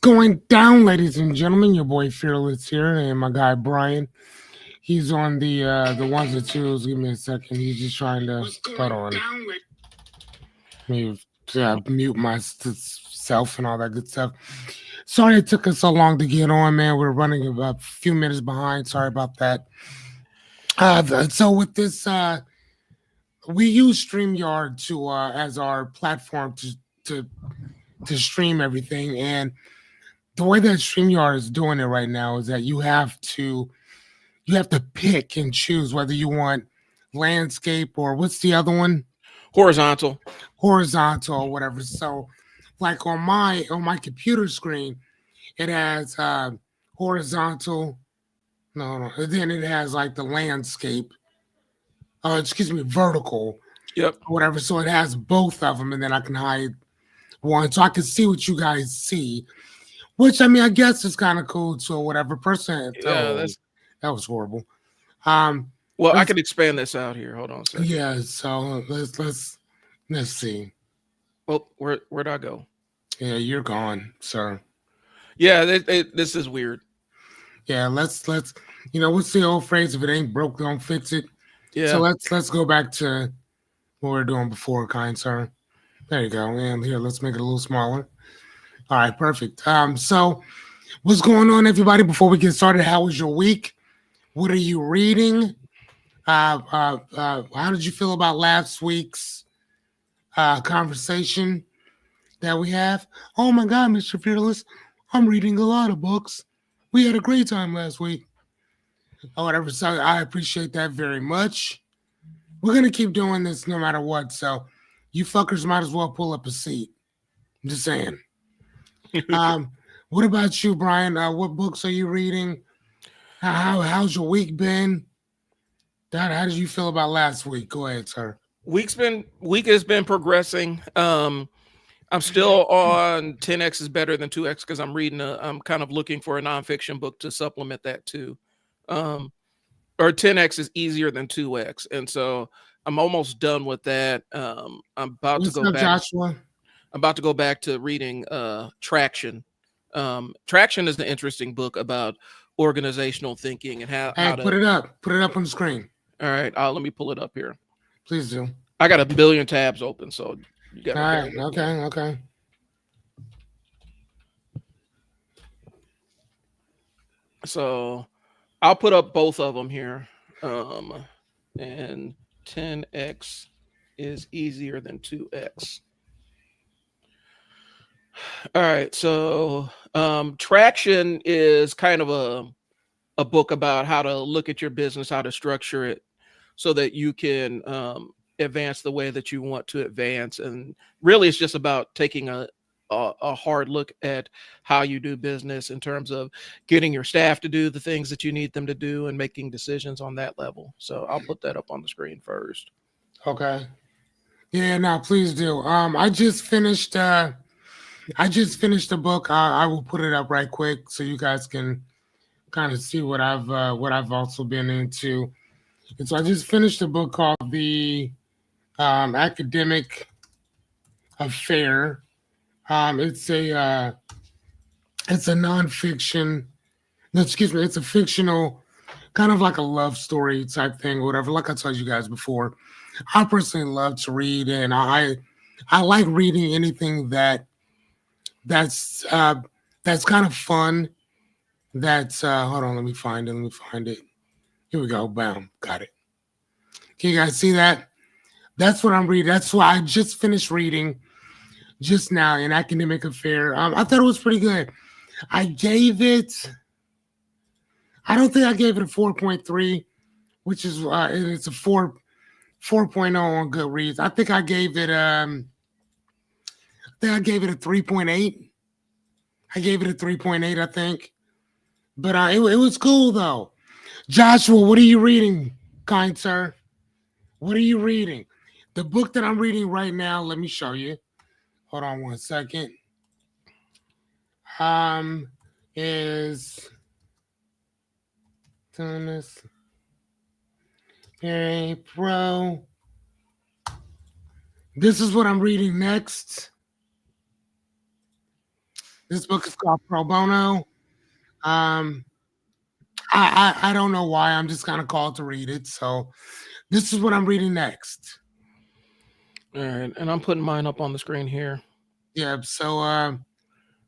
going down, ladies and gentlemen? Your boy Fearless here, and my guy Brian. He's on the ones and twos. Give me a second. He's just trying to hold on. Me mute myself and all that good stuff. Sorry it took us so long to get on, man. We're running a few minutes behind. Sorry about that. So with this, we use StreamYard to as our platform to stream everything, and the way that StreamYard is doing it right now is that you have to pick and choose whether you want landscape or what's the other one? Horizontal or whatever. So like on my computer screen, it has horizontal. No. Then it has like the landscape. Excuse me, vertical. Yep. Whatever. So it has both of them, and then I can hide one so I can see what you guys see. Which I mean, I guess is kind of cool too, or whatever. Percent. Yeah, that was horrible. Well, I can expand this out here. Hold on a second. Yeah, so let's see. Well, where'd I go? Yeah, you're gone, sir. Yeah, this is weird. Yeah, let's what's the old phrase? If it ain't broke, don't fix it. Yeah. So let's go back to what we were doing before, kind sir. There you go. And here, let's make it a little smaller. All right, perfect. So what's going on, everybody? Before we get started, how was your week? What are you reading? How did you feel about last week's conversation that we have? Oh my God, Mr. Fearless, I'm reading a lot of books. We had a great time last week. Or whatever. So I appreciate that very much. We're gonna keep doing this no matter what. So you fuckers might as well pull up a seat. I'm just saying. What about you, Brian? What books are you reading? How's your week been? How did you feel about last week? Go ahead, sir. Week has been progressing. I'm still on 10x is better than 2x because I'm kind of looking for a nonfiction book to supplement that too. Or 10x is easier than 2x, and so I'm almost done with that. I'm about to go back. Joshua? I'm about to go back to reading Traction. Traction is an interesting book about organizational thinking and how to put it up on the screen. All right, let me pull it up here. Please do. I got a billion tabs open, so you got. All right. Okay. So I'll put up both of them here. And 10x is easier than 2x. All right, so Traction is kind of a book about how to look at your business, how to structure it so that you can advance the way that you want to advance. And really it's just about taking a hard look at how you do business in terms of getting your staff to do the things that you need them to do and making decisions on that level. So I'll put that up on the screen first. Okay. Yeah, no, please do. I just finished a book. I will put it up right quick so you guys can kind of see what I've also been into. And so I just finished a book called The Academic Affair. It's a nonfiction. No, excuse me. It's a fictional, kind of like a love story type thing, or whatever. Like I told you guys before, I personally love to read, and I like reading anything that's kind of fun. That's hold on, let me find it. Here we go. Bam, got it. Can you guys see that? That's what I'm reading. That's why I just finished reading just now, An Academic Affair. I thought it was pretty good. I don't think I gave it a 4.3, which is it's a 4.0 on Goodreads. I think I gave it a 3.8. I gave it a 3.8, I think. But it was cool though. Joshua, what are you reading, kind sir? What are you reading? The book that I'm reading right now, let me show you. Hold on one second. Is Thomas Perry Pro. This is what I'm reading next. This book is called Pro Bono. Um, I don't know why. I'm just kind of called to read it. So this is what I'm reading next. All right, and I'm putting mine up on the screen here. Yeah. So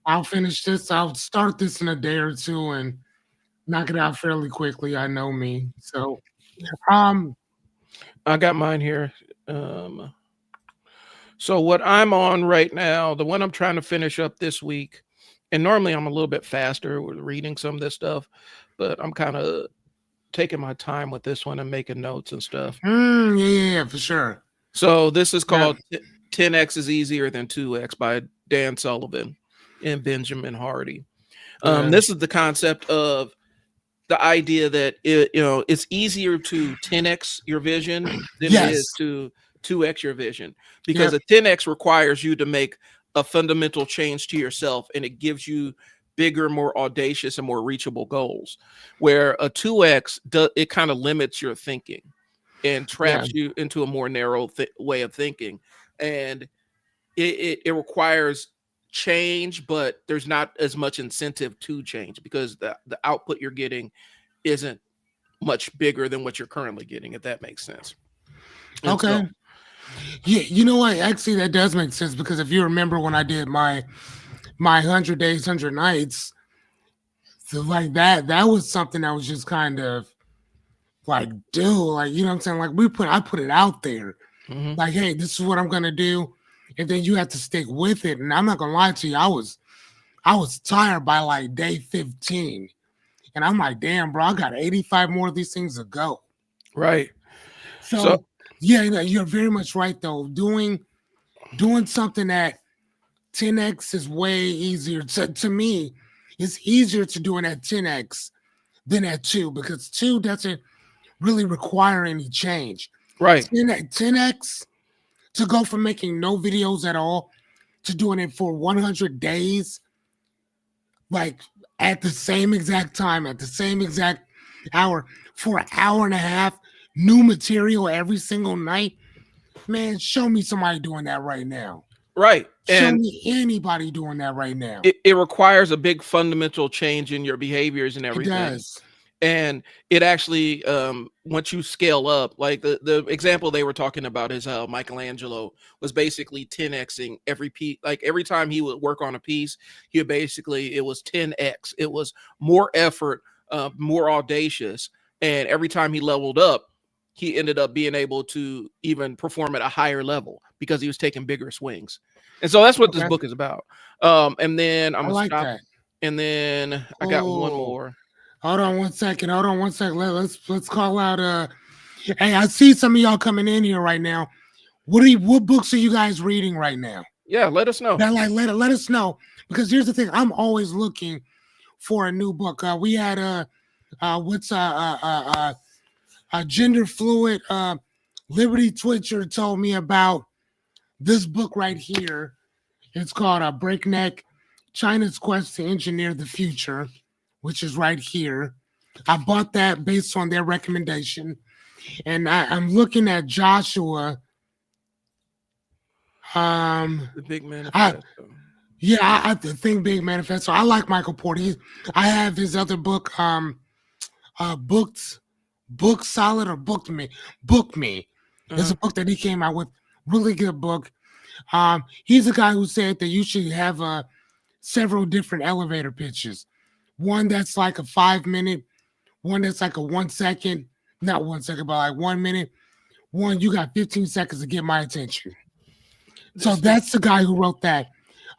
I'll finish this. I'll start this in a day or two and knock it out fairly quickly. I know me. So um I got mine here. So what I'm on right now, the one I'm trying to finish up this week, and normally I'm a little bit faster with reading some of this stuff, but I'm kind of taking my time with this one and making notes and stuff. yeah, for sure. So this is Yeah. called 10X is Easier Than 2X by Dan Sullivan and Benjamin Hardy. Yeah. This is the concept of the idea that it's easier to 10X your vision than it Yes. is to 2X your vision, because Yep. a 10X requires you to make a fundamental change to yourself, and it gives you bigger, more audacious, and more reachable goals. Where a 2X it kind of limits your thinking and traps you into a more narrow way of thinking, and it requires change, but there's not as much incentive to change because the output you're getting isn't much bigger than what you're currently getting, if that makes sense. And Okay. so- Yeah, you know what? Actually, that does make sense because if you remember when I did my 100 days, 100 nights, so like that was something that was just kind of like, dude, like, you know what I'm saying? Like I put it out there. Mhm. Like, hey, this is what I'm gonna do, and then you have to stick with it. And I'm not gonna lie to you, I was tired by like day 15, and I'm like, damn, bro, I got 85 more of these things to go. Right. So yeah, you're very much right though. Doing something that 10x is way easier to me. It's easier to do it at 10x than at 2 because 2 doesn't really require any change. Right. 10x to go from making no videos at all to doing it for 100 days, like at the same exact time, at the same exact hour, for an hour and a half, new material every single night. Man, show me somebody doing that right now. Right. Show And me anybody doing that right now. it requires a big fundamental change in your behaviors and It everything. does. And it actually, once you scale up, like the example they were talking about is how Michelangelo was basically 10xing every piece. Like every time he would work on a piece, it was 10x. It was more effort, more audacious. And every time he leveled up, he ended up being able to even perform at a higher level because he was taking bigger swings. And so that's what this Okay. book is about. And then I'm I gonna like stop. that. And then I got one Oh. more. Hold on one second. Let's call out hey, I see some of y'all coming in here right now. What books are you guys reading right now? Yeah, let us know. That like let us know, because here's the thing, I'm always looking for a new book. We had what's gender fluid Liberty Twitcher told me about this book right here. It's called Breakneck: China's Quest to Engineer the Future, which is right here. I bought that based on their recommendation. And I'm looking at Joshua. The Big Manifesto. I think Big Manifesto. I like Michael Porter. I have his other book, Book Solid or Book Me. Book Me. It's a book that he came out with. Really good book. He's a guy who said that you should have several different elevator pitches. One that's like a 5-minute, one that's like a 1 second, not 1 second, but like 1 minute. One, you got 15 seconds to get my attention. So that's the guy who wrote that.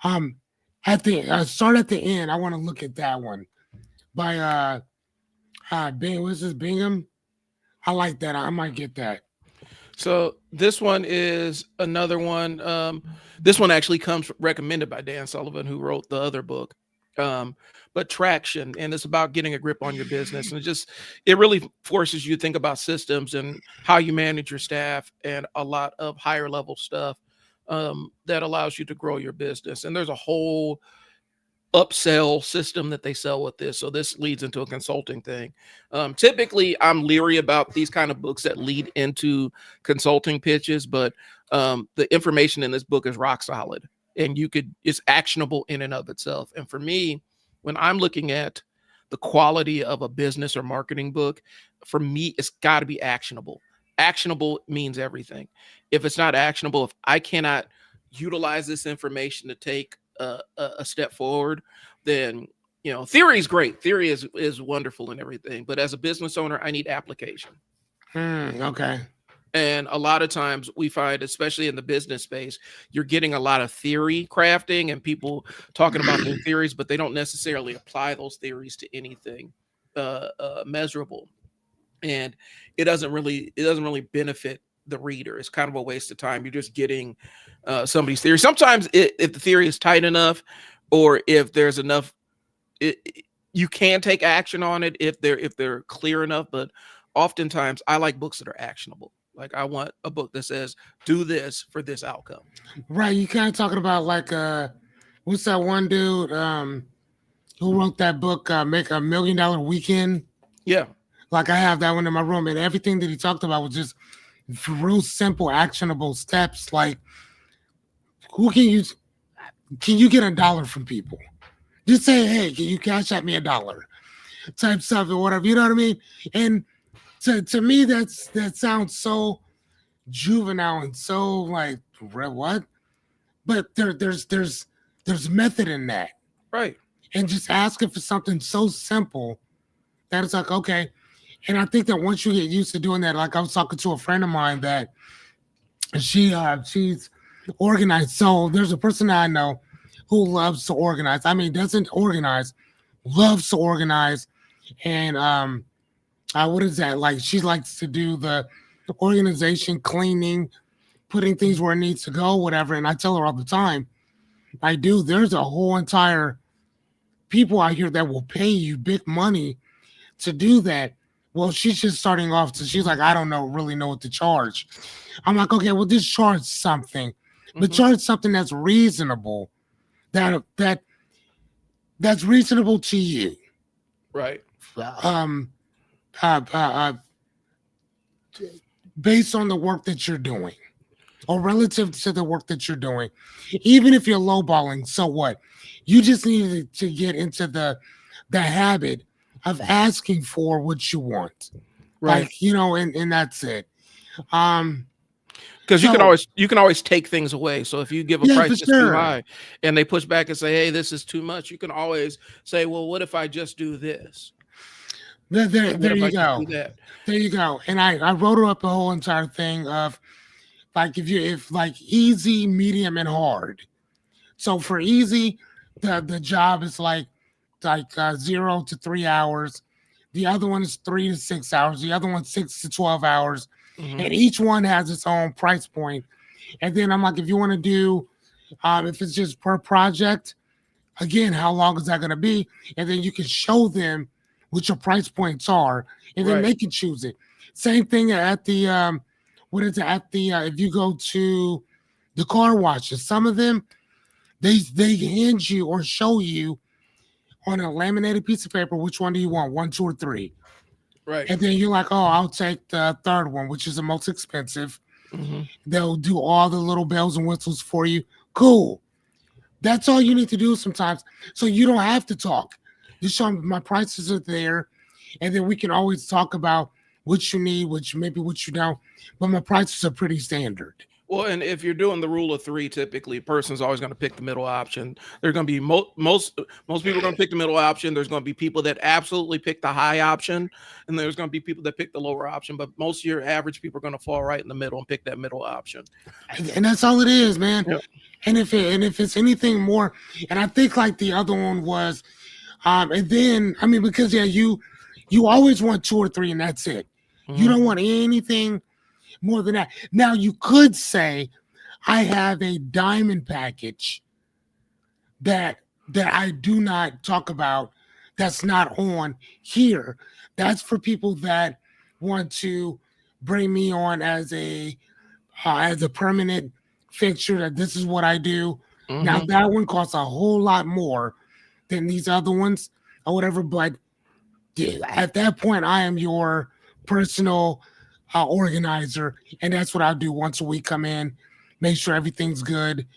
At the start at the end, I want to look at that one by what's this, Bingham? I like that. I might get that. So this one is another one. This one actually comes recommended by Dan Sullivan, who wrote the other book. But Traction, and it's about getting a grip on your business, and it really forces you to think about systems and how you manage your staff and a lot of higher level stuff that allows you to grow your business. And there's a whole upsell system that they sell with this. So this leads into a consulting thing. Typically, I'm leery about these kind of books that lead into consulting pitches, but the information in this book is rock solid. and it's actionable in and of itself. And for me, when I'm looking at the quality of a business or marketing book, for me, it's got to be actionable. Actionable means everything. If it's not actionable, if I cannot utilize this information to take a step forward, then theory is great. Theory is wonderful and everything, but as a business owner, I need application. Okay. And a lot of times we find, especially in the business space, you're getting a lot of theory crafting and people talking about their theories, but they don't necessarily apply those theories to anything measurable. And it doesn't really benefit the reader. It's kind of a waste of time. You're just getting somebody's theory. Sometimes if the theory is tight enough, or if there's enough, you can take action on it if they're clear enough. But oftentimes I like books that are actionable. Like, I want a book that says, do this for this outcome. Right. You kind of talking about like, what's that one dude who wrote that book, Make $1 Million Weekend? Yeah. Like, I have that one in my room, and everything that he talked about was just real simple, actionable steps. Like, can you get $1 from people? Just say, hey, can you cash at me $1? Type stuff or whatever. You know what I mean? And to me, that sounds so juvenile and so like what? But there's method in that, right? And just asking for something so simple that it's like, okay. And I think that once you get used to doing that, like I was talking to a friend of mine that she's organized. So there's a person that I know who loves to organize. I mean, doesn't organize, loves to organize, and what is that? Like, she likes to do the organization, cleaning, putting things where it needs to go, whatever. And I tell her all the time, there's a whole entire people out here that will pay you big money to do that. Well, she's just starting off, so she's like, I don't really know what to charge. I'm like, okay, well, just charge something, but charge something that's reasonable, that's reasonable to you, right? Based on the work that you're doing, or relative to the work that you're doing. Even if you're lowballing, so what? You just need to get into the habit of asking for what you want, right? Like, and that's it. Because you can always take things away. So if you give a price that's too high and they push back and say, hey, this is too much, you can always say, well, what if I just do this? There you go. There you go. And I wrote her up a whole entire thing of like, if like easy, medium, and hard. So for easy, the job is like 0 to 3 hours. The other one is 3 to 6 hours. The other one 6 to 12 hours. Mm-hmm. And each one has its own price point. And then I'm like, if you want to do, if it's just per project, again, how long is that going to be? And then you can show them what your price points are, and then they can choose it. Same thing at the if you go to the car washes, some of them they hand you or show you on a laminated piece of paper which one do you want, 1, 2, or 3, right? And then you're like, oh, I'll take the third one, which is the most expensive. Mm-hmm. They'll do all the little bells and whistles for you. Cool. That's all you need to do sometimes, so you don't have to talk. Just show them my prices are there, and then we can always talk about what you need, what you don't. But my prices are pretty standard. Well, and if you're doing the rule of 3, typically a person's always going to pick the middle option. There's going to be most people are going to pick the middle option. There's going to be people that absolutely pick the high option, and there's going to be people that pick the lower option. But most of your average people are going to fall right in the middle and pick that middle option. And that's all it is, man. Yep. And if it's anything more, and I think like the other one was, and then I mean, because you always want 2 or 3, and that's it. Mm-hmm. You don't want anything more than that. Now you could say, I have a diamond package that I do not talk about, that's not on here. That's for people that want to bring me on as a permanent fixture, that this is what I do. Mm-hmm. Now that one costs a whole lot more than these other ones or whatever, but at that point I am your personal organizer, and that's what I'll do once a week. Come in, make sure everything's good,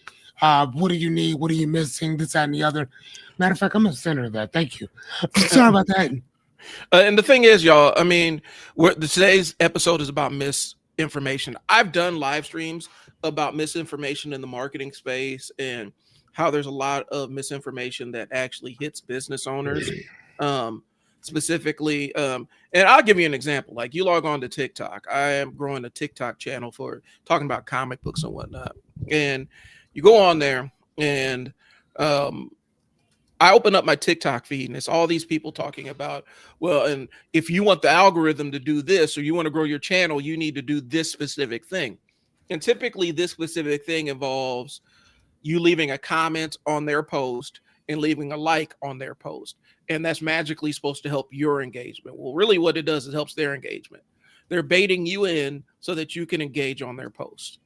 What do you need? What are you missing? This, that, and the other. Matter of fact, I'm a center of that. Thank you. Sorry about that. And the thing is, y'all, I mean, today's episode is about misinformation. I've done live streams about misinformation in the marketing space and how there's a lot of misinformation that actually hits business owners. Specifically, and I'll give you an example. Like, you log on to TikTok. I am growing a TikTok channel for talking about comic books and whatnot. And you go on there and I open up my TikTok feed and it's all these people talking about, well, and if you want the algorithm to do this, or you want to grow your channel, you need to do this specific thing. And typically this specific thing involves you leaving a comment on their post and leaving a like on their post. And that's magically supposed to help your engagement. Well, really what it does is helps their engagement. They're baiting you in so that you can engage on their post.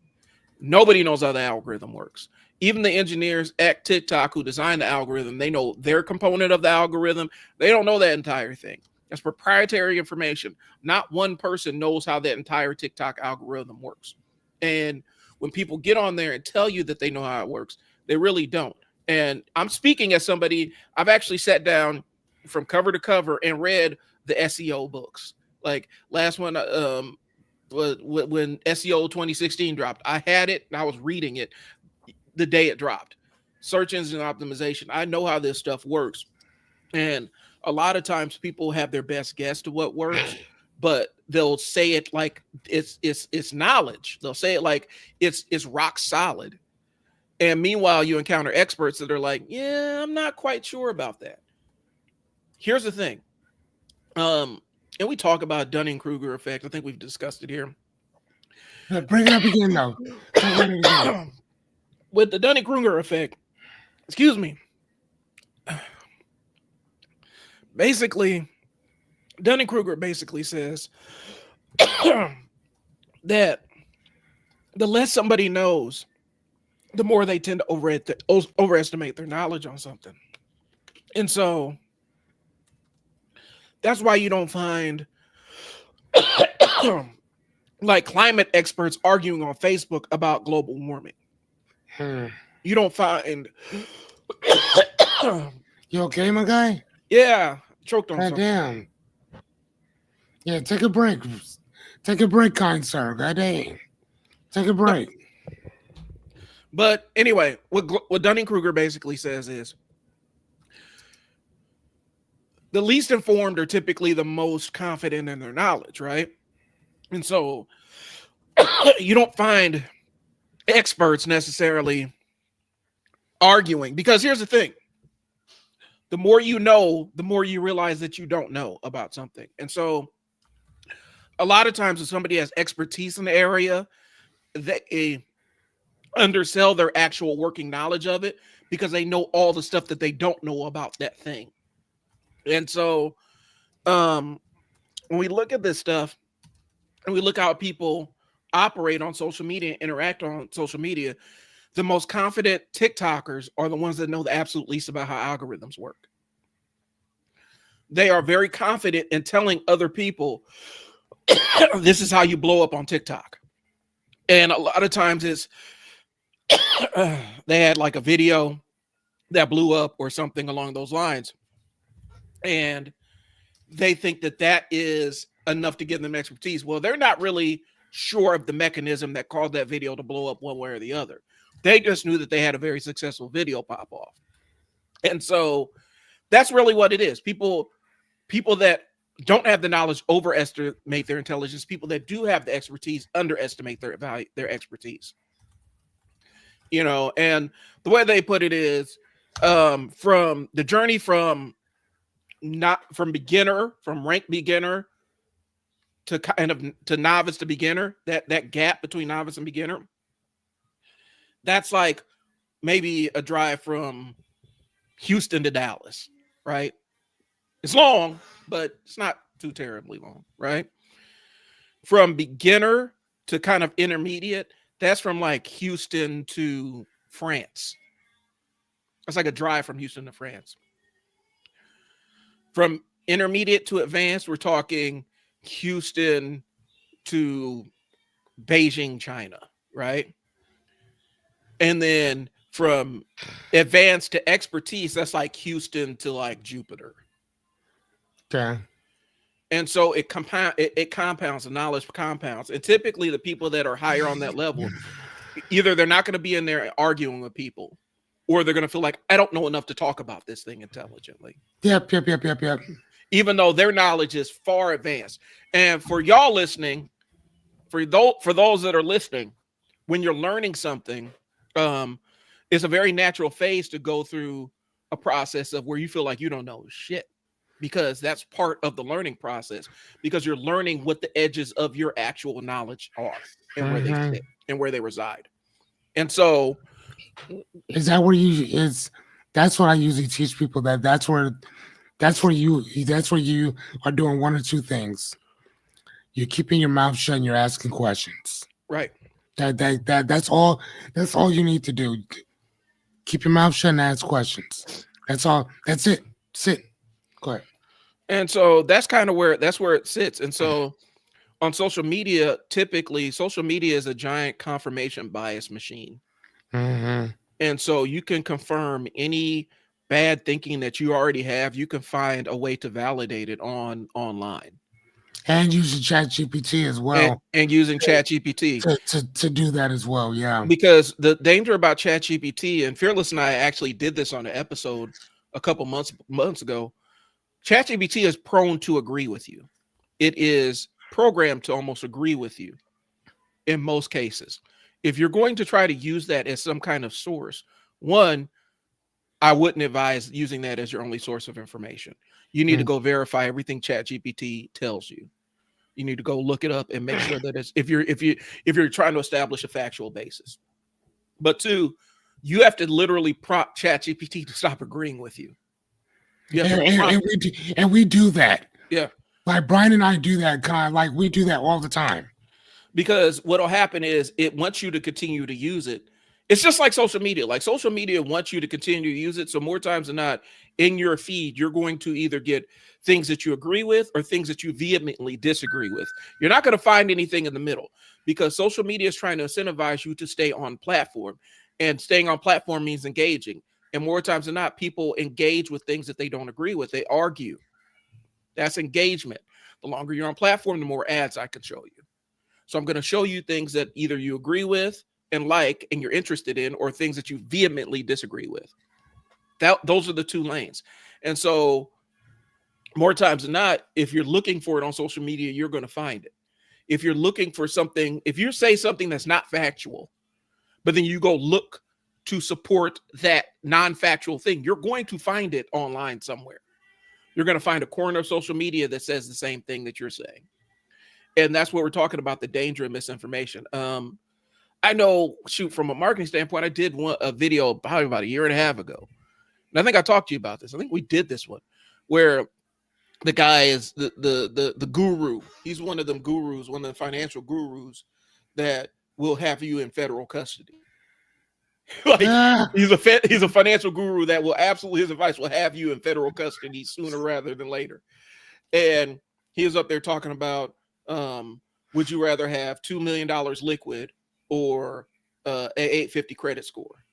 Nobody knows how the algorithm works. Even the engineers at TikTok who designed the algorithm, they know their component of the algorithm. They don't know that entire thing. That's proprietary information. Not one person knows how that entire TikTok algorithm works. And when people get on there and tell you that they know how it works, they really don't. And I'm speaking as somebody, I've actually sat down from cover to cover and read the SEO books. Like last one, when SEO 2016 dropped, I had it and I was reading it the day it dropped. Search engine optimization. I know how this stuff works. And a lot of times people have their best guess to what works, but they'll say it like it's knowledge. They'll say it like it's rock solid. And meanwhile, you encounter experts that are like, yeah, I'm not quite sure about that. Here's the thing. And we talk about Dunning-Kruger effect. I think we've discussed it here. Bring it up again, though. With the Dunning-Kruger effect, excuse me. Basically, Dunning-Kruger basically says that the less somebody knows, the more they tend to overestimate their knowledge on something. And so that's why you don't find like climate experts arguing on Facebook about global warming. You don't find You okay, my guy? Yeah, choked on God something. damn. Yeah, take a break. Take a break, kind sir. God damn. Take a break. But anyway, what Dunning-Kruger basically says is the least informed are typically the most confident in their knowledge, right? And so you don't find experts necessarily arguing, because here's the thing. The more you know, the more you realize that you don't know about something. And so a lot of times when somebody has expertise in the area, they undersell their actual working knowledge of it because they know all the stuff that they don't know about that thing. And so when we look at this stuff and we look how people operate on social media, interact on social media, the most confident TikTokers are the ones that know the absolute least about how algorithms work. They are very confident in telling other people, this is how you blow up on TikTok. And a lot of times it's, they had like a video that blew up or something along those lines. And they think that that is enough to give them expertise. Well, they're not really sure of the mechanism that caused that video to blow up one way or the other. They just knew that they had a very successful video pop off. And so that's really what it is. People that don't have the knowledge overestimate their intelligence. People that do have the expertise underestimate their value, their expertise. You know, and the way they put it is from the journey from rank beginner to kind of to novice to beginner, that gap between novice and beginner, that's like maybe a drive from Houston to Dallas, right? It's long, but it's not too terribly long, right? From beginner to kind of intermediate, that's from like Houston to France. That's like a drive from Houston to France. From intermediate to advanced, we're talking Houston to Beijing, China, right? And then from advanced to expertise, that's like Houston to like Jupiter. Okay. And so it compounds, the knowledge compounds. And typically the people that are higher on that level, either they're not going to be in there arguing with people, or they're going to feel like, I don't know enough to talk about this thing intelligently. Yep. Even though their knowledge is far advanced. And for y'all listening, for those that are listening, when you're learning something, it's a very natural phase to go through a process of where you feel like you don't know shit, because that's part of the learning process, because you're learning what the edges of your actual knowledge are and where they sit and where they reside. And so is that where that's what I usually teach people, that's where you are doing one or two things. You're keeping your mouth shut and you're asking questions. Right. That's all you need to do. Keep your mouth shut and ask questions. That's all. That's it. Sit. Go ahead. And so that's where it sits. And so on social media, typically social media is a giant confirmation bias machine. Mm-hmm. And so you can confirm any bad thinking that you already have. You can find a way to validate it online. And using ChatGPT as well. And using ChatGPT to do that as well, yeah. Because the danger about ChatGPT, and Fearless and I actually did this on an episode a couple months ago, ChatGPT is prone to agree with you. It is programmed to almost agree with you in most cases. If you're going to try to use that as some kind of source, one, I wouldn't advise using that as your only source of information. You need to go verify everything ChatGPT tells you. You need to go look it up and make sure that it's if you're trying to establish a factual basis. But two, you have to literally prompt ChatGPT to stop agreeing with you. And we do that. Yeah. Like Brian and I do that like we do that all the time. Because what'll happen is it wants you to continue to use it. It's just like social media. Like social media wants you to continue to use it. So more times than not, in your feed, you're going to either get things that you agree with or things that you vehemently disagree with. You're not going to find anything in the middle, because social media is trying to incentivize you to stay on platform, and staying on platform means engaging. And more times than not, people engage with things that they don't agree with. They argue. That's engagement. The longer you're on platform, the more ads I can show you. So I'm going to show you things that either you agree with and like and you're interested in, or things that you vehemently disagree with. Those are the two lanes. And so more times than not, if you're looking for it on social media, you're going to find it. If you're looking for something, if you say something that's not factual, but then you go look to support that non-factual thing, you're going to find it online somewhere. You're going to find a corner of social media that says the same thing that you're saying. And that's what we're talking about, the danger of misinformation. I know, from a marketing standpoint, I did a video about a year and a half ago. And I think I talked to you about this. I think we did this one where the guy is the guru. He's one of them gurus, one of the financial gurus that will have you in federal custody. He's a financial guru that will absolutely, his advice will have you in federal custody sooner rather than later. And he was up there talking about, would you rather have $2 million liquid or a 850 credit score?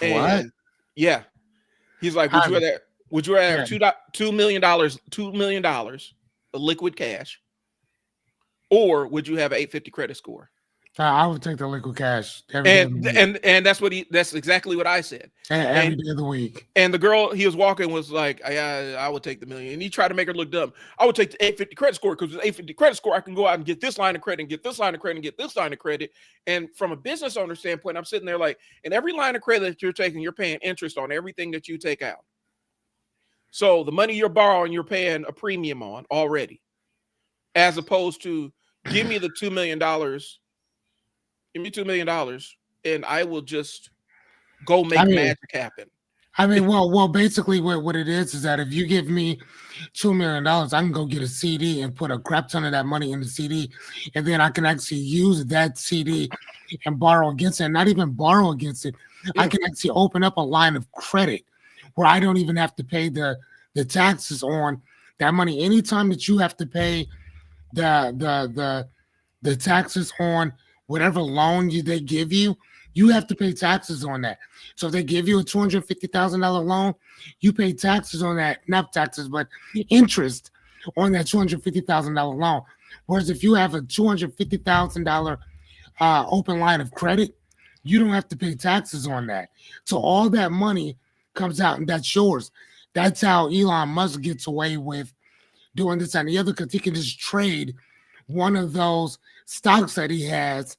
What? Yeah. He's like, would you rather have $2 million of liquid cash, or would you have an 850 credit score? I would take the liquid cash. And that's exactly what I said. Every day of the week. And the girl he was walking was like, I would take the million. And he tried to make her look dumb. I would take the 850 credit score, because with 850 credit score, I can go out and get this line of credit and get this line of credit and get this line of credit. And from a business owner standpoint, I'm sitting there like, in every line of credit that you're taking, you're paying interest on everything that you take out. So the money you're borrowing, you're paying a premium on already, as opposed to give me the $2 million. Give me $2 million, and I will just go make magic happen. I mean, well, basically, what it is that if you give me $2 million, I can go get a CD and put a crap ton of that money in the CD, and then I can actually use that CD and borrow against it. And not even borrow against it. Yeah. I can actually open up a line of credit where I don't even have to pay the taxes on that money. Anytime that you have to pay the taxes on whatever loan they give you, you have to pay taxes on that. So if they give you a $250,000 loan, you pay taxes on that, not taxes, but interest on that $250,000 loan. Whereas if you have a $250,000 open line of credit, you don't have to pay taxes on that. So all that money comes out and that's yours. That's how Elon Musk gets away with doing this and the other, because he can just trade one of those stocks that he has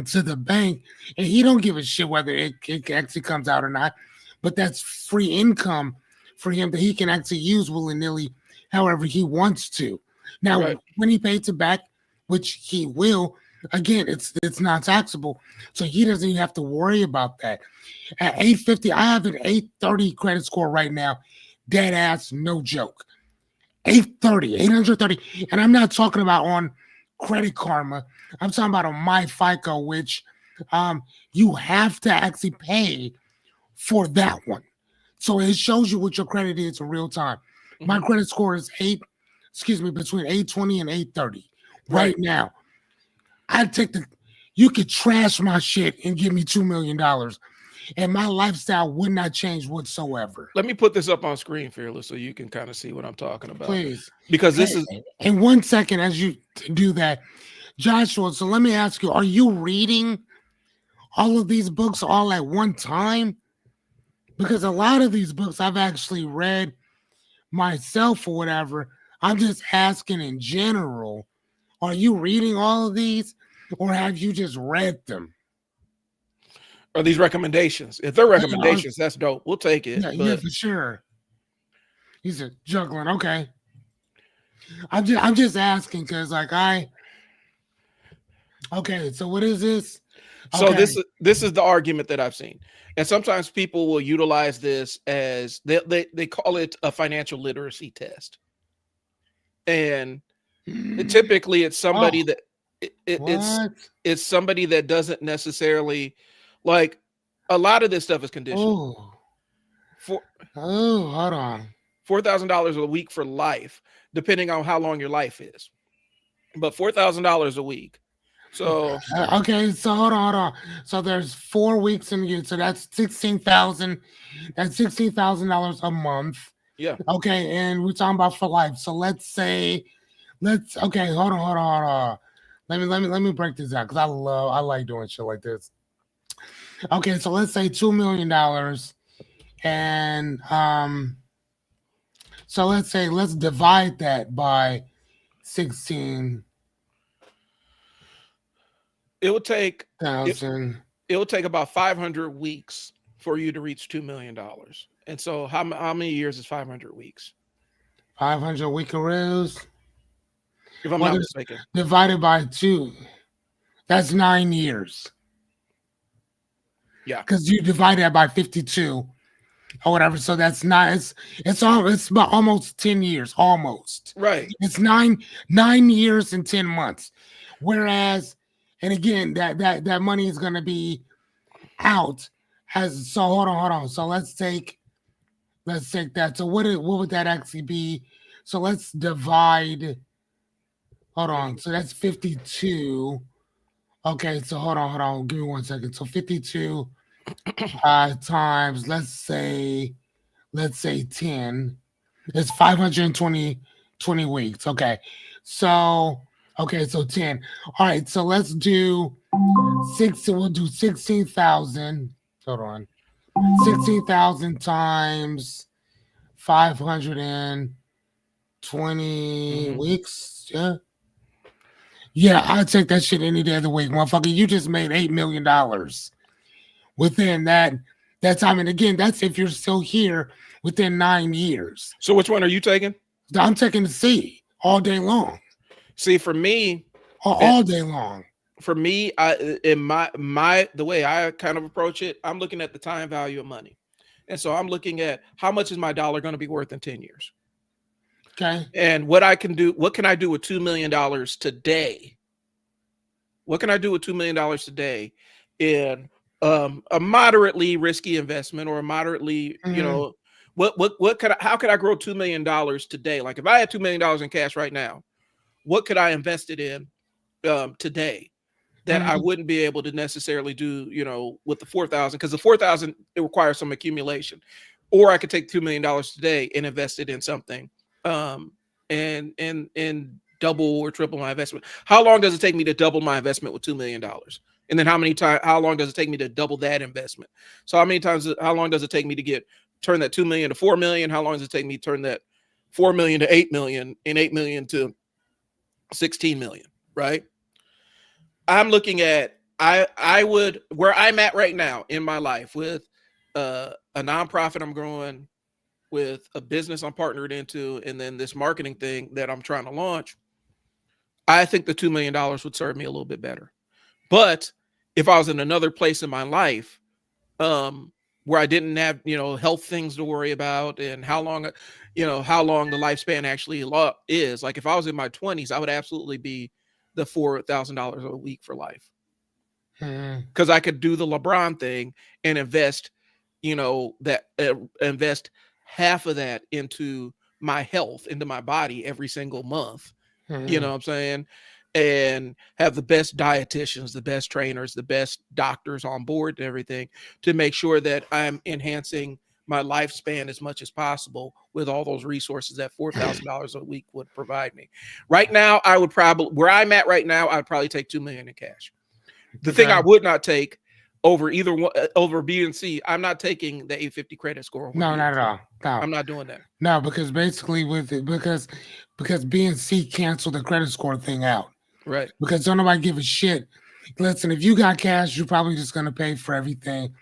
to the bank, and he don't give a shit whether it actually comes out or not. But that's free income for him that he can actually use willy-nilly however he wants to. Now, Right. when he pays it back, which he will, again, it's not taxable, so he doesn't even have to worry about that. At 850, I have an 830 credit score right now, dead ass, no joke. 830, and I'm not talking about on Credit Karma. I'm talking about on My FICO, which you have to actually pay for that one. So it shows you what your credit is in real time. My Mhm. credit score is between 820 and 830 right Right. now. I'd take you could trash my shit and give me $2 million, and my lifestyle would not change whatsoever. Let me put this up on screen, Fearless, so you can kind of see what I'm talking about. Please. Because this is In 1 second, as you do that, Joshua, so let me ask you, are you reading all of these books all at one time? Because a lot of these books I've actually read myself or whatever. I'm just asking in general, are you reading all of these or have you just read them? are these recommendations. If they're Yeah, recommendations, that's dope. We'll take it. yeah, But for sure. He's a juggling. Okay. I'm just asking because okay, so what is this? so Okay. this is the argument that I've seen. And sometimes people will utilize this as they call it a financial literacy test. And typically it's somebody Oh, that what? it's somebody that doesn't necessarily like a lot of this stuff is conditional. Oh, For hold on. $4,000 a week for life, depending on how long your life is. But $4,000 a week. So Okay, so hold on. So there's 4 weeks in the year, so that's 16,000. That's $16,000 a month. yeah, Okay, and we're talking about for life. So okay, hold on. Let me break this out because I like doing shit like this. Okay, so let's say $2 million, and so let's divide that by 16,000. it would take about 500 weeks for you to reach $2 million. And so how many years is 500 weeks? 500 weekaroos. If I'm What not is mistaken. divided by 2? That's 9 years. Yeah. Because you divide that by 52 or whatever. So that's not it's about almost 10 years. Almost. Right. It's 9 years and 10 months. Whereas, and again, that money is gonna be out as so hold on. So let's take that. So what would that actually be? So let's divide. Hold on. So that's 52. Okay, so hold on. Give me 1 second. So 52 times, let's say 10. It's 520 weeks. Okay. So 10. All right, so let's do 6. We'll do 16,000. Hold on. 16,000 times 520 weeks. Yeah. Yeah, I'd take that shit any day of the week, motherfucker. You just made $8 million within that time. And again, that's if you're still here within 9 years. So which one are you taking? I'm taking the C all day long. See, for me, All day long. For me, the way I kind of approach it, I'm looking at the time value of money. And so I'm looking at how much is my dollar going to be worth in 10 years? Okay. And what can I do with $2 million today? What can I do with $2 million today in a moderately risky investment or a moderately, how could I grow $2 million today? Like if I had $2 million in cash right now, what could I invest it in today? that I Mhm. wouldn't be able to necessarily do, with the 4,000, because the 4,000, it requires some accumulation. Or I could take $2 million today and invest it in something, um, and double or triple my investment. How long does it take me to double my investment with $2 million? And then how long does it take me to double that investment? So how long does it take me to turn that 2 million to 4 million? How long does it take me to turn that 4 million to 8 million and 8 million to 16 million, right? I'm looking at I would, where I'm at right now in my life, with a nonprofit I'm growing, with a business I'm partnered into, and then this marketing thing that I'm trying to launch. I think the $2 million would serve me a little bit better. But if I was in another place in my life, where I didn't have, health things to worry about, and how long the lifespan actually is. Like if I was in my 20s, I would absolutely be the $4,000 a week for life, Mhm. because I could do the LeBron thing and invest, invest half of that into my health, into my body every single month. You know Mhm. what I'm saying? And have the best dietitians, the best trainers, the best doctors on board and everything, to make sure that I'm enhancing my lifespan as much as possible with all those resources that $4,000 a week would provide me. Right now, where I'm at right now, I'd probably take 2 million in cash. The thing I Okay. would not take over either one, over B and C, I'm not taking the 850 credit score over No, B and not at C. all. No, I'm not doing that. no, because basically with it, because BNC canceled the credit score thing out Right. because don't nobody give a shit. Listen, if you got cash, you're probably just gonna pay for everything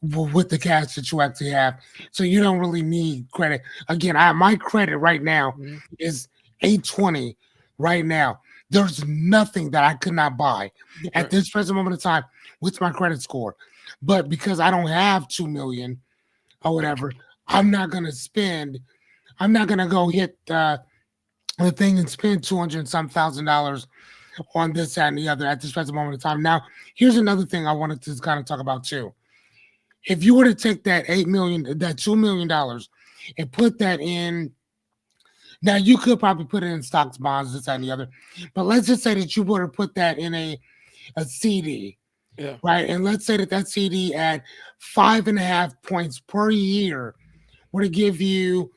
with the cash that you actually have. So you don't really need credit. Again, my credit right now Mhm. is 820 right now. There's nothing that I could not buy at Right. this present moment of time with my credit score. But because I don't have 2 million or whatever, I'm not gonna spend. I'm not gonna go hit the thing and spend 200 and some $1,000 on this, that, and the other at this present moment of time. Now, here's another thing I wanted to kind of talk about too. If you were to take that 8 million, that $2 million, and put that in, now you could probably put it in stocks, bonds, this, that, and the other. But let's just say that you were to put that in a CD, Yeah. right? And let's say that that CD at 5.5 points per year were to give you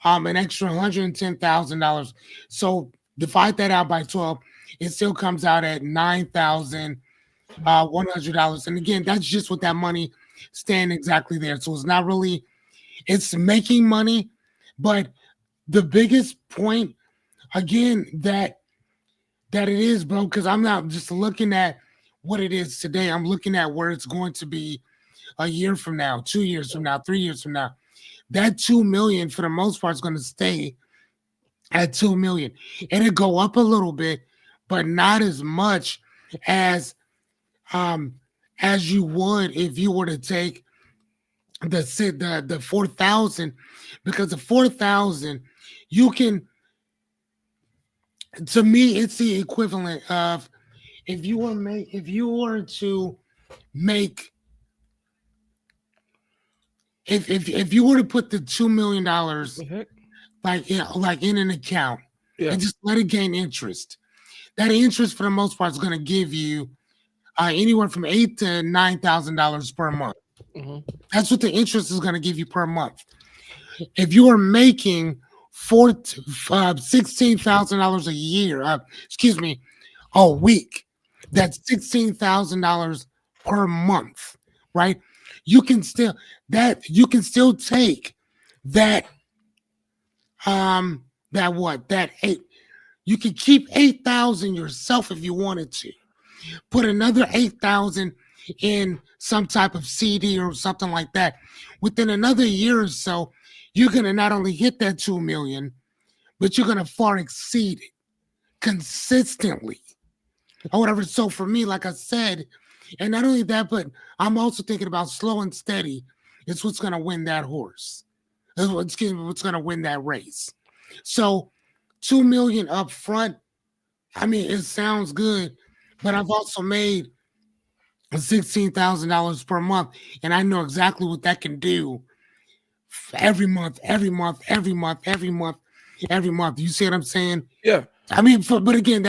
an extra $110,000. So divide that out by 12, it still comes out at $9,100. And again, that's just with that money staying exactly there. So it's not really, it's making money, but the biggest point again that it is, bro, because I'm not just looking at what it is today. I'm looking at where it's going to be a year from now, 2 years from now, 3 years from now. That 2 million for the most part is going to stay at 2 million. It'll go up a little bit, but not as much as um as you would if you were to take the 4,000, because the 4,000 you can, to me it's the equivalent of if you were to make if you were to put the $2 million The heck? like in an account Yeah. and just let it gain interest. That interest for the most part is going to give you anywhere from $8,000 to $9,000 per month. Hmm. That's what the interest is going to give you per month. If you are making $16,000 a year, excuse me, a week, that's $16,000 per month, right? You can still you can still take that that eight. You can keep 8,000 yourself if you wanted to. Put another 8,000 in some type of CD or something like that. Within another year or so, you're gonna not only hit that 2 million, but you're gonna far exceed it consistently or whatever. So for me, like I said, and not only that, but I'm also thinking about slow and steady. It's what's gonna win that horse. What's gonna win that race. So 2 million up front, I mean, it sounds good, but I've also made $16,000 per month, and I know exactly what that can do every month, every month, every month, every month, every month. You see what I'm saying? Yeah. I mean, but again,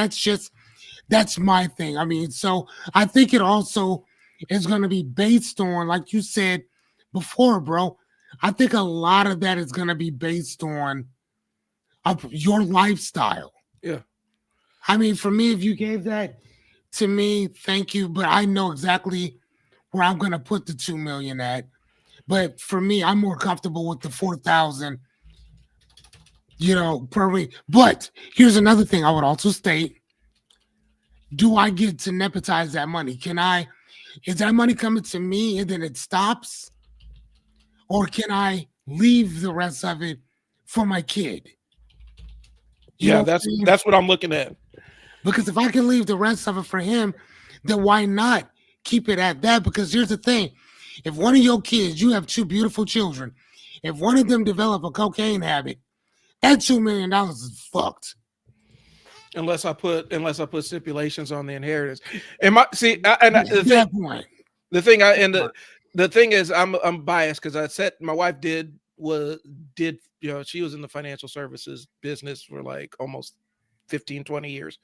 That's my thing. I mean, so I think it also is going to be based on, like you said before, bro. I think a lot of that is going to be based on your lifestyle. Yeah. I mean, for me, if you gave that to me, thank you. But I know exactly where I'm going to put the 2 million at. But for me, I'm more comfortable with the 4,000, per week. But here's another thing I would also state. Do I get to nepotize that money? Is that money coming to me and then it stops? Or can I leave the rest of it for my kid? Yeah, that's what I'm looking at. Because if I can leave the rest of it for him, then why not keep it at that? Because here's the thing. If one of your kids, you have 2 beautiful children, if one of them develop a cocaine habit, that $2 million is fucked. Unless I put stipulations on the inheritance. And the thing is, I'm biased because I said my wife did she was in the financial services business for like almost 15-20 years.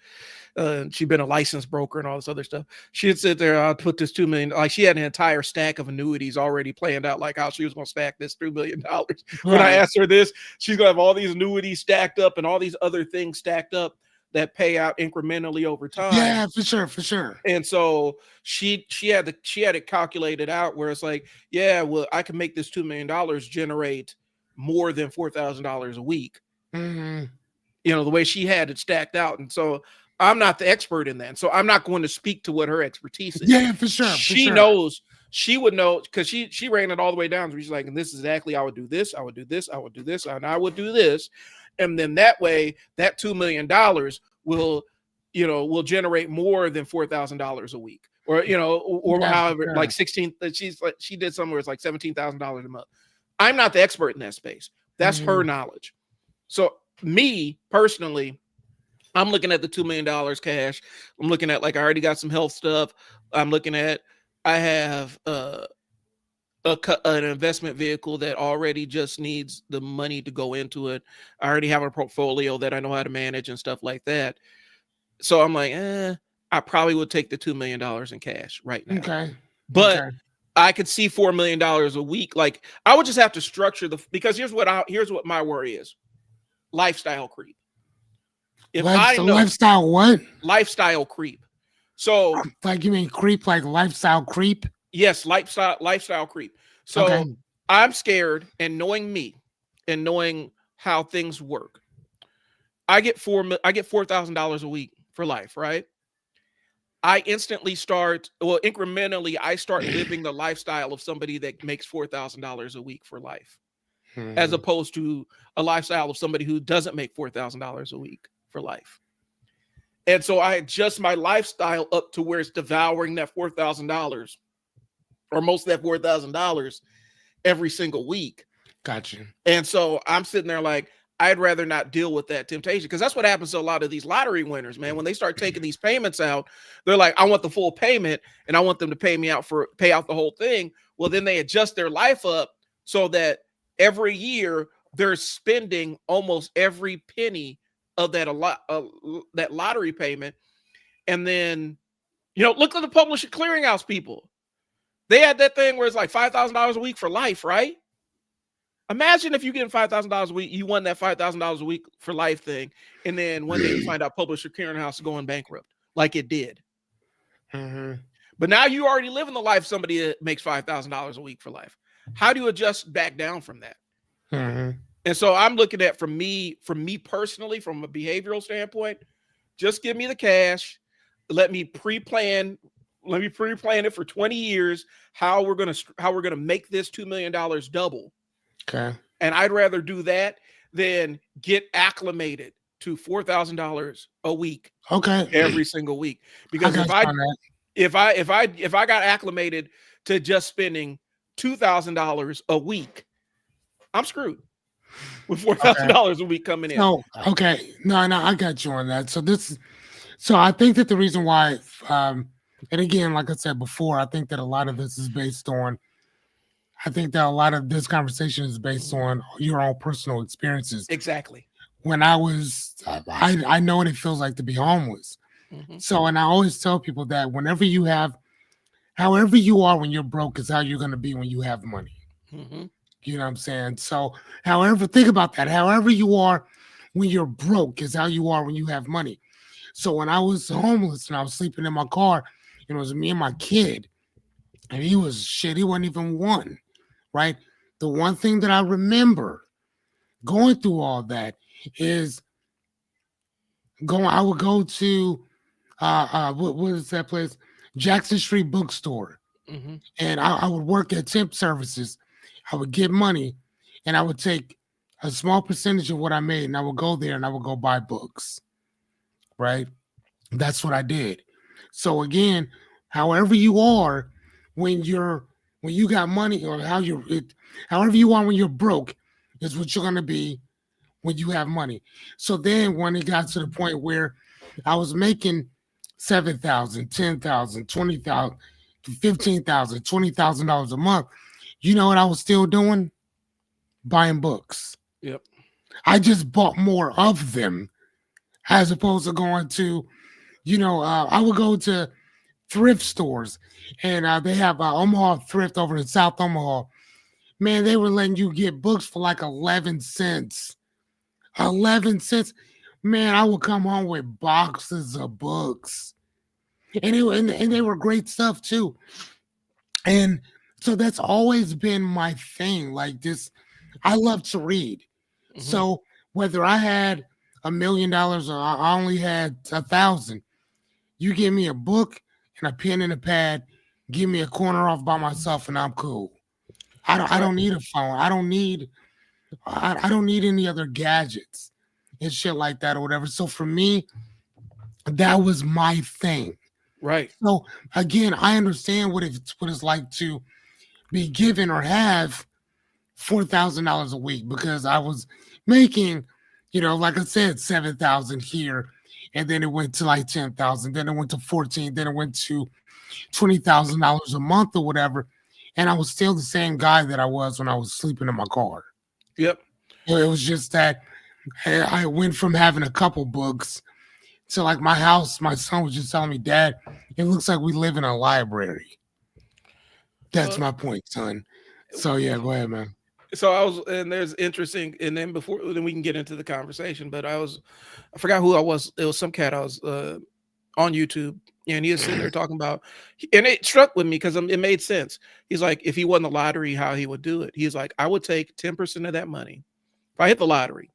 She'd been a licensed broker and all this other stuff. She'd sit there, I'll put this 2 million, like she had an entire stack of annuities already planned out, like how she was going to stack this $3 million. When I asked her this, she's going to have all these annuities stacked up and all these other things stacked up that pay out incrementally over time. Yeah, for sure. And so she had it calculated out where it's like, yeah, well, I can make this $2 million generate more than $4,000 a week. Mm-hmm. The way she had it stacked out. And so I'm not the expert in that. So I'm not going to speak to what her expertise is. Yeah, for sure. Knows, she would know because she ran it all the way down. So she's like, and this is exactly, I would do this, I would do this, I would do this, and I would do this. And then that way, that $2 million will generate more than $4,000 a week, or however, sure. Like 16. She did somewhere it's like $17,000 a month. I'm not the expert in that space. That's her knowledge. So me personally, I'm looking at the $2 million cash. I'm looking at, like, I already got some health stuff. I'm looking at, I have an investment vehicle that already just needs the money to go into it. I already have a portfolio that I know how to manage and stuff like that. So I'm like, I probably would take the $2 million in cash right now. Okay. But I could see $4 million a week. Like, I would just have to structure because here's what my worry is. Lifestyle creep. Lifestyle what? Lifestyle creep. So, like, you mean creep, like lifestyle creep? Yes, lifestyle creep. So I'm scared, and knowing me and knowing how things work, I get $4,000 a week for life, right? I instantly incrementally, I start living the lifestyle of somebody that makes $4,000 a week for life, as opposed to a lifestyle of somebody who doesn't make $4,000 a week for life. And so I adjust my lifestyle up to where it's devouring that $4,000 or most of that $4,000 every single week. Gotcha. And so I'm sitting there like, I'd rather not deal with that temptation, because that's what happens to a lot of these lottery winners, man. When they start taking these payments out, they're like, I want the full payment and I want them to pay out the whole thing. Well, then they adjust their life up so that every year they're spending almost every penny of that lottery payment. And then, look at the publisher clearinghouse people. They had that thing where it's like $5,000 a week for life, right? Imagine if you get $5,000 a week, you won that $5,000 a week for life thing, and then one day you find out publisher clearinghouse is going bankrupt, like it did. But now you already living the life somebody that makes $5,000 a week for life. How do you adjust back down from that? And so I'm looking at, from me personally, from a behavioral standpoint, just give me the cash. Let me pre-plan it for 20 years, how we're gonna make this $2 million double. Okay. And I'd rather do that than get acclimated to $4,000 a week. Okay. Every single week. Because if I got acclimated to just spending $2,000 a week, I'm screwed with $4,000 a week coming in. No, okay. No, I got you on that. So I think that the reason why, and again, like I said before, I think that a lot of this is based on, I think that a lot of this conversation is based on your own personal experiences. Exactly. When I know what it feels like to be homeless. Hmm. So, and I always tell people that whenever you have, however you are when you're broke is how you're going to be when you have money. Hmm. You know what I'm saying? So, however, think about that. However you are when you're broke is how you are when you have money. So, when I was homeless and I was sleeping in my car, and it was me and my kid, and he was shit, he wasn't even one, right? The one thing that I remember going through all that is I would go to what is that place? Jackson Street Bookstore. Hmm. And I would work at temp services. I would get money and I would take a small percentage of what I made and I would go there and I would go buy books. Right. That's what I did. So again, however you are when you got money or however you are when you're broke is what you're gonna be when you have money. So then when it got to the point where I was making 7,000, 10,000, 20,000, 15,000, $20,000 a month, you know what I was still doing? Buying books. Yep. I just bought more of them as opposed to going to, I would go to thrift stores and they have Omaha Thrift over in South Omaha. Man, they were letting you get books for like 11 cents. 11 cents. Man, I would come home with boxes of books. And they were great stuff too. And so that's always been my thing. Like this, I love to read. Hmm. So whether I had $1 million or I only had 1,000, you give me a book and a pen and a pad, give me a corner off by myself, and I'm cool. I Right. don't need a phone. I don't need any other gadgets and shit like that or whatever. So for me, that was my thing. Right. So again, I understand what it's like to be given or have $4,000 a week because I was making, like I said, 7,000 here, and then it went to like 10,000, then it went to 14, then it went to $20,000 a month or whatever, and I was still the same guy that I was when I was sleeping in my car. Yep. It was just that I went from having a couple books to like my house. My son was just telling me, Dad, it looks like we live in a library. That's Well, my point, son. So yeah, go ahead, man. so I was, and there's interesting, and then we can get into the conversation. But I forgot who I was. It was some cat I was on YouTube, and he was sitting there talking about, and it struck with me because it made sense. He's like, if he won the lottery, how he would do it. He's like, I would take 10% of that money if I hit the lottery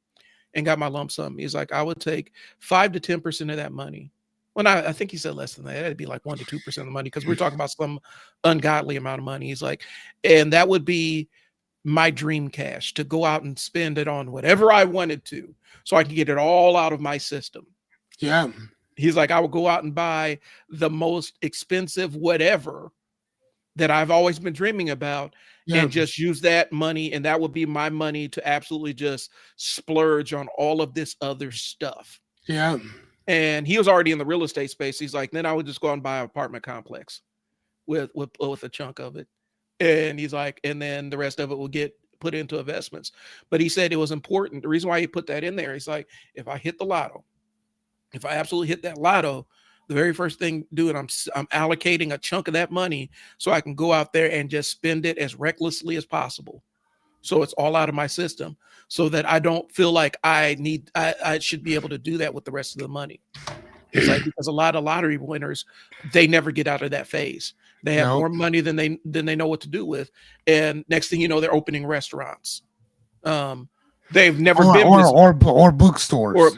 and got my lump sum. He's like, I would take 5 to 10% of that money. Well, I think he said less than that. It'd be like 1 to 2% of the money because we're talking about some ungodly amount of money. He's like, and that would be my dream cash to go out and spend it on whatever I wanted to so I can get it all out of my system. Yeah, He's like, I would go out and buy the most expensive whatever that I've always been dreaming about yeah, and just use that money. And that would be my money to absolutely just splurge on all of this other stuff. yeah, And he was already in the real estate space. He's like, then I would just go out and buy an apartment complex with a chunk of it. And he's like, and then the rest of it will get put into investments. But he said it was important. The reason why he put that in there, he's like, if I hit the lotto, if I absolutely hit that lotto, the very first thing doing, I'm allocating a chunk of that money so I can go out there and just spend it as recklessly as possible. So it's all out of my system, so that I don't feel like I should be able to do that with the rest of the money. He's like, because a lot of lottery winners, they never get out of that phase. They have no, more money than they know what to do with, and next thing you know, they're opening restaurants. They've never been or or bookstores.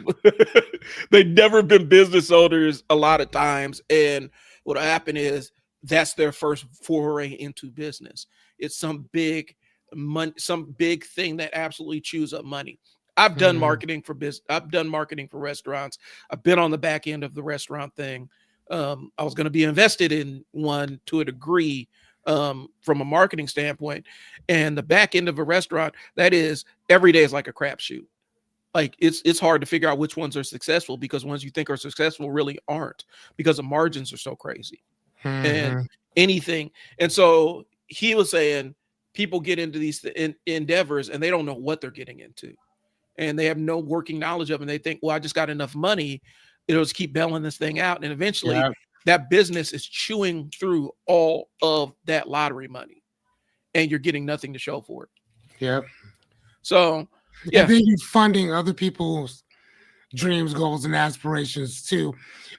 they've never been business owners a lot of times, and what'll happen is that's their first foray into business. It's some big money, some big thing that absolutely chews up money. I've done Mhm. marketing for business. I've done marketing for restaurants. I've been on the back end of the restaurant thing. I was going to be invested in one to a degree, from a marketing standpoint, and the back end of a restaurant, that is, every day is like a crapshoot. Like it's hard to figure out which ones are successful because ones you think are successful really aren't, because the margins are so crazy and Mhm. anything. And so he was saying people get into these endeavors and they don't know what they're getting into, and they have no working knowledge of it. And they think, well, I just got enough money. it'll just keep bailing this thing out, and eventually Yeah. that business is chewing through all of that lottery money, and you're getting nothing to show for it. Yeah. So, And yeah, then you're funding other people's dreams, goals, and aspirations too,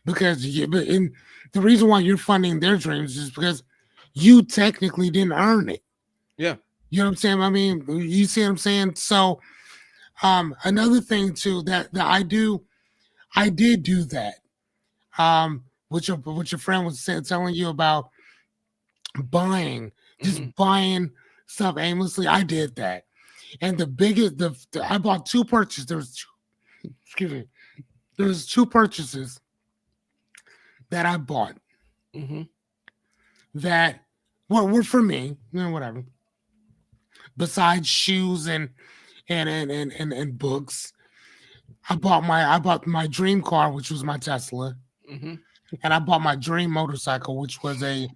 because the reason why you're funding their dreams is because you technically didn't earn it. yeah, You know what I'm saying? I mean, you see what I'm saying? So, another thing too that I did do that. What your friend was telling you about buying, just mhm, buying stuff aimlessly. I did that, and I bought two purchases. Excuse me, there's two purchases that I bought mhm, that were for me, whatever. Besides shoes and books, I bought my dream car, which was my Tesla, mhm, and I bought my dream motorcycle, which was a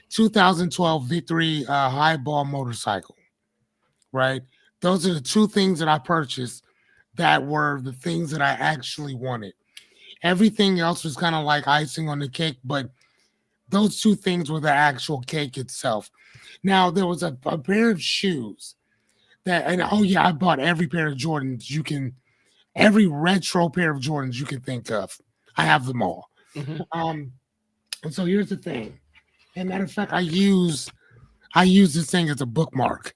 2012 Victory highball motorcycle. Right, those are the two things that I purchased that were the things that I actually wanted. Everything else was kind of like icing on the cake, but those two things were the actual cake itself. Now there was a pair of shoes and oh yeah, I bought every pair of Jordans every retro pair of Jordans you can think of. I have them all. mhm. Um, and so here's the thing. And matter of fact, I use this thing as a bookmark.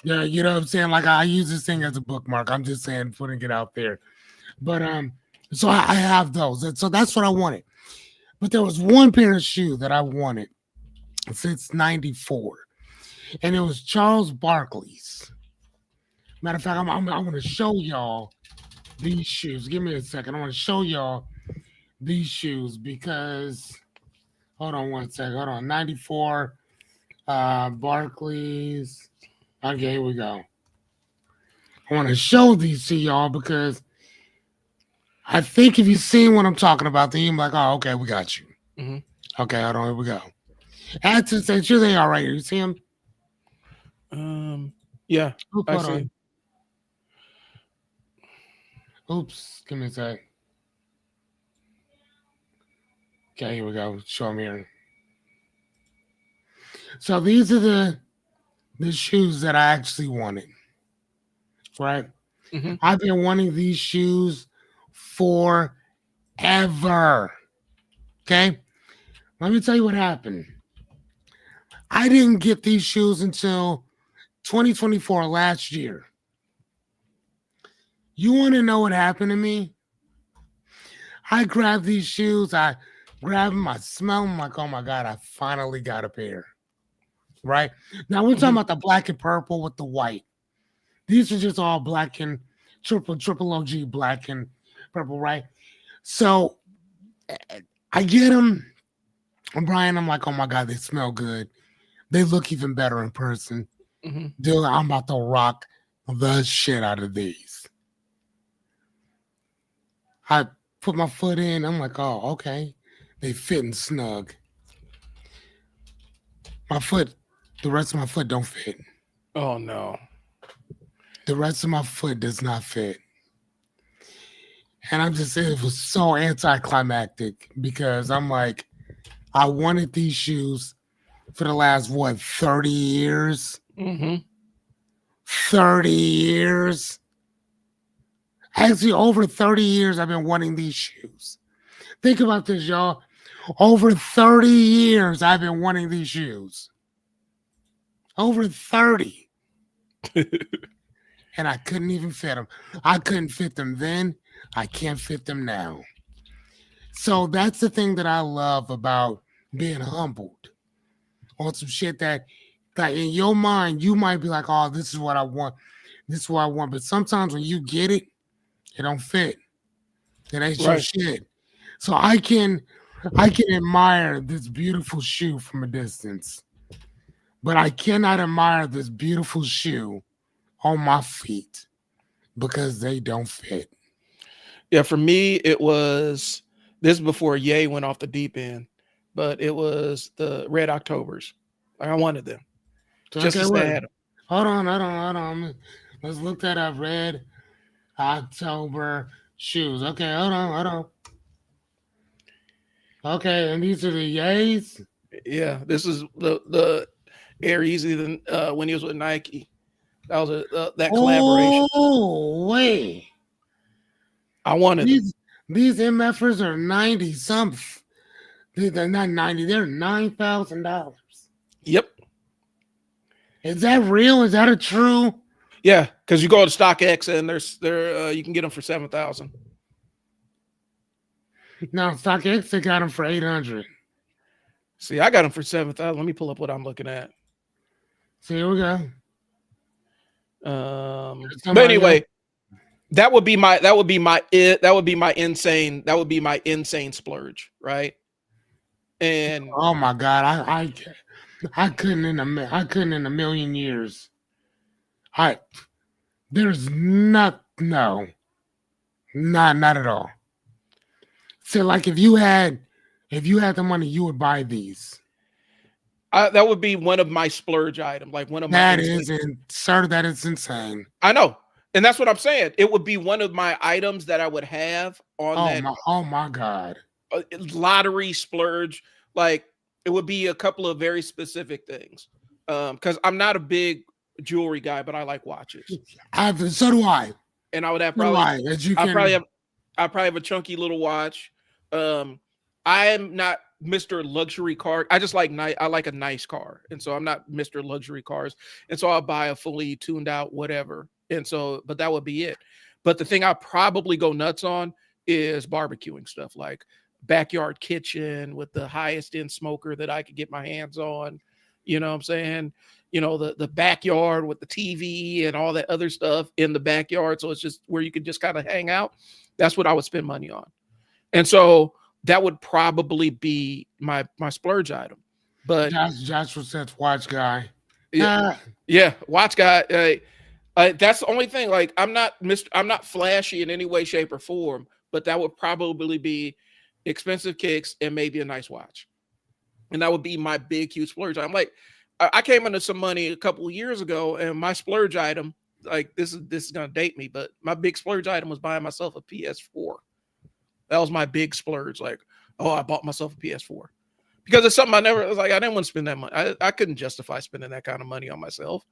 Yeah, you know what I'm saying? Like I use this thing as a bookmark. I'm just saying, putting it out there. But so I have those. And so that's what I wanted. But there was one pair of shoes that I wanted since '94, and it was Charles Barkley's. Matter of fact, I'm going to show y'all these shoes. Give me a second. I want to show y'all these shoes because hold on one second. Hold on. '94 Barkley's. Okay, here we go. I want to show these to y'all because I think if you've seen what I'm talking about, then you're like, oh, okay, we got you. Mhm. Okay, hold on, here we go. Add to say, sure they are right here. You see them? Yeah, Oop, I hold see. on. Oops, give me a sec. Okay, here we go. Show them here. So these are the shoes that I actually wanted. Right? Mhm. I've been wanting these shoes forever. Okay? Let me tell you what happened. I didn't get these shoes until 2024 last year. You want to know what happened to me? I grabbed these shoes, I grab them, I smell them, like, oh my God, I finally got a pair. Right? Now we're talking Mhm. about the black and purple with the white. These are just all black and triple OG black and purple, right? So I get them, and Brian, I'm like, oh my God, they smell good. They look even better in person. Mhm. Dude, I'm about to rock the shit out of these. I put my foot in. I'm like, oh, okay. They fit and snug. My foot, the rest of my foot don't fit. Oh no. The rest of my foot does not fit. And it was so anticlimactic because I'm like, I wanted these shoes for the last, what, 30 years? Mhm. 30 years? Actually, over 30 years, I've been wanting these shoes. Think about this, y'all. Over 30 years, I've been wanting these shoes. Over 30. And I couldn't even fit them. I couldn't fit them then. I can't fit them now. So that's the thing that I love about being humbled on some shit that in your mind, you might be like, oh, this is what I want. This is what I want. But sometimes when you get it, it don't fit. It ain't your Right. shit. So I can admire this beautiful shoe from a distance, but I cannot admire this beautiful shoe on my feet because they don't fit. Yeah, for me, it was this before Ye went off the deep end, but it was the Red Octobers. Like I wanted them So just okay, as they wait. had them. Hold on. Let's look that up. Red October Shoes. Okay, hold on. Okay, and these are the yays. Yeah, this is the Air Easy when he was with Nike. That was that collaboration. Oh wait, I wanted them. these MFers are 90 something. They're not 90. They're $9,000. Yep. Is that real? Is that a true? Yeah, because you go to StockX and they're you can get them for 7,000. No, StockX they got them for 800. See, I got them for 7,000. Let me pull up what I'm looking at. So here we go. But anyway, that would be my insane splurge, right? And oh my god, I couldn't in a million years. There's not not at all. So like if you had the money, you would buy these. that would be one of my splurge items, like one of my. That is insane. I know, and that's what I'm saying. It would be one of my items that I would have on Oh my god. Lottery splurge. Like it would be a couple of very specific things. Because I'm not a big jewelry guy, but I like watches. So do I. And I would have I probably have a chunky little watch. I am not Mr. Luxury car. I just like I like a nice car. And so I'm not Mr. Luxury cars. And so I'll buy a fully tuned out whatever. And so, but that would be it. But the thing I'll probably go nuts on is barbecuing stuff, like backyard kitchen with the highest end smoker that I could get my hands on. You know what I'm saying? You know, the backyard with the TV and all that other stuff in the backyard. So it's just where you could just kind of hang out. That's what I would spend money on. And so that would probably be my splurge item. But Joshua says watch guy. Yeah, watch guy. That's the only thing. Like I'm not flashy in any way, shape, or form, but that would probably be expensive kicks and maybe a nice watch. And that would be my big, huge splurge. I'm like, I came into some money a couple of years ago, and my splurge item, like this is gonna date me, but my big splurge item was buying myself a PS4. That was my big splurge. Like, oh, I bought myself a PS4 because it's something I didn't want to spend that money. I couldn't justify spending that kind of money on myself.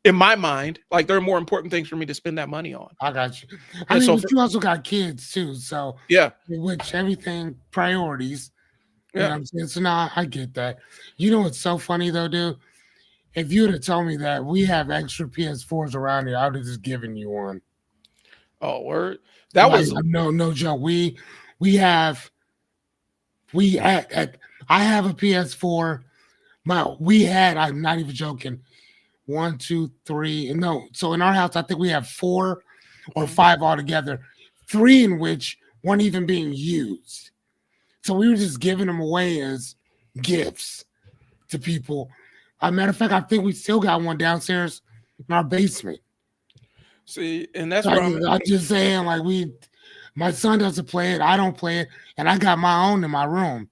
In my mind, like there are more important things for me to spend that money on. I got you. I mean, but you also got kids too, so yeah, which everything priorities. Yeah. You know what I'm saying? So now I get that. You know what's so funny though, dude? If you would have told me that we have extra PS4s around here, I would have just given you one. Oh, word. That was no joke. I have a PS4. I'm not even joking. 1, 2, 3. No, so in our house, I think we have 4 or 5 altogether. 3 in which weren't even being used. So we were just giving them away as gifts to people. As a matter of fact, I think we still got one downstairs in our basement. See, and that's what I'm just saying. Like my son doesn't play it, I don't play it, and I got my own in my room.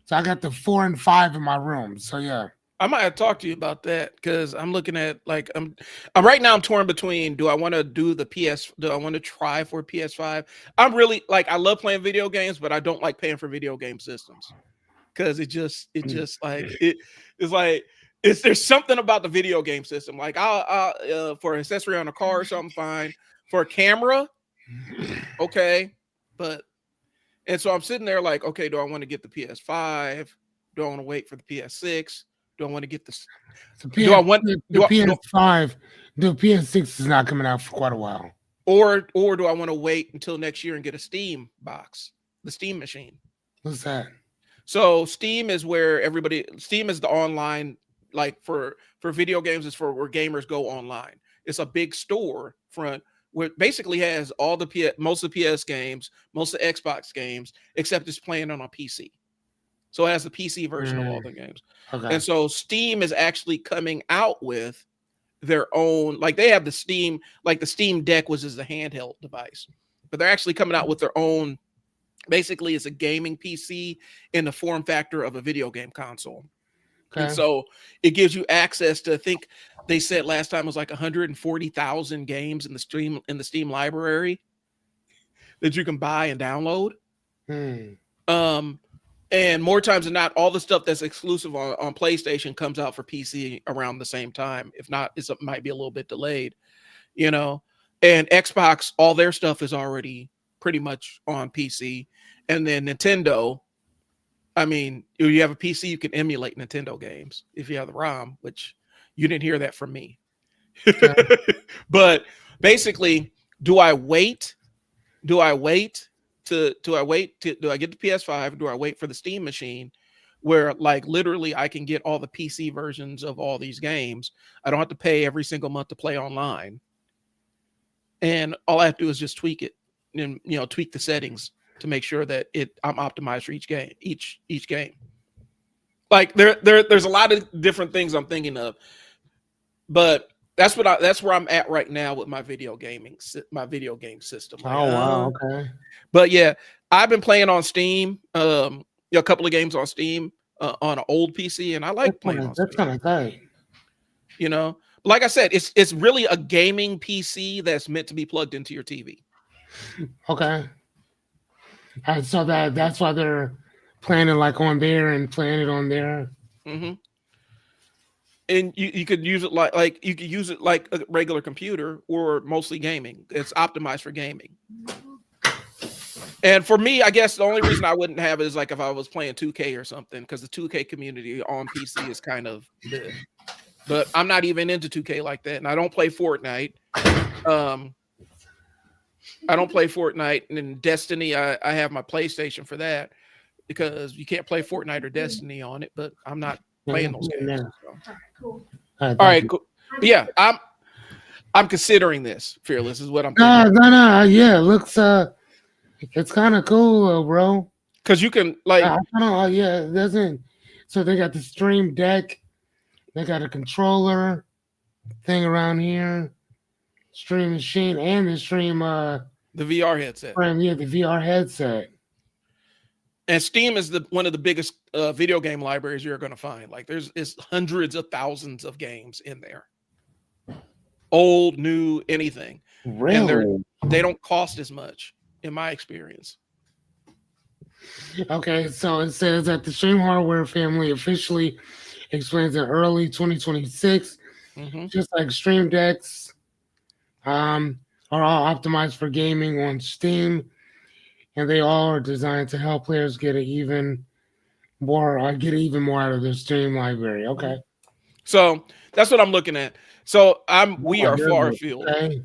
So I got the 4 and 5 in my room. So yeah. I might have to talk to you about that because I'm looking at like I'm right now I'm torn between do I want to do I want to try for PS5? I'm really like I love playing video games, but I don't like paying for video game systems because there's something about the video game system. Like I'll for an accessory on a car or something, fine. For a camera, okay, and so I'm sitting there like, okay, do I want to get the PS5? Do I want to wait for the PS6? Do I want to get this? The PS5? The PS6 is not coming out for quite a while. Or do I want to wait until next year and get a Steam box, the Steam machine? What's that? So Steam is Steam is the online, like for video games, is for where gamers go online. It's a big store front where it basically has all most of the PS games, most of the Xbox games, except it's playing on a PC. So it has the PC version of all the games. Okay. And so Steam is actually coming out with their own, like they have the Steam, like the Steam Deck was the handheld device, but they're actually coming out with their own, basically it's a gaming PC in the form factor of a video game console. Okay. And so it gives you access to, I think they said last time it was like 140,000 games in the Steam library. that you can buy and download. Hmm. And more times than not, all the stuff that's exclusive on PlayStation comes out for PC around the same time. If not, it might be a little bit delayed, you know. And Xbox, all their stuff is already pretty much on PC. And then Nintendo, I mean, if you have a PC, you can emulate Nintendo games if you have the ROM, which you didn't hear that from me. Okay. But basically, do I wait? Do I get the PS5? Do I wait for the Steam machine where like literally I can get all the PC versions of all these games? I don't have to pay every single month to play online. And all I have to do is just tweak it and tweak the settings to make sure that I'm optimized for each game. Like there's a lot of different things I'm thinking of, but that's where I'm at right now with my video game system. Like, Oh wow, okay. But yeah, I've been playing on Steam, a couple of games on Steam on an old PC, and I like playing on Steam. That's kind of tight. Like I said, it's really a gaming PC that's meant to be plugged into your TV. Okay. And so that's why they're playing it like on there and playing it on there. Mm-hmm. And you could use it like you could use it like a regular computer or mostly gaming. It's optimized for gaming. And for me, I guess the only reason I wouldn't have it is like if I was playing 2K or something, because the 2K community on PC is kind of big. But I'm not even into 2K like that, and I don't play Fortnite. I don't play Fortnite, and in Destiny, I have my PlayStation for that because you can't play Fortnite or Destiny on it. But I'm not playing those games. So. Cool. All right, cool. But yeah, I'm considering this. Fearless is what I'm thinking. No. Yeah, it looks it's kind of cool, bro. Because you can like, yeah, it doesn't. So they got the Stream Deck. They got a controller thing around here, Stream Machine, and the Stream the VR headset. Yeah, the VR headset. And Steam is one of the biggest video game libraries you're going to find. Like there's hundreds of thousands of games in there, old, new, anything. Really? And they don't cost as much, in my experience. Okay, so it says that the Stream hardware family officially explains in early 2026, just like Stream Decks are all optimized for gaming on Steam, and they all are designed to help players get even more out of their Steam library. Okay, so that's what I'm looking at. So we are far afield. Okay.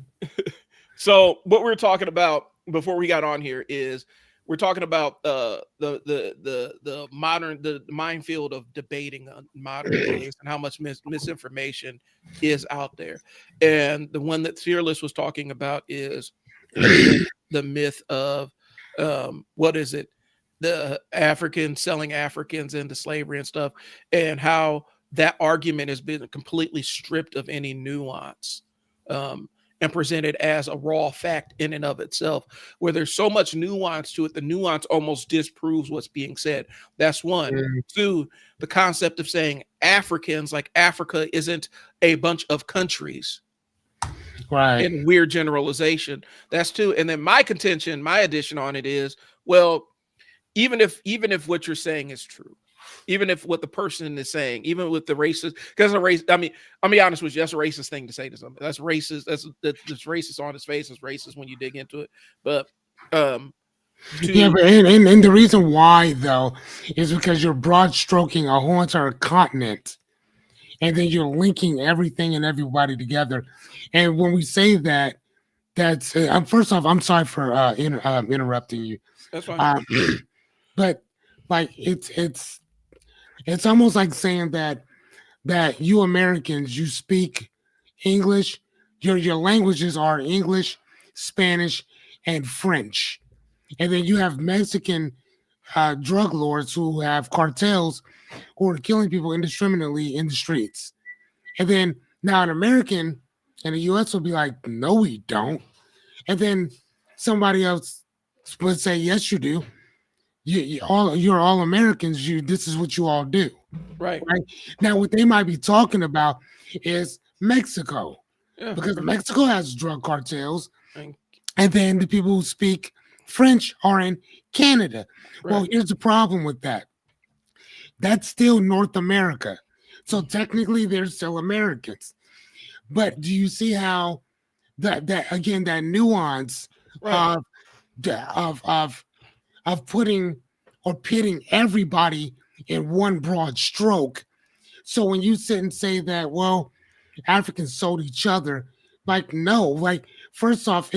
So what we're talking about before we got on here is we're talking about the minefield of debating on modern days and how much misinformation is out there. And the one that Fearless was talking about is the myth of what is it? The Africans selling Africans into slavery and stuff, and how that argument has been completely stripped of any nuance. And presented as a raw fact in and of itself, where there's so much nuance to it. The nuance almost disproves what's being said. That's one. Two, the concept of saying Africans, like Africa isn't a bunch of countries. Right. In weird generalization. That's two. And then my contention, my addition on it is, well, even if what you're saying is true, even if what the person is saying, even with the racist, because a race, I mean, I'll be honest with you, that's a racist thing to say to somebody. That's racist. That's racist on its face. It's racist when you dig into it. But yeah, but and the reason why though is because you're broad stroking a whole entire continent, and then you're linking everything and everybody together. And when we say that, that's first off, I'm sorry for interrupting you. That's fine. But like it's almost like saying that you Americans, you speak English, your languages are English, Spanish, and French. And then you have Mexican drug lords who have cartels who are killing people indiscriminately in the streets. And then now an American in the US will be like, no, we don't. And then somebody else would say, yes, you do. You're all Americans. This is what you all do. Right. Now, what they might be talking about is Mexico, because Mexico has drug cartels, and then the people who speak French are in Canada. Well, Right. here's the problem with that. That's still North America. So technically they're still Americans. But do you see how that again that nuance Right. of of putting or pitting everybody in one broad stroke? So when you sit and say that, well, Africans sold each other, like no, like first off,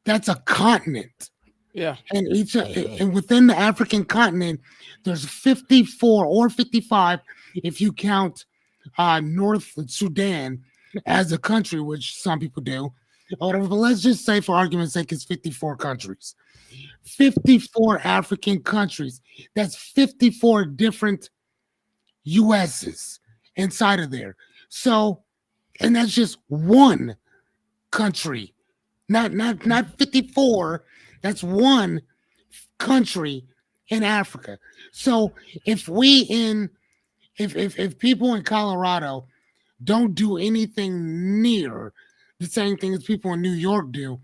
that's a continent. Yeah. And and within the African continent, there's 54 or 55 if you count North Sudan as a country, which some people do, or whatever. But let's just say, for argument's sake, it's 54 countries, 54 African countries. That's 54 different USs inside of there. So, and that's just one country, not 54. That's one country in Africa. So if people in Colorado don't do anything near the same thing as people in New York do,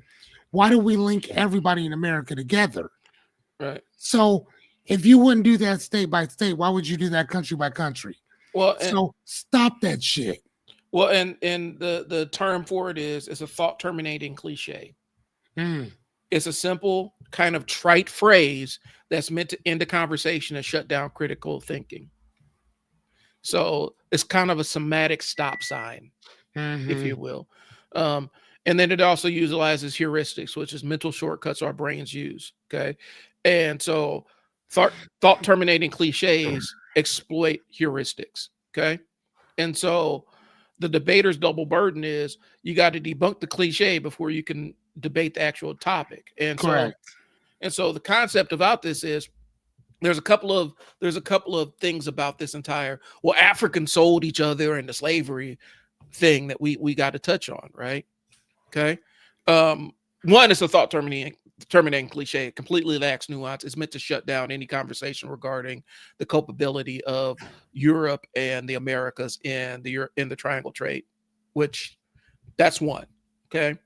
why do we link everybody in America together? Right. So if you wouldn't do that state by state, why would you do that country by country? Well, So stop that shit. well, and the term for it is a thought terminating cliche. Mm. It's a simple kind of trite phrase that's meant to end a conversation and shut down critical thinking. So it's kind of a semantic stop sign, if you will. And then it also utilizes heuristics, which is mental shortcuts our brains use. Okay. And so thought terminating cliches exploit heuristics. Okay. And so the debater's double burden is you got to debunk the cliche before you can debate the actual topic. And Correct. so the concept about this is there's a couple of things about this entire Africans sold each other and the slavery thing that we got to touch on, right? Okay. One is a thought terminating cliche. It completely lacks nuance. It's meant to shut down any conversation regarding the culpability of Europe and the Americas in the triangle trade, which that's one. Okay.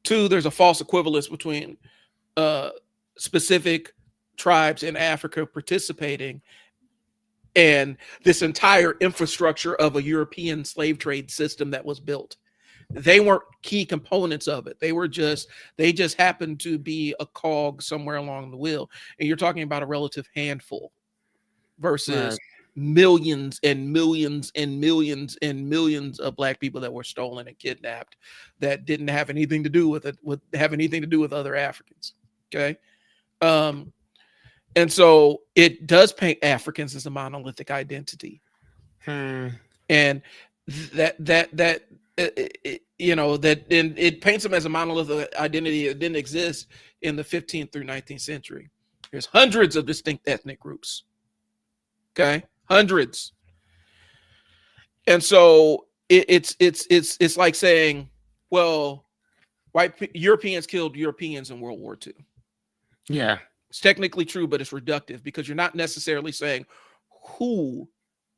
Two, there's a false equivalence between specific tribes in Africa participating and this entire infrastructure of a European slave trade system that was built. They weren't key components of it. They just happened to be a cog somewhere along the wheel. And you're talking about a relative handful versus millions and millions and millions and millions of Black people that were stolen and kidnapped that didn't have anything to do with other Africans. Okay. And so it does paint Africans as a monolithic identity. And that it paints them as a monolithic identity that didn't exist in the 15th through 19th century. There's hundreds of distinct ethnic groups. Okay, hundreds. And so it's like saying, well, Europeans killed Europeans in World War II. Yeah. It's technically true, but it's reductive because you're not necessarily saying who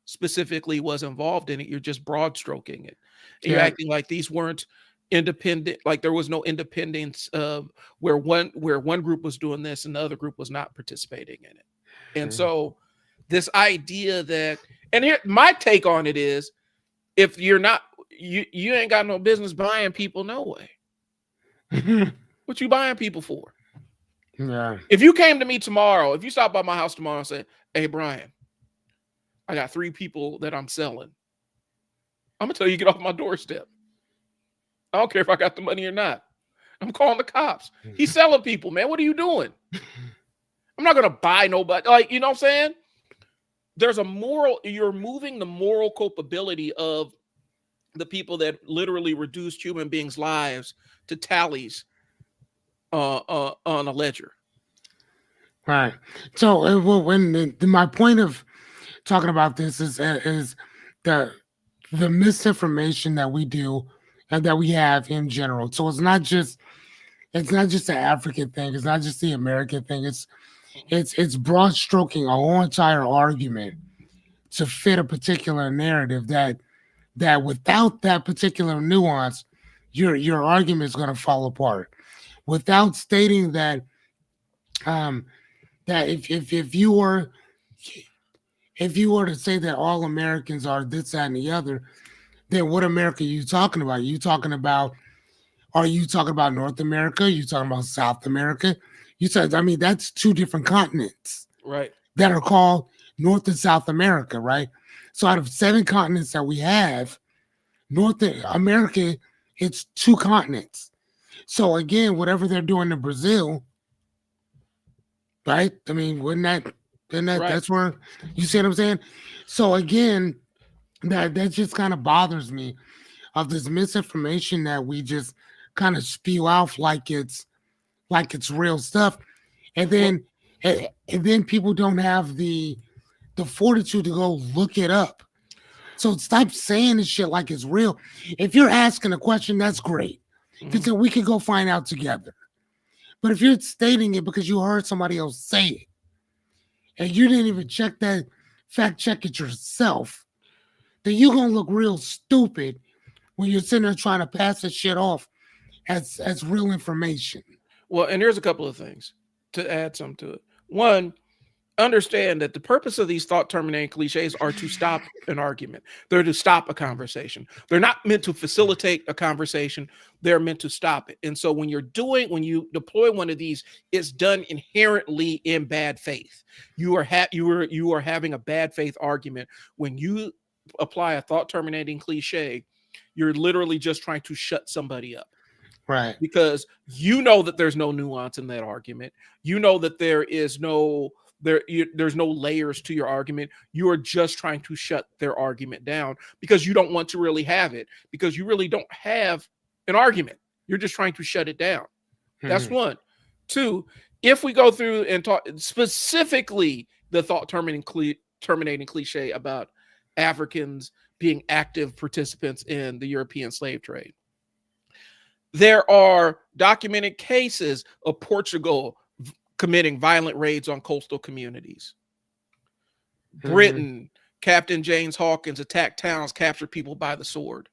specifically was involved in it. You're just broad stroking it. You're acting like these weren't independent, like there was no independence of where one group was doing this and the other group was not participating in it. And so this idea that, and here my take on it is, if you're not, you ain't got no business buying people no way. What you buying people for? Yeah. If you came to me tomorrow, if you stopped by my house tomorrow and said, "Hey Brian, I got 3 people that I'm selling," I'm gonna tell you, get off my doorstep. I don't care if I got the money or not. I'm calling the cops. He's selling people, man. What are you doing? I'm not gonna buy nobody. Like, you know what I'm saying? There's a moral, you're moving the moral culpability of the people that literally reduced human beings' lives to tallies on a ledger. Right. So when my point of talking about this is the misinformation that we do and that we have in general. So it's not just the African thing. It's not just the American thing. It's broad stroking a whole entire argument to fit a particular narrative that without that particular nuance, your argument is going to fall apart. without stating that um, that if you were to say that all Americans are this, that, and the other, then what America are you talking about? Are you talking about North America? Are you talking about South America? You said, I mean, that's two different continents Right. that are called North and South America, right? So out of 7 continents that we have, North America, it's 2 continents. So again, whatever they're doing in Brazil, right? I mean, Right. that's where you see what I'm saying? So again, that just kind of bothers me of this misinformation that we just kind of spew out like it's real stuff. And Well, then and then people don't have the fortitude to go look it up. So stop saying this shit like it's real. If you're asking a question, that's great. Because mhm. then we can go find out together. But if you're stating it because you heard somebody else say it and you didn't even fact check it yourself, then you're gonna look real stupid when you're sitting there trying to pass this shit off as real information. Well, and here's a couple of things to add some to it. One, understand that the purpose of these thought terminating cliches are to stop an argument. They're to stop a conversation. They're not meant to facilitate a conversation. They're meant to stop it. And so when you deploy one of these, it's done inherently in bad faith. You are having a bad faith argument. When you apply a thought terminating cliche, you're literally just trying to shut somebody up. Right. Because you know that there's no nuance in that argument. You know that there's no layers to your argument. You are just trying to shut their argument down because you don't want to really have it, because you really don't have an argument. You're just trying to shut it down. That's one. Two, if we go through and talk specifically the thought terminating cliche about Africans being active participants in the European slave trade, there are documented cases of Portugal committing violent raids on coastal communities. Britain, Captain James Hawkins attacked towns, captured people by the sword.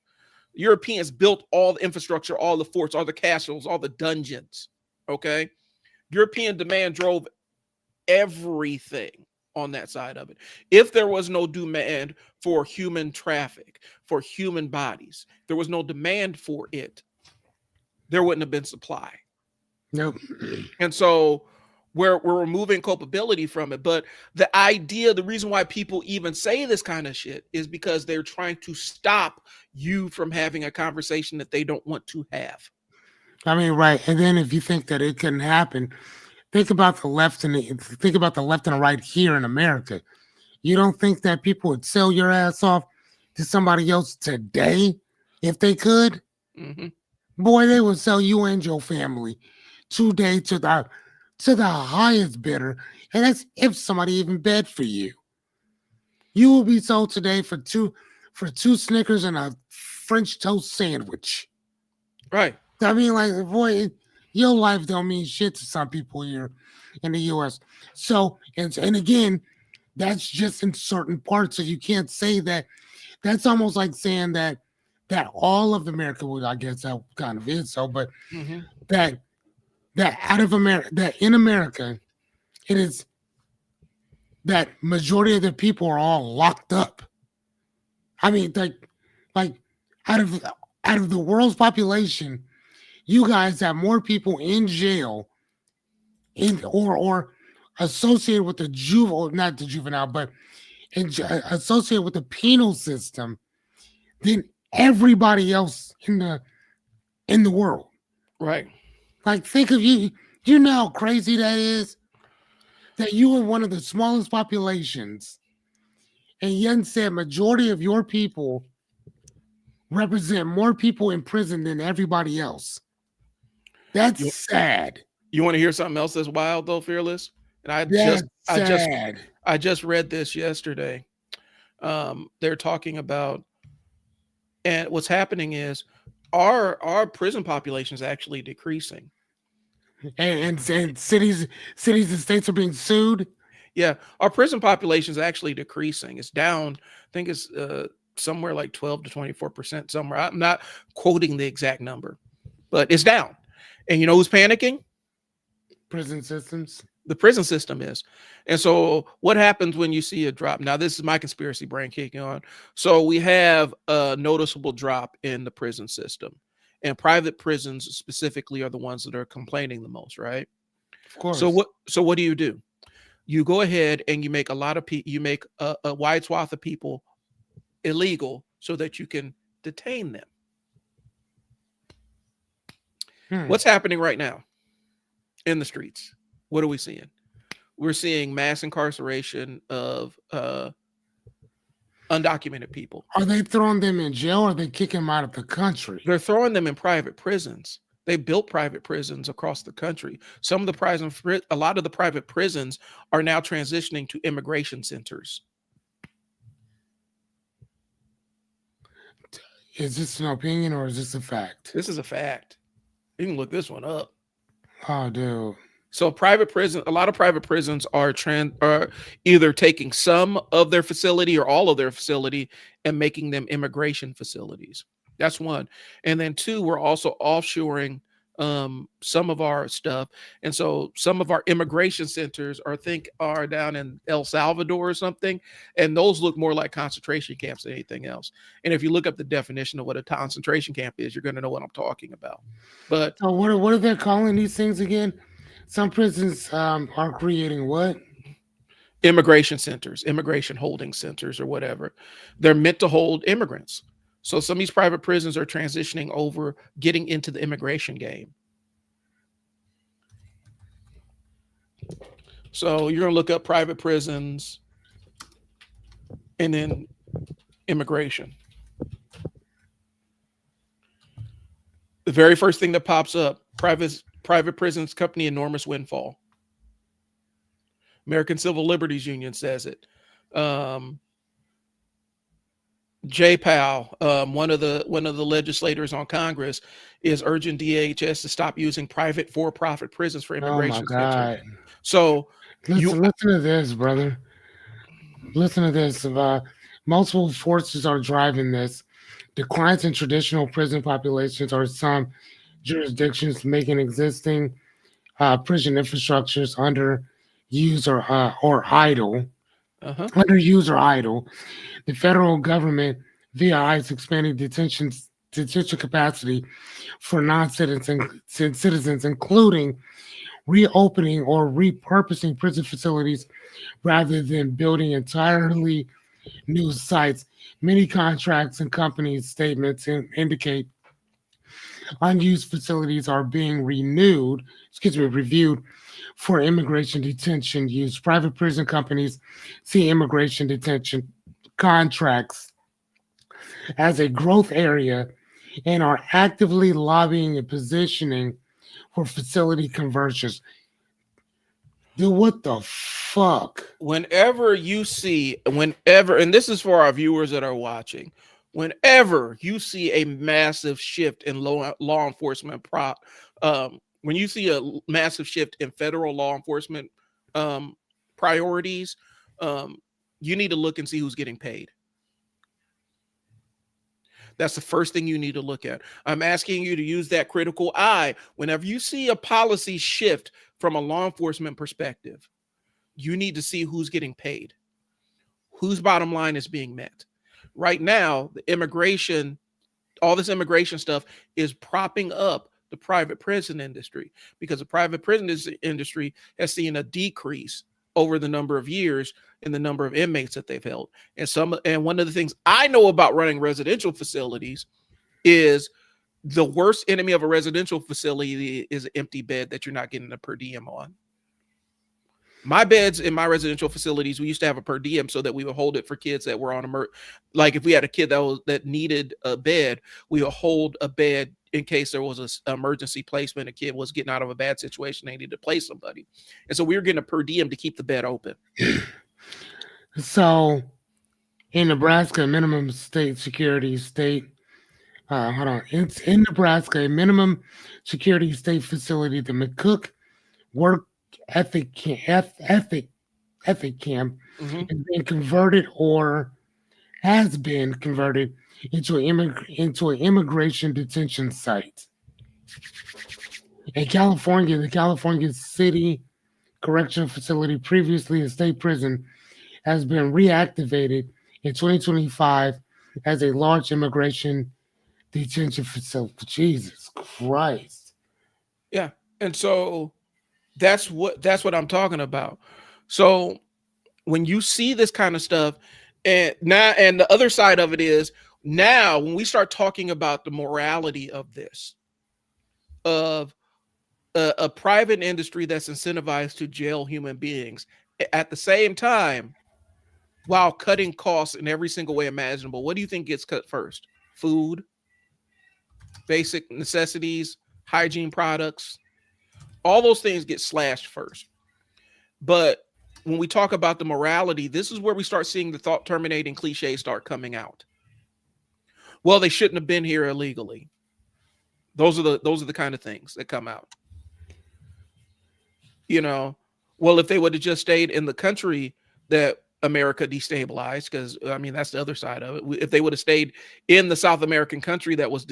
Europeans built all the infrastructure, all the forts, all the castles, all the dungeons. Okay. European demand drove everything on that side of it. If there was no demand for human traffic, for human bodies, there was no demand for it, there wouldn't have been supply. Nope. And so we're removing culpability from it. But the reason why people even say this kind of shit is because they're trying to stop you from having a conversation that they don't want to have. I mean, right. And then if you think that it couldn't happen, think about the left and the right here in America. You don't think that people would sell your ass off to somebody else today if they could? Mm-hmm. Boy, they would sell you and your family today to the highest bidder, and that's if somebody even bid for you. You will be sold today for two Snickers and a French toast sandwich. Right. I mean, like, boy, your life don't mean shit to some people here in the U.S. So, and again, that's just in certain parts. So you can't say that. That's almost like saying that all of America, well, I guess that kind of is so, but that out of America, that in America, it is that majority of the people are all locked up. I mean, like out of the world's population, you guys have more people in jail or associated with not the juvenile, but associated with the penal system than everybody else in the world. Right. Like, think of you know how crazy that is? That you are one of the smallest populations, and yet said majority of your people represent more people in prison than everybody else. That's sad. You want to hear something else that's wild though, Fearless? And I just read this yesterday. They're talking about, and what's happening is our prison population is actually decreasing. And cities and states are being sued. Yeah, our prison population is actually decreasing. It's down. I think it's somewhere like 12 to 24% somewhere. I'm not quoting the exact number, but it's down. And you know who's panicking? Prison systems. The prison system is. And so what happens when you see a drop? Now, this is my conspiracy brain kicking on. So we have a noticeable drop in the prison system, and private prisons specifically are the ones that are complaining the most, right? Of course. So what do? You go ahead and you make a lot of you make a wide swath of people illegal so that you can detain them. What's happening right now in the streets? What are we seeing? We're seeing mass incarceration of undocumented people. Are they throwing them in jail, or are they kicking them out of the country? They're throwing them in private prisons. They built private prisons across the country. A lot of the private prisons are now transitioning to immigration centers. Is this an opinion or is this a fact? This is a fact. You can look this one up. Oh, dude. So a lot of private prisons are either taking some of their facility or all of their facility and making them immigration facilities. That's one. And then two, we're also offshoring some of our stuff. And so some of our immigration centers are down in El Salvador or something. And those look more like concentration camps than anything else. And if you look up the definition of what a concentration camp is, you're going to know what I'm talking about. But so what are they calling these things again? Some prisons are creating what? Immigration centers, immigration holding centers, or whatever. They're meant to hold immigrants. So some of these private prisons are transitioning over, getting into the immigration game. So you're going to look up private prisons and then immigration. The very first thing that pops up, private prisons company enormous windfall. American Civil Liberties Union says it. Jay Powell, one of the legislators on Congress, is urging DHS to stop using private for-profit prisons for immigration. Oh my God! So listen to this, brother. Listen to this. Multiple forces are driving this. Declines in traditional prison populations are some jurisdictions making existing prison infrastructures underused or idle. Underused or idle. The federal government, via ICE, expanding detention capacity for non-citizens, including reopening or repurposing prison facilities rather than building entirely new sites. Many contracts and companies' statements indicate unused facilities are being reviewed for immigration detention use. Private prison companies see immigration detention contracts as a growth area and are actively lobbying and positioning for facility conversions. Dude, what the fuck? Whenever, and this is for our viewers that are watching, whenever you see a massive shift in law enforcement when you see a massive shift in federal law enforcement priorities, you need to look and see who's getting paid. That's the first thing you need to look at. I'm asking you to use that critical eye. Whenever you see a policy shift from a law enforcement perspective, you need to see who's getting paid, whose bottom line is being met. Right now, all this immigration stuff is propping up the private prison industry, because the private prison industry has seen a decrease over the number of years in the number of inmates that they've held. And one of the things I know about running residential facilities is the worst enemy of a residential facility is an empty bed that you're not getting a per diem on. My beds in my residential facilities, we used to have a per diem so that we would hold it for kids that were on like if we had a kid that needed a bed, we would hold a bed in case there was an emergency placement. A kid was getting out of a bad situation, they needed to place somebody, and so we were getting a per diem to keep the bed open. So, in Nebraska, minimum state security it's in Nebraska, a minimum security state facility, the McCook Work Ethic Camp Mm-hmm. has been converted or has been converted into an immigration detention site. In California, the California City Correctional Facility, previously a state prison, has been reactivated in 2025 as a large immigration detention facility. Jesus Christ. Yeah. And so that's what I'm talking about. So when you see this kind of stuff, and the other side of it is now when we start talking about the morality of this, of a private industry that's incentivized to jail human beings at the same time while cutting costs in every single way imaginable, what do you think gets cut first? Food, basic necessities, hygiene products, all those things get slashed first. But when we talk about the morality, this is where we start seeing the thought terminating cliches start coming out. Well, they shouldn't have been here illegally. Those are the kind of things that come out. You know, well, if they would have just stayed in the country that America destabilized, because I mean that's the other side of it. If they would have stayed in the South American country that was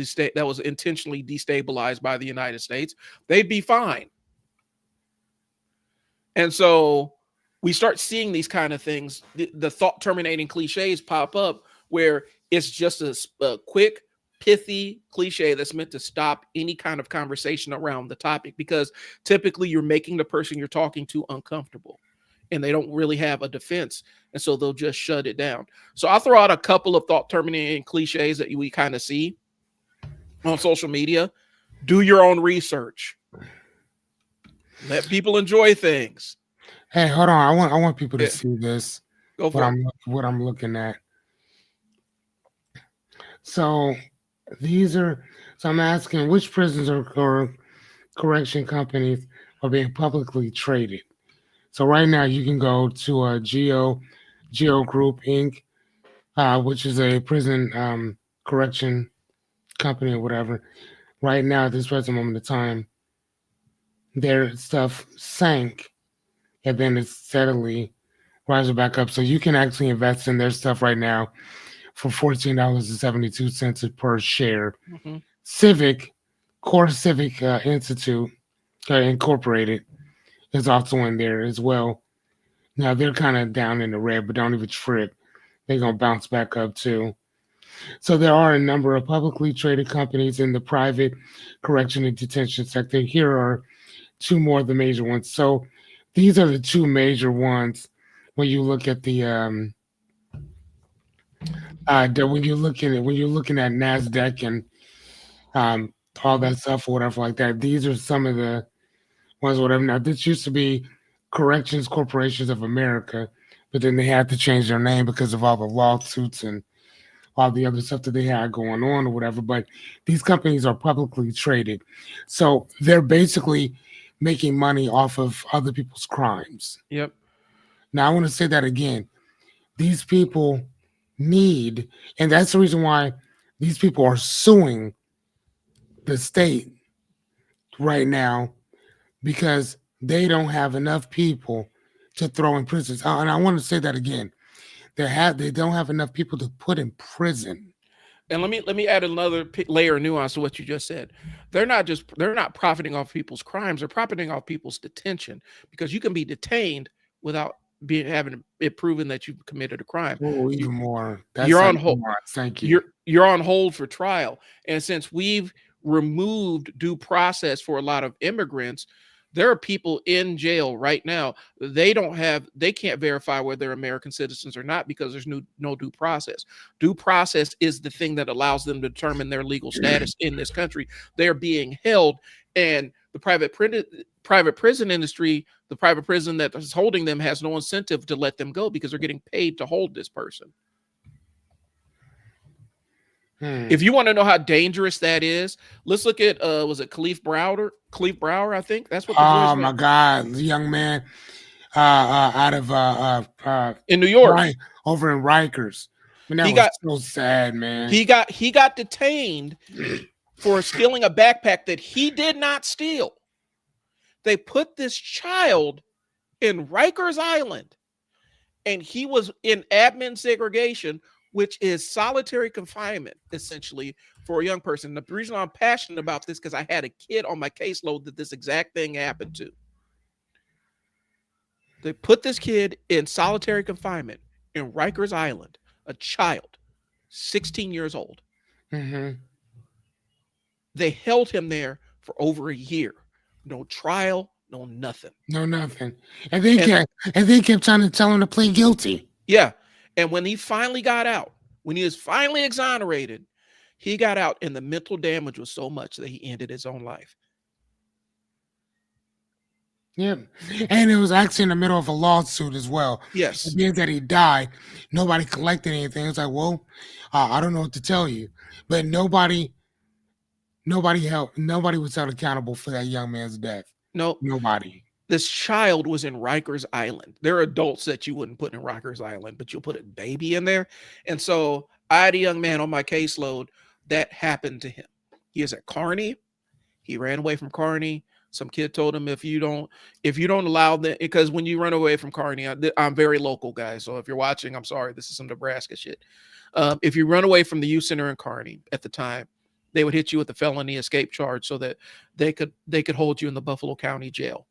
intentionally destabilized by the United States, they'd be fine. And so we start seeing these kind of things, the thought terminating cliches pop up where it's just a quick, pithy cliche that's meant to stop any kind of conversation around the topic, because typically you're making the person you're talking to uncomfortable and they don't really have a defense. And so they'll just shut it down. So I'll throw out a couple of thought terminating cliches that we kind of see on social media. Do your own research. Let people enjoy things. Hey, hold on. I want people to Yeah. see this. Go for it. What I'm looking at. So these are. So I'm asking which prisons or correction companies are being publicly traded. So right now you can go to a Geo Group Inc., which is a prison correction company or whatever. Right now, at this present moment of time, their stuff sank, and then it's steadily rising back up. So you can actually invest in their stuff right now for $14.72 per share. Mm-hmm. Core Civic Institute Incorporated is also in there as well. Now they're kind of down in the red, but don't even trip. They're going to bounce back up too. So there are a number of publicly traded companies in the private correction and detention sector. Here are two more of the major ones. So these are the two major ones when you look at the when you're looking at NASDAQ and all that stuff or whatever like that. These are some of the ones, whatever. Now this used to be Corrections Corporations of America, but then they had to change their name because of all the lawsuits and all the other stuff that they had going on or whatever. But these companies are publicly traded, so they're basically making money off of other people's crimes. Yep. Now I want to say that again. These people need, and that's the reason why these people are suing the state right now, because they don't have enough people to throw in prisons. And I want to say that again. They don't have enough people to put in prison. And let me add another layer of nuance to what you just said. They're not profiting off people's crimes. They're profiting off people's detention, because you can be detained without having it proven that you've committed a crime. Oh, even more. You're on hold. Thank you. You're on hold for trial. And since we've removed due process for a lot of immigrants, there are people in jail right now. They can't verify whether they're American citizens or not, because there's no due process. Due process is the thing that allows them to determine their legal status in this country. They're being held, and the private prison industry, the private prison that is holding them, has no incentive to let them go, because they're getting paid to hold this person. If you want to know how dangerous that is, let's look at was it Khalif Browder? Khalif Brower, I think that's what. Oh my God, the young man out of in New York, over in Rikers. I mean, that was so sad, man. He got detained for stealing a backpack that he did not steal. They put this child in Rikers Island, and he was in admin segregation, which is solitary confinement, essentially, for a young person. The reason I'm passionate about this because I had a kid on my caseload that this exact thing happened to. They put this kid in solitary confinement in Rikers Island, a child, 16 years old. Mm-hmm. They held him there for over a year. No trial, no nothing. No, nothing. And they kept trying to tell him to plead guilty. Yeah. And when he finally got out, when he was finally exonerated, he got out and the mental damage was so much that he ended his own life. Yeah. And it was actually in the middle of a lawsuit as well. Yes. It means that he died. Nobody collected anything. It's like, well, I don't know what to tell you. But nobody was held accountable for that young man's death. No. Nobody. This child was in Rikers Island. There are adults that you wouldn't put in Rikers Island, but you'll put a baby in there. And so I had a young man on my caseload that happened to him. He is at Kearney. He ran away from Kearney. Some kid told him if you don't allow them, because when you run away from Kearney, I'm very local, guys. So if you're watching, I'm sorry, this is some Nebraska shit. If you run away from the youth center in Kearney at the time, they would hit you with a felony escape charge so that they could hold you in the Buffalo County jail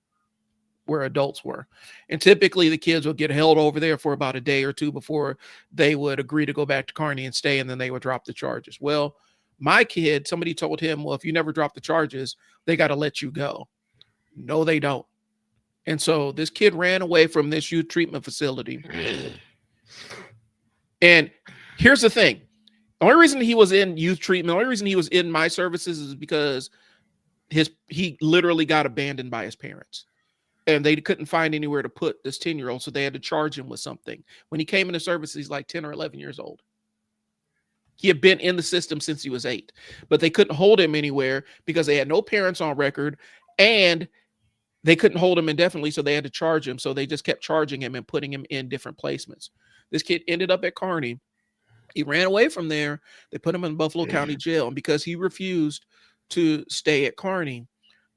where adults were. And typically the kids would get held over there for about a day or two before they would agree to go back to Kearney and stay, and then they would drop the charges. Well, my kid, somebody told him, well, if you never drop the charges, they got to let you go. No, they don't. And so this kid ran away from this youth treatment facility. And here's the thing. The only reason he was in youth treatment, the only reason he was in my services is because he literally got abandoned by his parents. And they couldn't find anywhere to put this 10-year-old, so they had to charge him with something. When he came into service, he's like 10 or 11 years old. He had been in the system since he was 8, but they couldn't hold him anywhere because they had no parents on record, and they couldn't hold him indefinitely, so they had to charge him. So they just kept charging him and putting him in different placements. This kid ended up at Kearney. He ran away from there. They put him in Buffalo County Jail, and because he refused to stay at Kearney,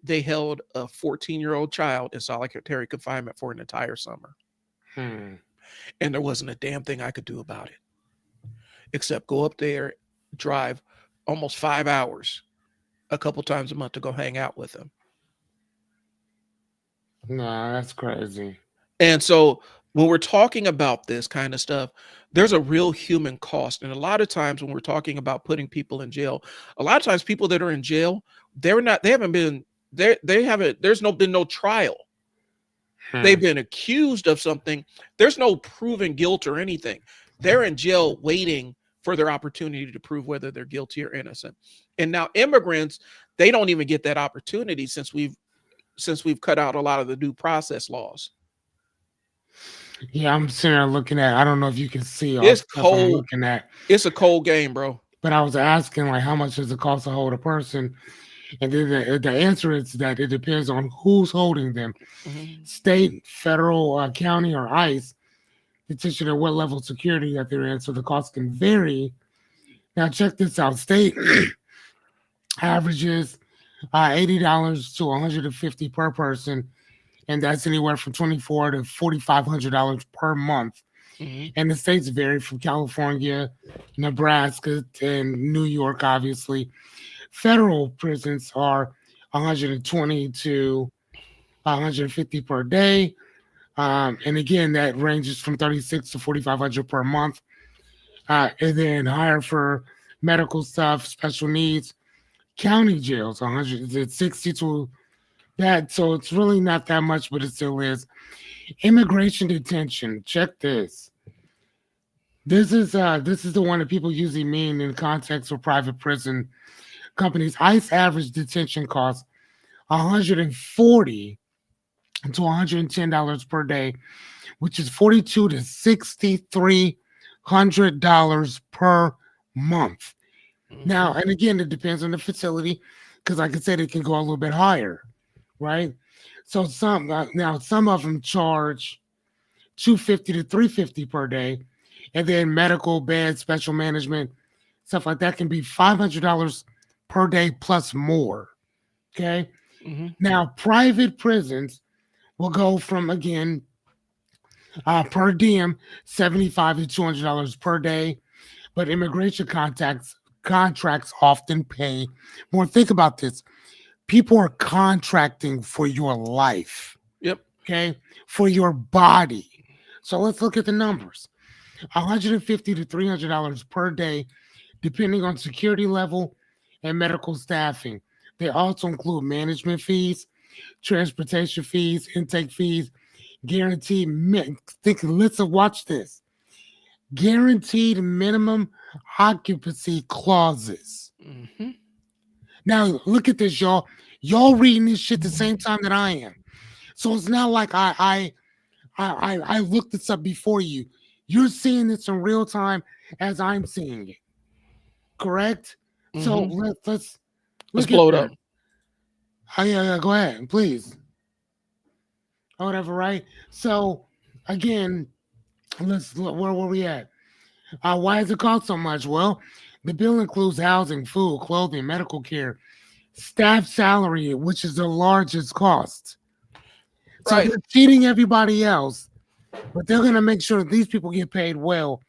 they held a 14-year-old child in solitary confinement for an entire summer. And there wasn't a damn thing I could do about it, except go up there, drive almost 5 hours a couple times a month to go hang out with him. Nah, that's crazy. And so when we're talking about this kind of stuff, there's a real human cost. And a lot of times when we're talking about putting people in jail, a lot of times people that are in jail, there's been no trial. They've been accused of something. There's no proven guilt or anything. They're in jail waiting for their opportunity to prove whether they're guilty or innocent. And now immigrants, they don't even get that opportunity since we've cut out a lot of the due process laws. Yeah, I'm sitting there looking at, I don't know if you can see all It's the stuff I'm cold. looking at. It's a cold game, bro. But I was asking, like, how much does it cost to hold a person? And then the answer is that it depends on who's holding them. State, federal, county, or ICE, detention at what level of security that they're in. So the cost can vary. Now, check this out. State averages $80 to $150 per person, and that's anywhere from $2,400 to $4,500 per month. And the states vary from California, Nebraska, and New York, obviously. Federal prisons are $120 to $150 per day. And again, that ranges from $36 to $4,500 per month. And then higher for medical stuff, special needs. County jails, $160 to that. So it's really not that much, but it still is. Immigration detention. Check this. This is the one that people usually mean in context of private prison companies. ICE average detention costs $140 to $110 per day, which is $4,200 to $6,300 per month. Now, and again, it depends on the facility, because like I said, it can go a little bit higher, right? So some of them charge $250 to $350 per day, and then medical, bed, special management, stuff like that can be $500 per day plus more. Okay. Now, private prisons will go from, again, per diem, $75 to $200 per day, but immigration contracts often pay more. Think about this. People are contracting for your life, Yep. okay, for your body. So let's look at the numbers. $150 to $300 per day, depending on security level and medical staffing. They also include management fees, transportation fees, intake fees, guaranteed. Listen, watch this. Guaranteed minimum occupancy clauses. Mm-hmm. Now look at this, y'all. Y'all reading this shit the same time that I am. So it's not like I looked this up before you. You're seeing this in real time as I'm seeing it. Correct? So Mm-hmm. let's Let's look blow at it that. up. Oh yeah, go ahead, please. Or whatever, right? So again, let's look, where were we at? Why does it cost so much? Well, the bill includes housing, food, clothing, medical care, staff salary, which is the largest cost. So Right. they're cheating everybody else, but they're gonna make sure these people get paid well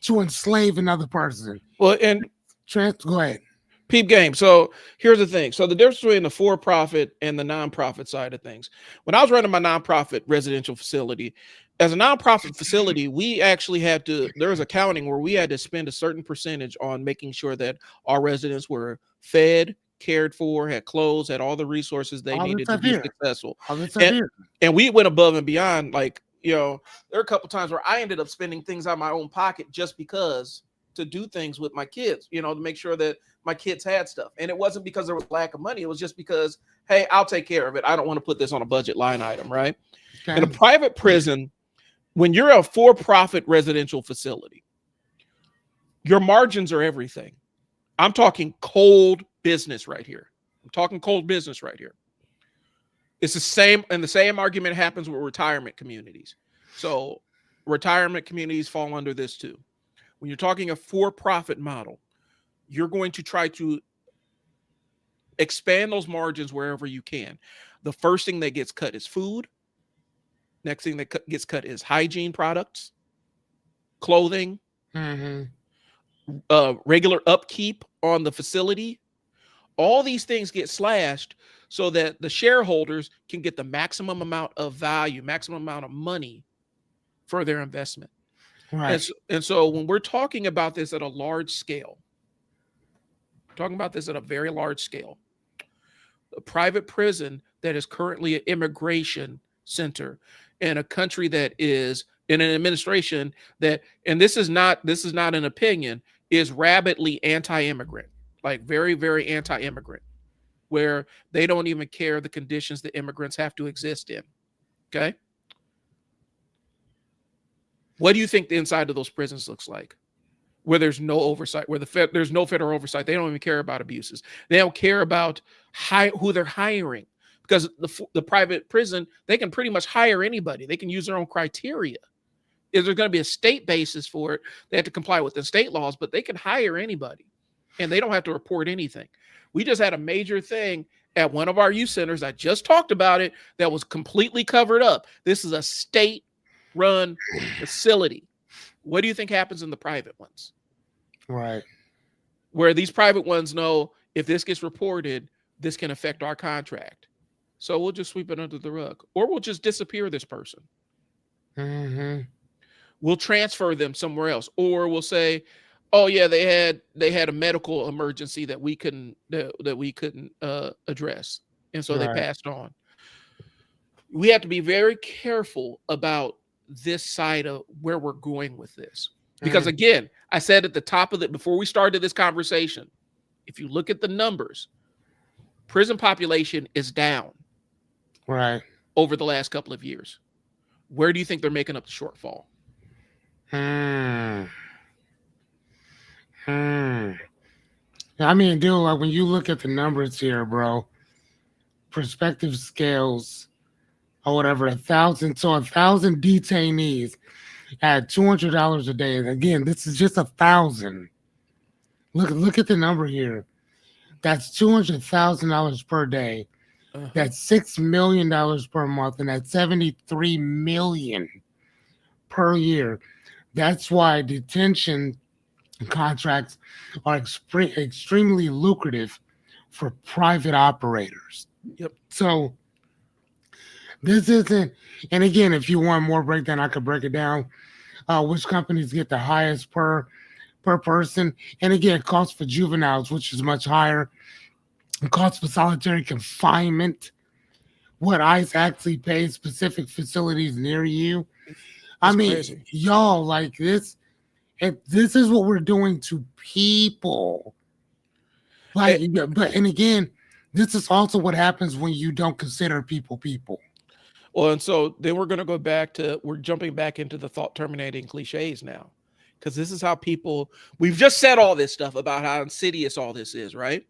to enslave another person. Well, and Go ahead. peep game. So here's the thing. So the difference between the for-profit and the nonprofit side of things. When I was running my nonprofit residential facility, as a nonprofit facility, we actually had to, there was accounting where we had to spend a certain percentage on making sure that our residents were fed, cared for, had clothes, had all the resources they All this needed to stuff be here. successful. All this stuff And, here. and we went above and beyond. Like, you know, there are a couple times where I ended up spending things out of my own pocket just because to do things with my kids, you know, to make sure that my kids had stuff. And it wasn't because there was lack of money. It was just because, hey, I'll take care of it. I don't want to put this on a budget line item, right? Okay. In a private prison, when you're a for-profit residential facility, your margins are everything. I'm talking cold business right here. I'm talking cold business right here. It's the same, and the same argument happens with retirement communities. So retirement communities fall under this too. When you're talking a for-profit model, you're going to try to expand those margins wherever you can. The first thing that gets cut is food. Next thing that gets cut is hygiene products, clothing, regular upkeep on the facility. All these things get slashed so that the shareholders can get the maximum amount of value, maximum amount of money for their investment. Right. And so when we're talking about this at a large scale, talking about this at a very large scale, a private prison that is currently an immigration center in a country that is in an administration that, and this is not an opinion, is rabidly anti-immigrant, like very, very anti-immigrant, where they don't even care the conditions that immigrants have to exist in. Okay. What do you think the inside of those prisons looks like? Where there's no oversight, where there's no federal oversight. They don't even care about abuses. They don't care about who they're hiring, because the private prison, they can pretty much hire anybody. They can use their own criteria. If there's going to be a state basis for it, they have to comply with the state laws, but they can hire anybody and they don't have to report anything. We just had a major thing at one of our youth centers. I just talked about it. That was completely covered up. This is a state-run facility. What do you think happens in the private ones? Right. Where these private ones know if this gets reported, this can affect our contract. So we'll just sweep it under the rug, or we'll just disappear this person. We'll transfer them somewhere else, or we'll say, oh yeah, they had a medical emergency that we couldn't address. And so they passed on. We have to be very careful about this side of where we're going with this. Because again, I said at the top of it, before we started this conversation, if you look at the numbers, prison population is down over the last couple of years. Where do you think they're making up the shortfall? I mean, dude, like when you look at the numbers here, bro, perspective scales or whatever, 1,000 detainees at $200 a day. And again, this is just 1,000. Look at the number here. That's $200,000 per day. That's $6 million per month, and that's $73 million per year. That's why detention contracts are extremely lucrative for private operators. Yep. So this isn't, and again, if you want more breakdown, I could break it down. Which companies get the highest per person, and again, cost for juveniles, which is much higher. Cost for solitary confinement, what ICE actually pays specific facilities near you. I It's mean, crazy. y'all, like this, if this is what we're doing to people. Like, but and again, this is also what happens when you don't consider people. Well, and so then we're going to go back to, we're jumping back into the thought terminating cliches now, because this is how people, we've just said all this stuff about how insidious all this is, right?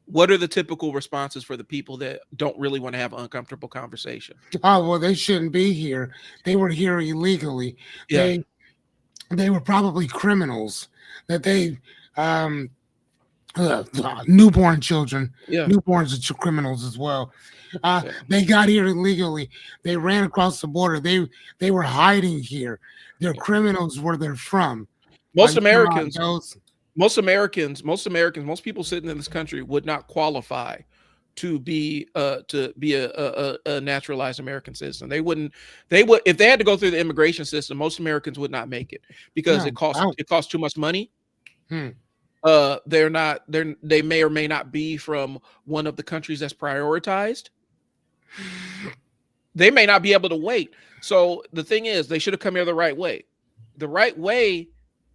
What are the typical responses for the people that don't really want to have an uncomfortable conversation? Oh, well, they shouldn't be here. They were here illegally. Yeah. They were probably criminals. That they newborn children. Yeah. Newborns are criminals as well. Yeah. They got here illegally. They ran across the border. They were hiding here. They're criminals where they're from. Most Like, Americans, those- most people sitting in this country would not qualify to be a naturalized American citizen. They would, if they had to go through the immigration system, most Americans would not make it because No, it costs too much money. Hmm. They may or may not be from one of the countries that's prioritized. They may not be able to wait. So the thing is, they should have come here the right way. The right way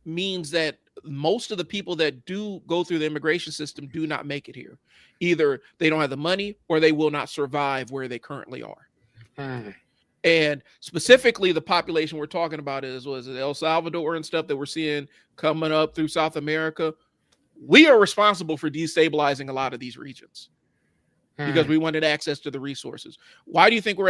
means that most of the people that do go through the immigration system do not make it here. Either they don't have the money or they will not survive where they currently are. Hmm. And specifically, the population we're talking about was it El Salvador and stuff that we're seeing coming up through South America. We are responsible for destabilizing a lot of these regions because we wanted access to the resources. Why do you think we're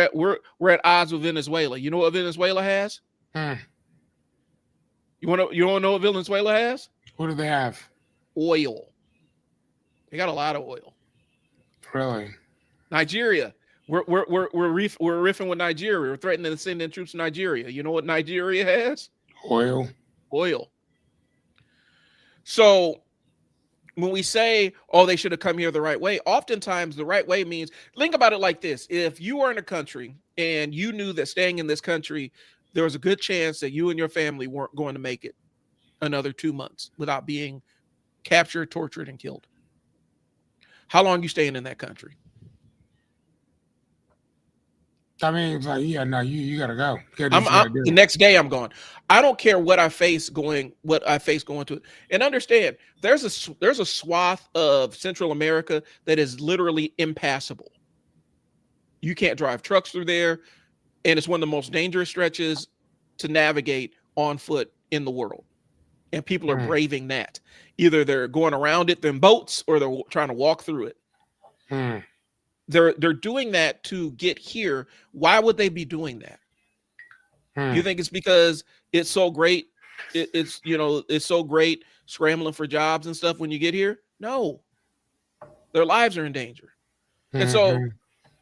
at odds with Venezuela? You know what Venezuela has? You want to know what Venezuela has? What do they have? Oil. They got a lot of oil. Really? Nigeria. We're riffing with Nigeria. We're threatening to send in troops to Nigeria. You know what Nigeria has? Oil. So when we say, oh, they should have come here the right way, oftentimes the right way means, think about it like this. If you were in a country and you knew that staying in this country, there was a good chance that you and your family weren't going to make it another 2 months without being captured, tortured, and killed. How long are you staying in that country? I mean, it's like, yeah, no, you gotta go. The next day I'm gone. I don't care what I face going to it. And understand, there's a swath of Central America that is literally impassable. You can't drive trucks through there, and it's one of the most dangerous stretches to navigate on foot in the world. And people are braving that. Either they're going around it in boats or they're trying to walk through it. They're doing that to get here. Why would they be doing that? You think it's because it's so great? It's so great scrambling for jobs and stuff when you get here? No, their lives are in danger. And so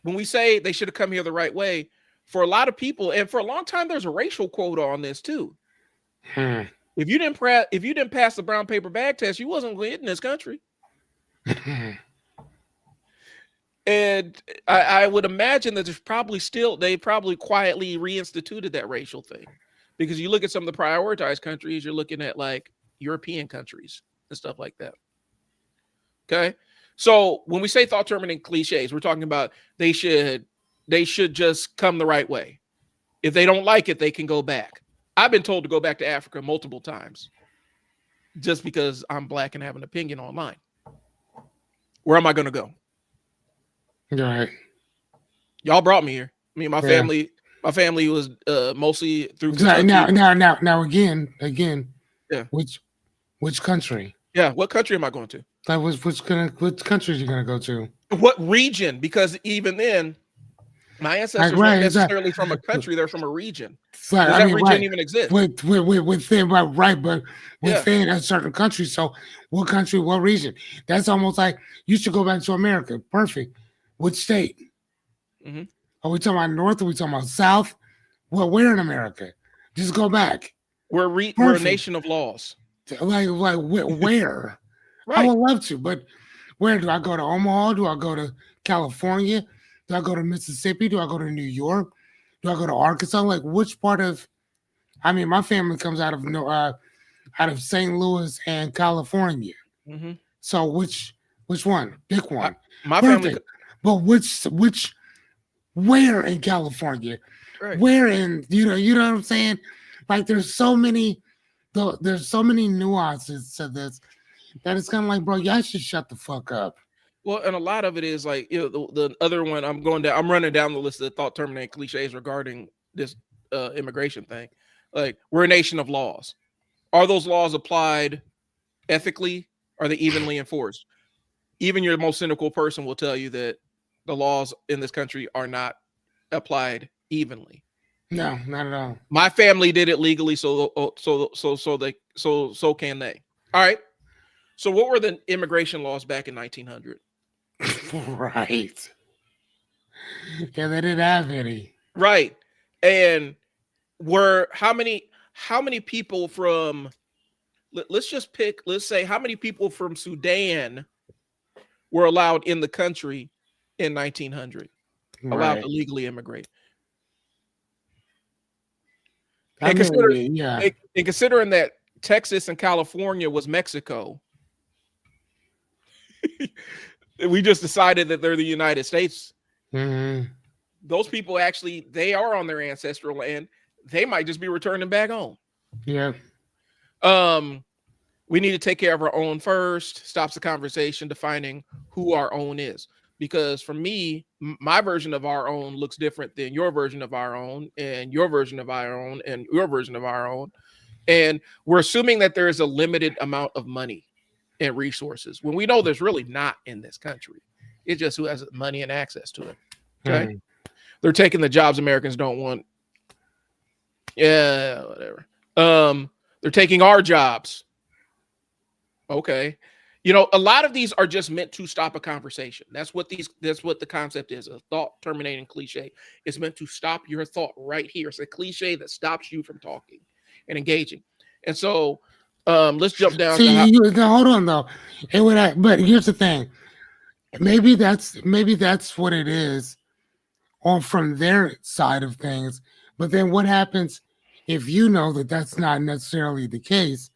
when we say they should have come here the right way, for a lot of people, and for a long time, there's a racial quota on this too. If you didn't pass the brown paper bag test, you wasn't going to get in this country. And I would imagine that they probably quietly reinstituted that racial thing, because you look at some of the prioritized countries, you're looking at like European countries and stuff like that. Okay. So when we say thought terminating cliches, we're talking about they should just come the right way. If they don't like it, they can go back. I've been told to go back to Africa multiple times just because I'm black and have an opinion online. Where am I going to go? Right. Y'all brought me here. I mean, my family was mostly through Kentucky. Now again. Yeah. Which country? Yeah. What country am I going to? Like which countries you gonna go to? What region? Because even then, my ancestors weren't necessarily from a country; they're from a region. Right, Does that region even exist? Within within a certain country. So what country, what region? That's almost like you should go back to America. Perfect. Which state? Are we talking about North? Are we talking about South? Well, where in America? Just go back. We're a nation of laws. Where? I Right. would love to, but where do I go to Omaha? Do I go to California? Do I go to Mississippi? Do I go to New York? Do I go to Arkansas? Like which part of? I mean, my family comes out of out of St. Louis and California. Hmm. So which one? Pick I, one. my family, Perfect. But which where in California? right. Where in you know what I'm saying? Like there's so many nuances to this that it's kind of like, bro, y'all should shut the fuck up. Well, and a lot of it is like, the other one I'm running down the list of thought terminating cliches regarding this immigration thing. Like, we're a nation of laws. Are those laws applied ethically? Are they evenly enforced? Even your most cynical person will tell you that the laws in this country are not applied evenly. No, not at all. My family did it legally, so can they. All right. So what were the immigration laws back in 1900? Right. Yeah, they didn't have any. Right. And were how many people from, let's just pick, let's say how many people from Sudan were allowed in the country in 1900, allowed Right. to legally immigrate. I And mean, yeah. considering that Texas and California was Mexico, we just decided that they're the United States. Hmm. Those people actually, they are on their ancestral land. They might just be returning back home. Yeah. We need to take care of our own first. Stops the conversation defining who our own is. Because for me, my version of our own looks different than your version of our own, and your version of our own, and your version of our own. And we're assuming that there is a limited amount of money and resources when we know there's really not in this country. It's just who has money and access to it. Okay. Mhm. They're taking the jobs Americans don't want. Yeah, whatever. They're taking our jobs. Okay. A lot of these are just meant to stop a conversation. That's what the concept is. A thought terminating cliche. It's meant to stop your thought right here. It's a cliche that stops you from talking and engaging. And so let's jump down to See, now, hold on though. But here's the thing. Maybe that's what it is on from their side of things. But then what happens if you know that that's not necessarily the case?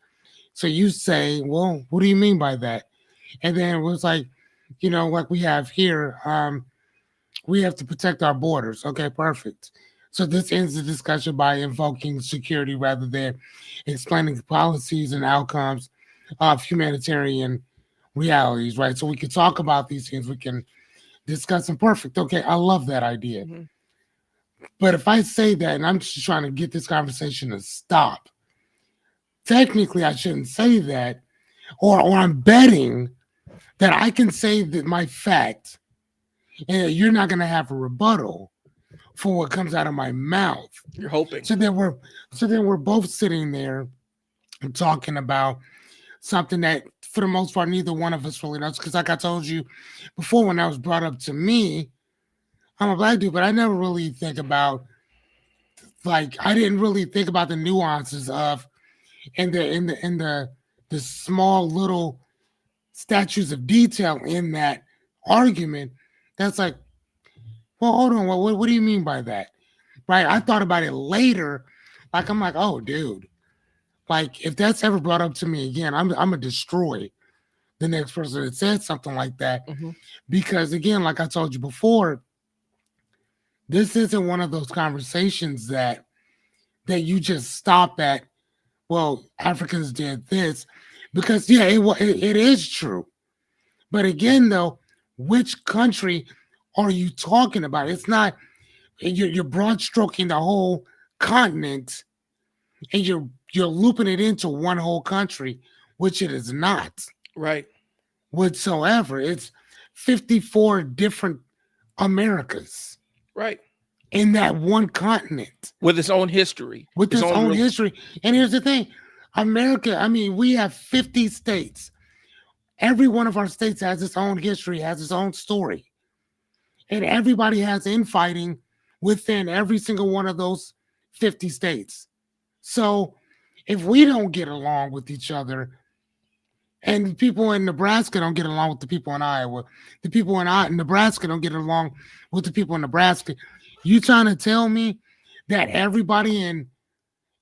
So you say, well, what do you mean by that? And then it was like, like we have here, we have to protect our borders. Okay, perfect. So this ends the discussion by invoking security rather than explaining policies and outcomes of humanitarian realities, right? So we can talk about these things, we can discuss them. Perfect. Okay, I love that idea. mm-hmm. But if I say that and I'm just trying to get this conversation to stop, technically I shouldn't say that, or I'm betting that I can say that my fact and that you're not going to have a rebuttal for what comes out of my mouth. You're hoping. So then we're both sitting there and talking about something that for the most part neither one of us really knows. Because like I told you before, when that was brought up to me, I'm a black dude, but I never really think about, like, I didn't really think about the nuances of and the small little statues of detail in that argument. That's like, well, hold on, what do you mean by that? Right? I thought about it later. Like, I'm like, oh, dude, like if that's ever brought up to me again, I'm gonna destroy the next person that said something like that. Mm-hmm. Because again, like I told you before, this isn't one of those conversations that you just stop at, well, Africans did this, because yeah, it is true. But again, though, which country are you talking about? It's not, you're broad stroking the whole continent, and you're looping it into one whole country, which it is not. Right. Whatsoever. It's 54 different Americas. Right. In that one continent. With its own history. With its own history. And here's the thing. America, I mean, we have 50 states. Every one of our states has its own history, has its own story. And everybody has infighting within every single one of those 50 states. So if we don't get along with each other, and the people in Nebraska don't get along with the people in Iowa, the people in Nebraska don't get along with the people in Nebraska, you trying to tell me that everybody in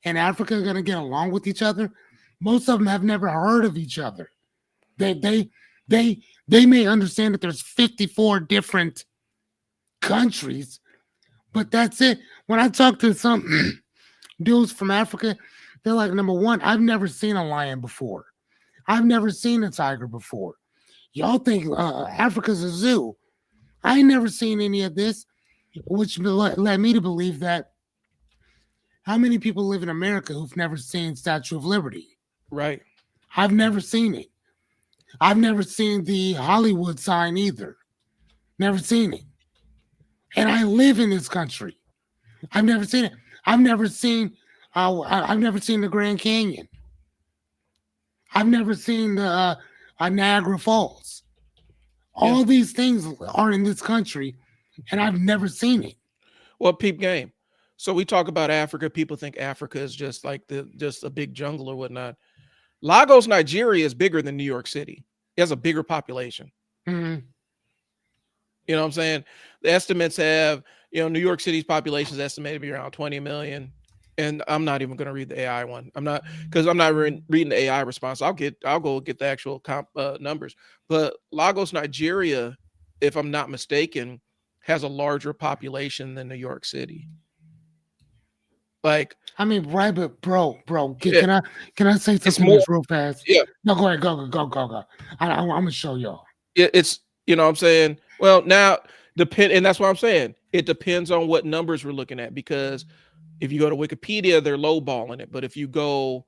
Africa are going to get along with each other? Most of them have never heard of each other. They they they may understand that there's 54 different countries, but that's it. When I talk to some dudes from Africa, they're like, number one, I've never seen a lion before. I've never seen a tiger before. Y'all think Africa's a zoo. I ain't never seen any of this, which led me to believe that how many people live in America who've never seen Statue of Liberty? Right. I've never seen it. I've never seen the Hollywood sign either. Never seen it. And I live in this country. I've never seen it. I've never seen the Grand Canyon. I've never seen the Niagara Falls. All these things are in this country, and I've never seen it. Well, peep game. So we talk about Africa. People think Africa is just like just a big jungle or whatnot. Lagos, Nigeria is bigger than New York City. It has a bigger population. Mm-hmm. You know what I'm saying? The estimates have, New York City's population is estimated to be around 20 million. And I'm not even going to read the AI one. I'm not reading the AI response. I'll go get the actual numbers. But Lagos, Nigeria, if I'm not mistaken, has a larger population than New York City. Like, I mean, right, but bro, can I say something more, real fast? Yeah. No, go ahead, go. I'm gonna show y'all. It's you know what I'm saying. Well, now and that's what I'm saying. It depends on what numbers we're looking at, because if you go to Wikipedia, they're lowballing it. But if you go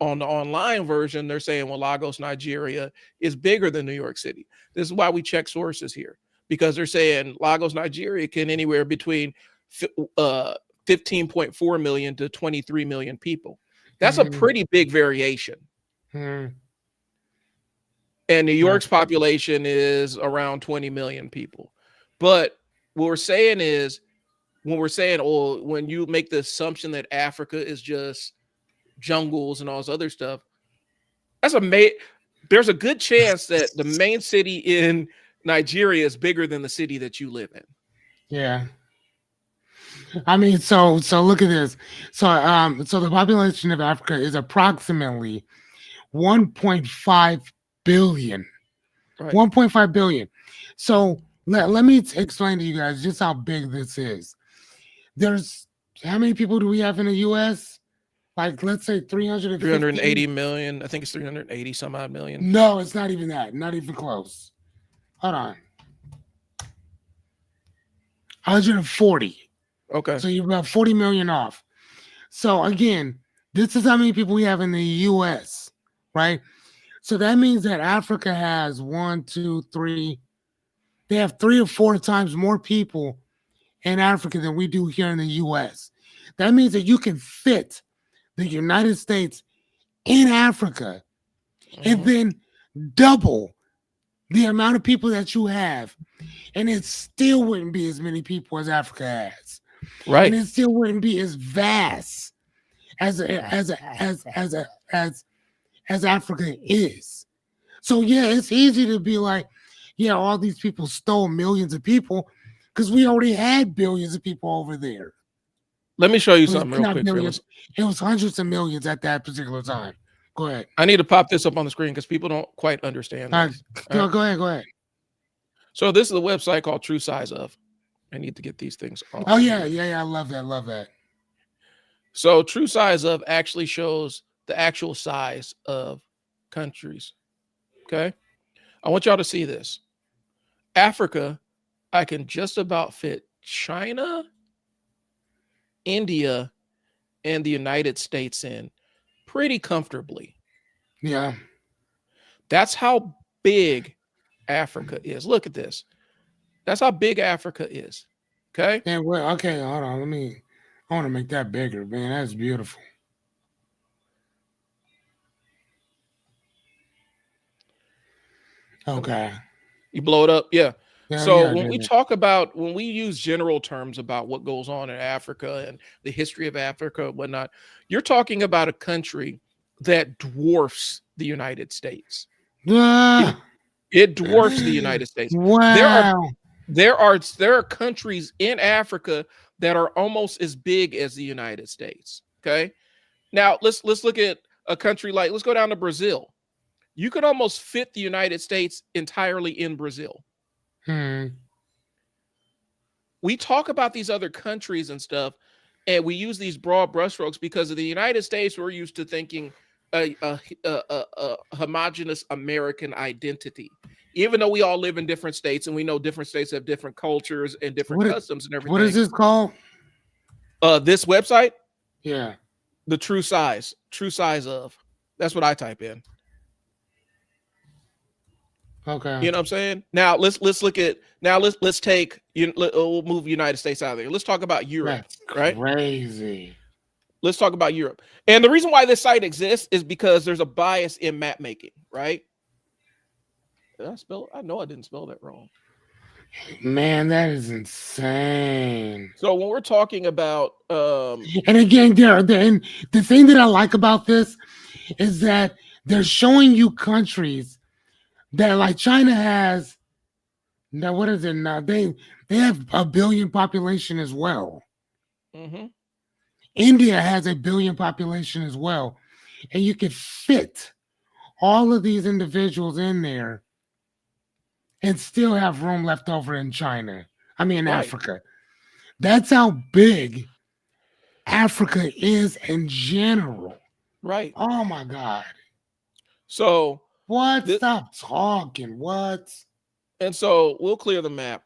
on the online version, they're saying, well, Lagos, Nigeria is bigger than New York City. This is why we check sources here, because they're saying Lagos, Nigeria can anywhere between 15.4 million to 23 million people. That's a pretty big variation. And New York's population is around 20 million people. But what we're saying is, when you make the assumption that Africa is just jungles and all this other stuff, there's a good chance that the main city in Nigeria is bigger than the city that you live in. Yeah. I mean, so look at this. So the population of Africa is approximately 1.5 billion. Right. 1.5 billion. So let me explain to you guys just how big this is. There's how many people do we have in the U.S.? Like, let's say 380 million. I think it's 380 some odd million. No, it's not even that. Not even close. Hold on. 140. Okay. So you're about 40 million off. So again, this is how many people we have in the U.S., right? So that means that Africa has 1, 2, 3. They have 3 or 4 times more people in Africa than we do here in the U.S. That means that you can fit the United States in Africa and then double the amount of people that you have, and it still wouldn't be as many people as Africa has. Right. And it still wouldn't be as vast as Africa is. So yeah, it's easy to be like, yeah, all these people stole millions of people because we already had billions of people over there. Let me show you something real quick. Millions, it was hundreds of millions at that particular time. Go ahead. I need to pop this up on the screen because people don't quite understand this. Go ahead. So this is a website called True Size Of. I need to get these things off. Oh yeah. I love that. So True Size Of actually shows the actual size of countries. Okay. I want y'all to see this. Africa, I can just about fit China, India, and the United States in pretty comfortably. Yeah. That's how big Africa is. Look at this. That's how big Africa is. Okay. And okay, hold on. I want to make that bigger, man. That's beautiful. Okay. You blow it up. Yeah. Yeah, So yeah, when we dude. talk about when we use general terms about what goes on in Africa and the history of Africa and whatnot, you're talking about a country that dwarfs the United States. It Ah, it dwarfs the United States. There are wow. there are countries in Africa that are almost as big as the United States. Okay. Now let's look at a country like let's go down to Brazil. You could almost fit the United States entirely in Brazil. Hmm. We talk about these other countries and stuff, and we use these broad brushstrokes because of the United States. We're used to thinking a homogenous American identity, even though we all live in different states and we know different states have different cultures and different What customs and what is everything. this called? This website, Yeah. the true size of. That's what I type in. Okay. You know what I'm saying? Now let's look at let's take we'll move United States out of there. Let's talk about Europe, That's right? crazy. Let's talk about Europe. And the reason why this site exists is because there's a bias in map making, right? Did I spell? I know I didn't spell that wrong. Man, that is insane. So when we're talking about And again, and the thing that I like about this is that they're showing you countries that like China has now what is it now? They have a billion population as well. mhm, India has a billion population as well. And you could fit all of these individuals in there and still have room left over in China. I mean right, Africa. That's how big Africa is in general. right. Oh my God. So What? this Stop talking. What? and so we'll clear the map.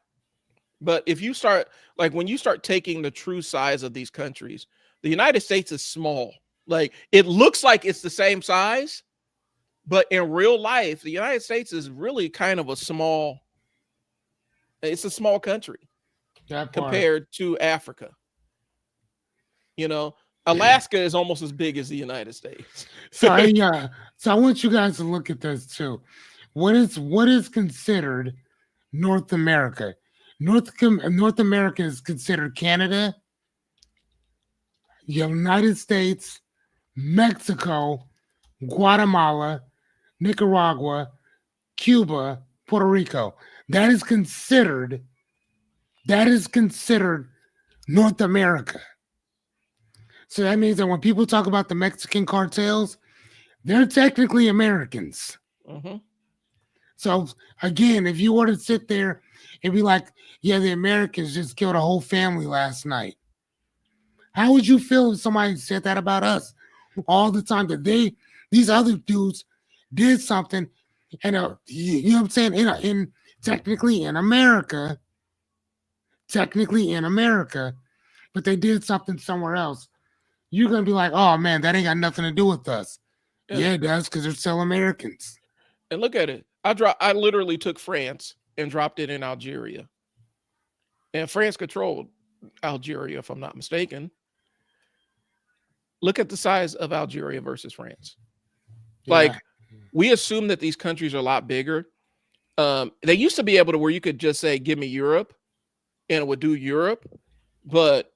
But if you start like when you start taking the true size of these countries, the United States is small. Like it looks like it's the same size, but in real life, the United States is really kind of it's a small country That part. compared to Africa. You know, Alaska is almost as big as the United States. So I want you guys to look at this too. What is considered North America? North America is considered Canada, United States, Mexico, Guatemala, Nicaragua, Cuba, Puerto Rico. That is considered North America. So that means that when people talk about the Mexican cartels, they're technically Americans. Mhm. So again, if you were to sit there and be like, yeah, the Americans just killed a whole family last night, how would you feel if somebody said that about us all the time? That these other dudes did something, and you know what I'm saying? In technically in America, but they did something somewhere else. You're gonna be like, oh man, that ain't got nothing to do with us. Yeah. Yeah, it does because they're still Americans. And look at it. I literally took France and dropped it in Algeria. And France controlled Algeria, if I'm not mistaken. Look at the size of Algeria versus France. Like Yeah. we assume that these countries are a lot bigger. They used to be able to where you could just say, give me Europe, and it would do Europe. But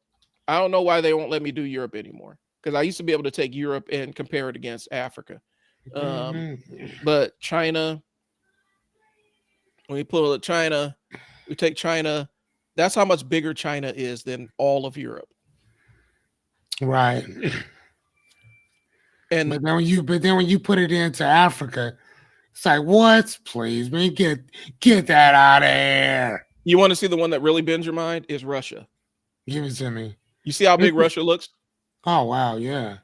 I don't know why they won't let me do Europe anymore. Because I used to be able to take Europe and compare it against Africa. Mhm. But China, when we pull at China, we take China. That's how much bigger China is than all of Europe. Right. And But then when you put it into Africa, it's like, what? Please, man, get that out of here. you want to see the one that really bends your mind is Russia. Give it to me. You see how big Russia looks? Oh wow, yeah.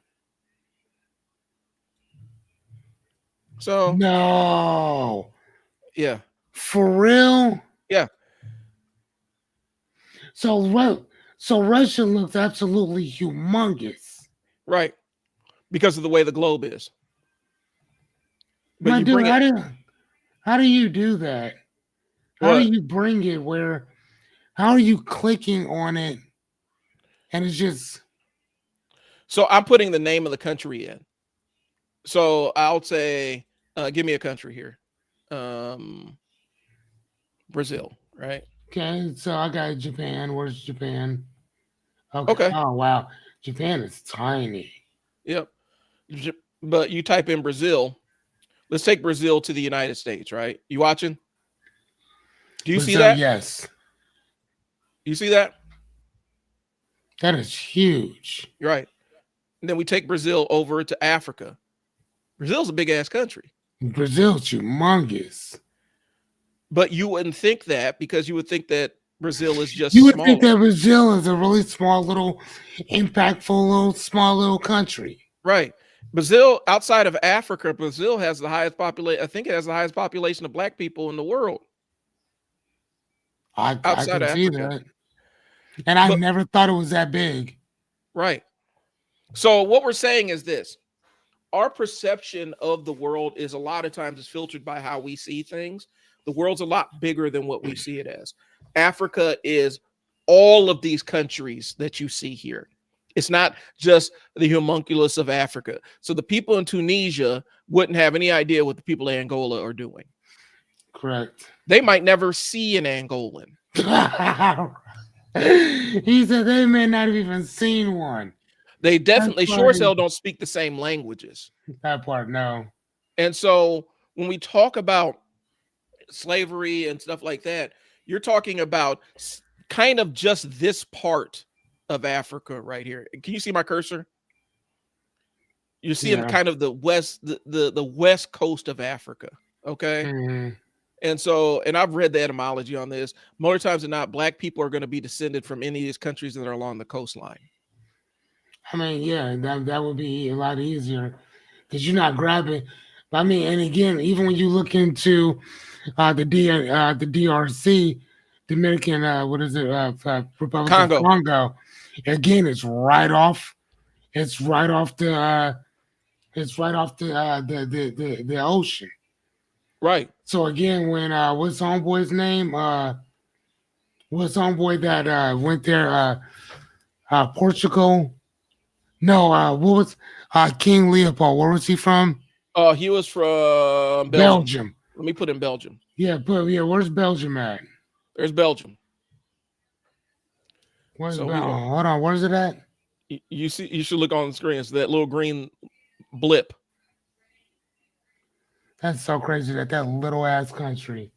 So No. yeah, For real? yeah. So Russia looks absolutely humongous. Right. Because of the way the globe is. But My you dude, bring it. how do you do that? How do What? you bring it where how are you clicking on it and it's just So I'm putting the name of the country in. So I'll say, give me a country here. Brazil. right? Okay, so I got Japan. Where's Japan? Okay. Okay. Oh wow, Japan is tiny. Yep. But you type in Brazil. Let's take Brazil to the United States, right? You watching? Do you see Brazil, that? yes, You see that? that is huge. You're right. And then we take Brazil over to Africa. Brazil's a big ass country. Brazil's humongous. But you wouldn't think that because you would think that Brazil is You just would think smaller. that Brazil is a really small, little, impactful, little, small, little country. Right. Brazil, outside of Africa, Brazil has the highest population. I think it has the highest population of black people in the world I outside can of see Africa. that, and I But never thought it was that big. right. So what we're saying is this. Our perception of the world is a lot of times is filtered by how we see things. The world's a lot bigger than what we see it as. Africa is all of these countries that you see here. It's not just the homunculus of Africa. So the people in Tunisia wouldn't have any idea what the people in Angola are doing. Correct. They might never see an Angolan. He said they may not have even seen one. They definitely That's sure as funny. hell don't speak the same languages. That part, no. And so when we talk about slavery and stuff like that, you're talking about kind of just this part of Africa right here. Can you see my cursor? You're seeing Yeah. kind of the west coast of Africa. Okay. Mhm. And so, and I've read the etymology on this. More times than not, black people are going to be descended from any of these countries that are along the coastline. I mean, yeah, that would be a lot easier because you're not grabbing. I mean, and again, even when you look into the DRC, Dominican, what is it, Republic of Congo. Congo, again, it's right off. It's right off the. It's right off the ocean. Right. So again, when what's homeboy's name? What's homeboy that went there? Portugal. No, what was King Leopold? Where was he from? He was from Belgium. Belgium. Let me put in Belgium. Yeah, but yeah, where's Belgium at? There's Belgium. Where's So Belgium? Hold on, where's it at? You see, you should look on the screen. It's that little green blip. That's so crazy that little ass country,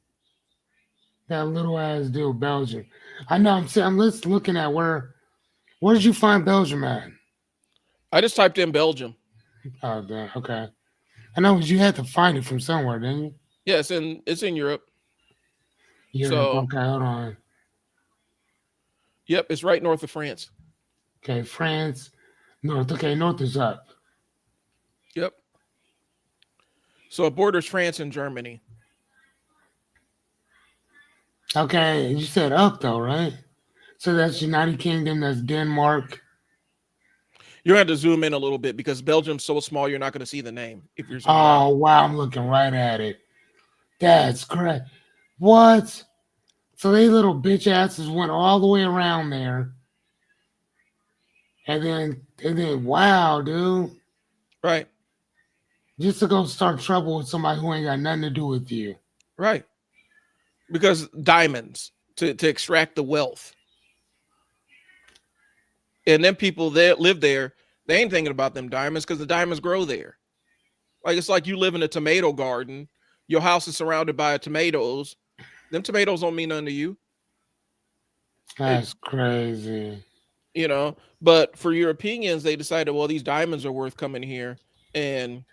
that little ass dude, Belgium. I know. I'm just looking at where did you find Belgium at? I just typed in Belgium. Oh, damn, okay. I know, but you had to find it from somewhere, didn't you? Yeah, it's in Europe. Europe. So Okay, hold on. yep, it's right north of France. Okay, France, north. Okay, north is up. Yep. So it borders France and Germany. Okay, you said up though, right? So that's United Kingdom. That's Denmark. You're going to have to zoom in a little bit because Belgium's so small, you're not going to see the name if you're zooming out. Oh wow, I'm looking right at it. That's great. What? So they little bitch asses went all the way around there, and then wow, dude, Right. just to go start trouble with somebody who ain't got nothing to do with you. Right. Because diamonds to extract the wealth. And then people that live there, they ain't thinking about them diamonds because the diamonds grow there. Like it's like you live in a tomato garden. Your house is surrounded by tomatoes. Them tomatoes don't mean nothing to you. That's crazy. You know, but for Europeans, they decided, well, these diamonds are worth coming here and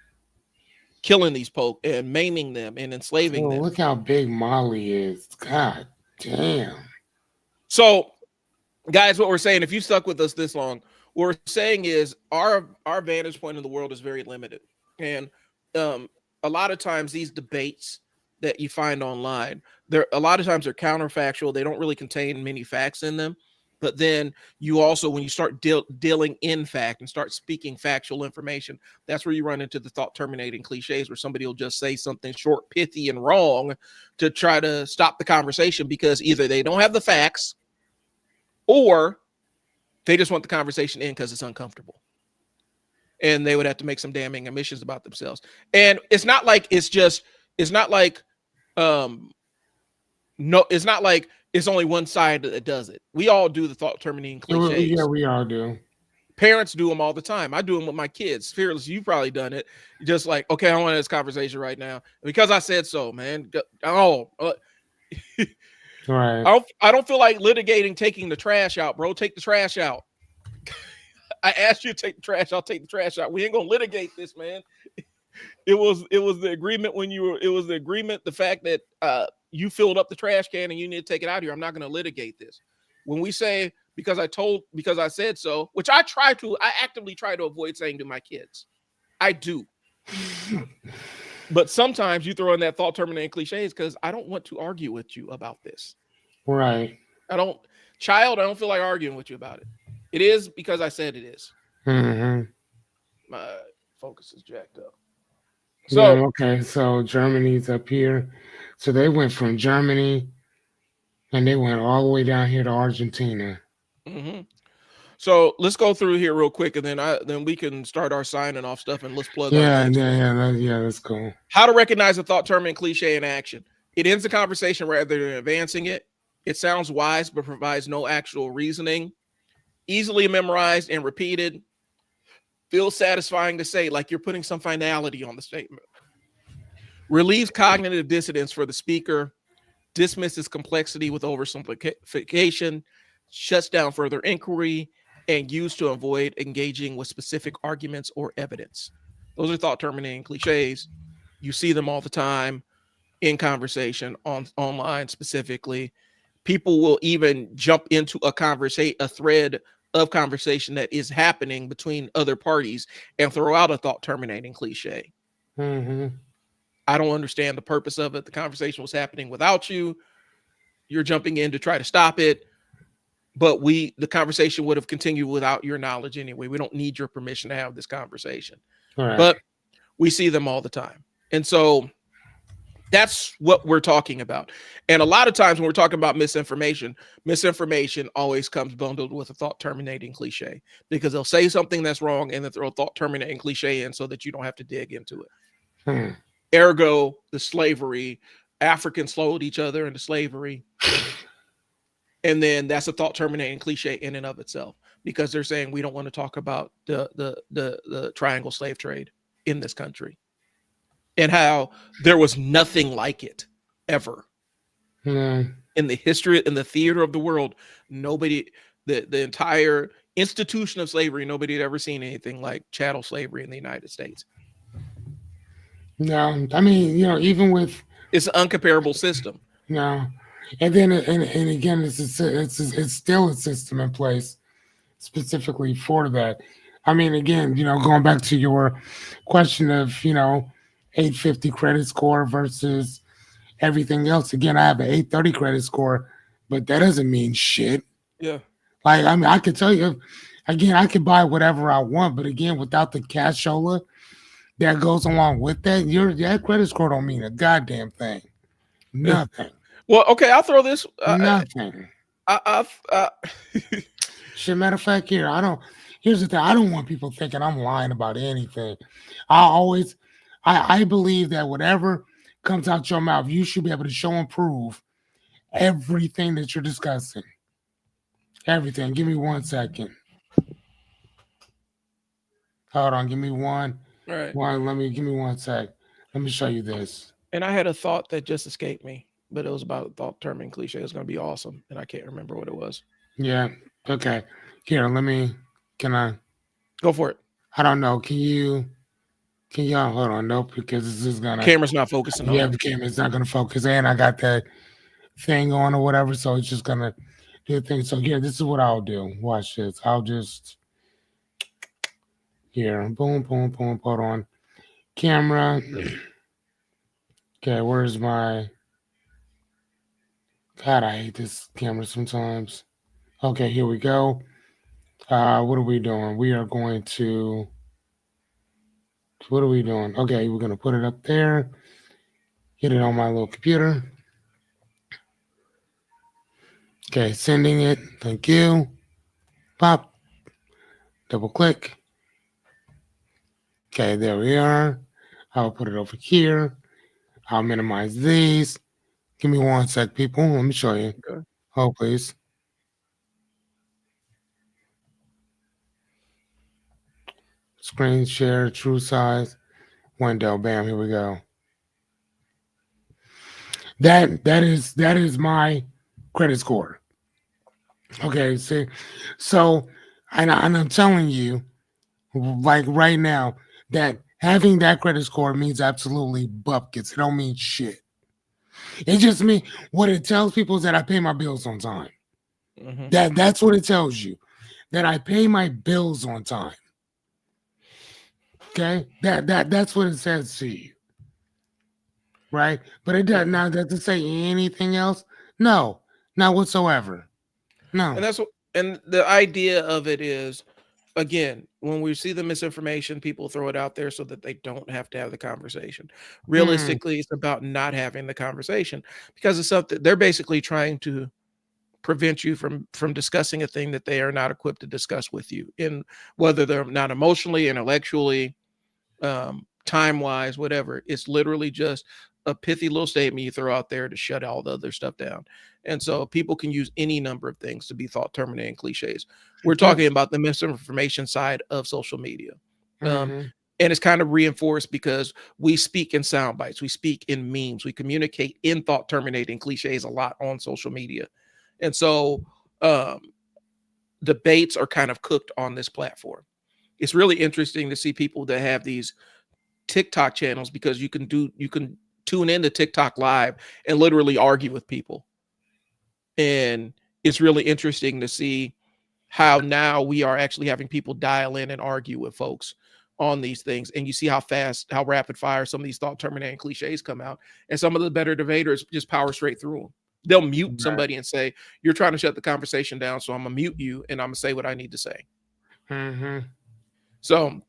killing these folk and maiming them and enslaving Oh, them. look how big Molly is. God damn. So, guys, what we're saying, if you stuck with us this long, what we're saying is our vantage point in the world is very limited. And a lot of times these debates that you find online, they're counterfactual. They don't really contain many facts in them. But then you also, when you start dealing in fact and start speaking factual information, that's where you run into the thought terminating cliches where somebody will just say something short, pithy, and wrong to try to stop the conversation because either they don't have the facts or they just want the conversation in because it's uncomfortable. And they would have to make some damning admissions about themselves. And it's not like No, it's not like it's only one side that does it. We all do the thought terminating cliches. Yeah, we all do. Parents do them all the time. I do them with my kids. Fearless, you've probably done it. Just like, okay, I want this conversation right now because I said so, man. Right. I don't feel like litigating taking the trash out, bro. Take the trash out. I asked you to take the trash. I'll take the trash out. We ain't gonna litigate this, man. It was the agreement when you were. It was the agreement. The fact that you filled up the trash can and you need to take it out here. I'm not gonna litigate this. When we say because I said so, which I actively try to avoid saying to my kids. I do. But sometimes you throw in that thought terminating cliches because I don't want to argue with you about this. Right. I don't feel like arguing with you about it. It is because I said it is. Mm-hmm. My focus is jacked up. So yeah, okay, so Germany's up here. So they went from Germany and they went all the way down here to Argentina. Mm-hmm. So let's go through here real quick, and then we can start our signing off stuff, and let's plug. Yeah, that's cool. How to recognize a thought term and cliche in action. It ends the conversation rather than advancing it. It sounds wise, but provides no actual reasoning. Easily memorized and repeated. Feels satisfying to say, like you're putting some finality on the statement. Relieves cognitive dissonance for the speaker. Dismisses complexity with oversimplification. Shuts down further inquiry. And used to avoid engaging with specific arguments or evidence. Those are thought terminating cliches. You see them all the time in conversation online specifically. People will even jump into a thread of conversation that is happening between other parties and throw out a thought terminating cliche. Mm-hmm. I don't understand the purpose of it. The conversation was happening without you. You're jumping in to try to stop it. But the conversation would have continued without your knowledge anyway. We don't need your permission to have this conversation. Right. But we see them all the time. And so that's what we're talking about. And a lot of times when we're talking about misinformation always comes bundled with a thought terminating cliche because they'll say something that's wrong and then throw a thought terminating cliche in so that you don't have to dig into it. Ergo, the slavery, Africans sold each other into slavery. And then that's a thought terminating cliche in and of itself because they're saying we don't want to talk about the triangle slave trade in this country and how there was nothing like it ever in the history, in the theater of the world. Nobody, the entire institution of slavery, nobody had ever seen anything like chattel slavery in the United States. No, I mean, even with it's an uncomparable system. No. And then, and again, it's still a system in place specifically for that. I mean, again, going back to your question of, 850 credit score versus everything else. Again, I have an 830 credit score, but that doesn't mean shit. Yeah. Like, I mean, I could tell you, again, I could buy whatever I want, but again, without the cashola that goes along with that, that credit score don't mean a goddamn thing. Nothing. Well, okay, I'll throw this. Nothing. Shit, matter of fact, here's the thing. I don't want people thinking I'm lying about anything. I believe that whatever comes out your mouth, you should be able to show and prove everything that you're discussing. Everything. Give me 1 second. Hold on. Give me one. All right. Give me 1 sec. Let me show you this. And I had a thought that just escaped me, but it was about thought terminating cliche. It was going to be awesome, and I can't remember what it was. Yeah. Okay. Here, can I go for it? I don't know. Can y'all hold on? Nope, because this is gonna camera's not focusing on. Yeah, the camera's not gonna focus, and I got that thing on or whatever, so it's just gonna do the thing. So here, this is what I'll do. Watch this. I'll just here, boom, hold on. Camera. Okay, where's my God, I hate this camera sometimes. Okay, here we go. What are we doing? We are going to what are we doing? Okay, we're going to put it up there. Get it on my little computer. Okay, sending it. Thank you. Pop. Double click. Okay, there we are. I'll put it over here. I'll minimize these. Give me 1 sec, people. Let me show you. Okay. Hold, please. Screen share, true size, window. Bam, here we go. That is my credit score. Okay, see, so and I'm telling you, like right now, that having that credit score means absolutely buckets. It don't mean shit. It just means what it tells people is that I pay my bills on time. Mm-hmm. That's what it tells you, that I pay my bills on time. Okay, that's what it says to you, right? But it does now. Does it say anything else? No, not whatsoever. No. And that's what, and the idea of it is, again, when we see the misinformation, people throw it out there so that they don't have to have the conversation. Realistically, it's about not having the conversation, because it's something they're basically trying to prevent you from discussing a thing that they are not equipped to discuss with you, in whether they're not emotionally, intellectually, time wise, whatever. It's literally just a pithy little statement you throw out there to shut all the other stuff down. And so people can use any number of things to be thought terminating cliches. We're talking about the misinformation side of social media. Mm-hmm. And it's kind of reinforced because we speak in sound bites, we speak in memes, we communicate in thought terminating cliches a lot on social media. And so debates are kind of cooked on this platform. It's really interesting to see people that have these TikTok channels, because you can tune into TikTok live and literally argue with people. And it's really interesting to see how now we are actually having people dial in and argue with folks on these things. And you see how rapid fire some of these thought terminating cliches come out. And some of the better debaters just power straight through them. They'll mute somebody and say, "You're trying to shut the conversation down, so I'm gonna mute you and I'm gonna say what I need to say." Mm-hmm. So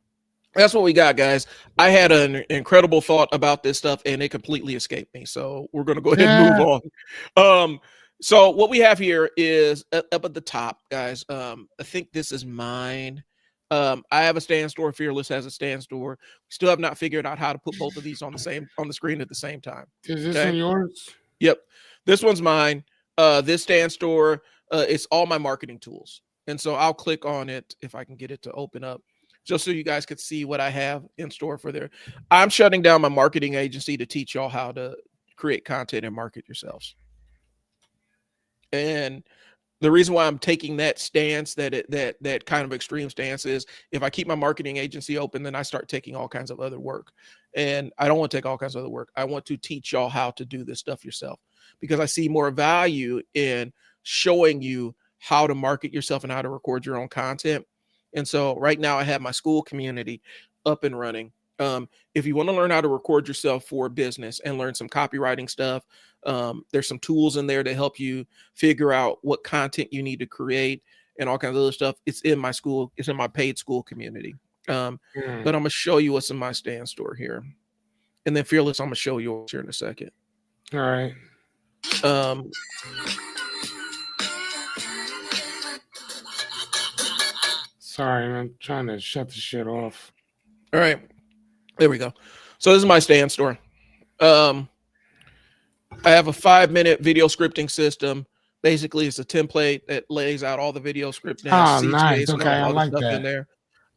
that's what we got, guys. I had an incredible thought about this stuff and it completely escaped me. So we're going to go ahead and move on. So what we have here is up at the top, guys. I think this is mine. I have a stand store. Fearless has a stand store. Still have not figured out how to put both of these on the screen at the same time. Is this one yours? Yep. This one's mine. This stand store, it's all my marketing tools. And so I'll click on it if I can get it to open up, just so you guys could see what I have in store for there. I'm shutting down my marketing agency to teach y'all how to create content and market yourselves. And the reason why I'm taking that stance, that kind of extreme stance, is if I keep my marketing agency open, then I start taking all kinds of other work. And I don't want to take all kinds of other work. I want to teach y'all how to do this stuff yourself, because I see more value in showing you how to market yourself and how to record your own content. And so right now I have my school community up and running. If you want to learn how to record yourself for business and learn some copywriting stuff, there's some tools in there to help you figure out what content you need to create and all kinds of other stuff. It's in my school. It's in my paid school community. But I'm going to show you what's in my stand store here. And then Fearless, I'm going to show yours here in a second. All right. Sorry, I'm trying to shut the shit off. All right. There we go. So this is my stand store. I have a 5-minute video scripting system. Basically, it's a template that lays out all the video scripting. Oh, nice. Okay, I like that. In there.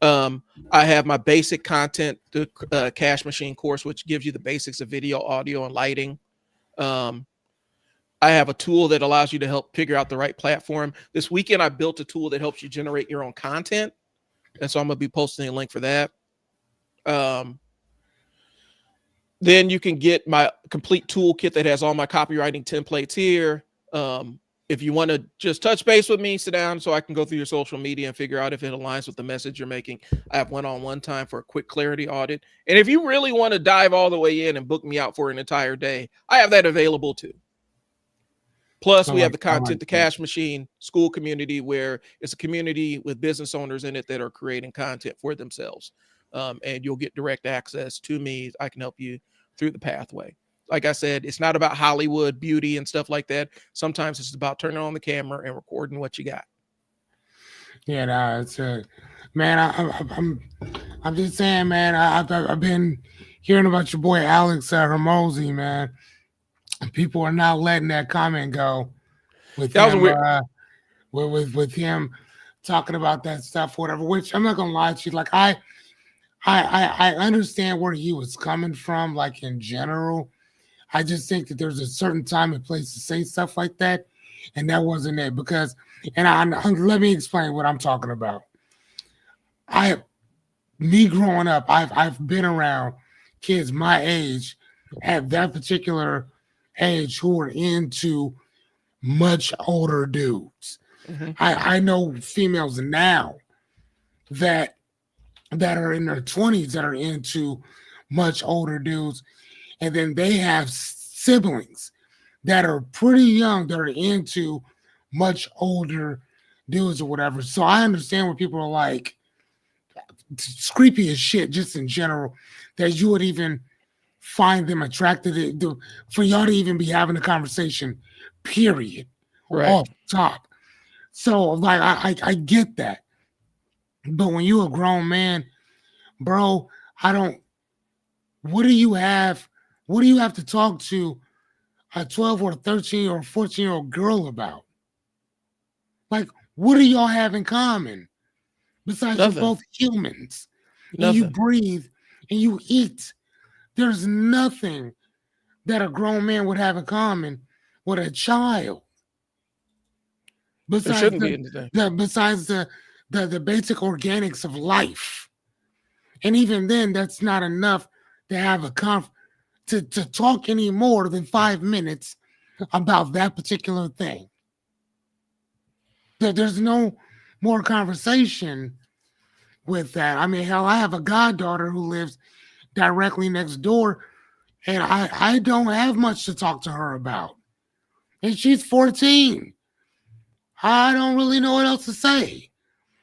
I have my basic content, the Cash Machine course, which gives you the basics of video, audio, and lighting. I have a tool that allows you to help figure out the right platform. This weekend, I built a tool that helps you generate your own content. And so I'm going to be posting a link for that. Then you can get my complete toolkit that has all my copywriting templates here. If you want to just touch base with me, sit down so I can go through your social media and figure out if it aligns with the message you're making. I have one-on-one time for a quick clarity audit. And if you really want to dive all the way in and book me out for an entire day, I have that available too. Plus, we have the content, the Cash Machine school community, where it's a community with business owners in it that are creating content for themselves. And you'll get direct access to me. I can help you through the pathway. Like I said, it's not about Hollywood beauty and stuff like that. Sometimes it's about turning on the camera and recording what you got. Yeah, no, it's man. I'm just saying, man. I've been hearing about your boy Alex Hormozi, man. And people are now letting that comment go with That was a him, weird. with him talking about that stuff, whatever. Which I'm not gonna lie to you, like I understand where he was coming from, like in general. I just think that there's a certain time and place to say stuff like that, and that wasn't it. Because, let me explain what I'm talking about. I, me growing up, I've been around kids my age at that particular age who are into much older dudes. Mhm. I know females now that are in their 20s that are into much older dudes, and then they have siblings that are pretty young that are into much older dudes or whatever. So I understand what people are like. It's creepy as shit, just in general, that you would even find them attracted for y'all to even be having a conversation, period, Right. off top. So like I get that. But when you a grown man, bro, I don't what do you have what do you have to talk to a 12 or a 13 or 14-year-old girl about? Like, what do y'all have in common? Besides you're Nothing. both humans and you Nothing. breathe and you eat. There's nothing that a grown man would have in common with a child. There Besides shouldn't be anything. the basic organics of life. And even then, that's not enough to have to talk any more than 5 minutes about that particular thing. There's no more conversation with that. I mean, hell, I have a goddaughter who lives directly next door, and I don't have much to talk to her about. And she's 14. I don't really know what else to say.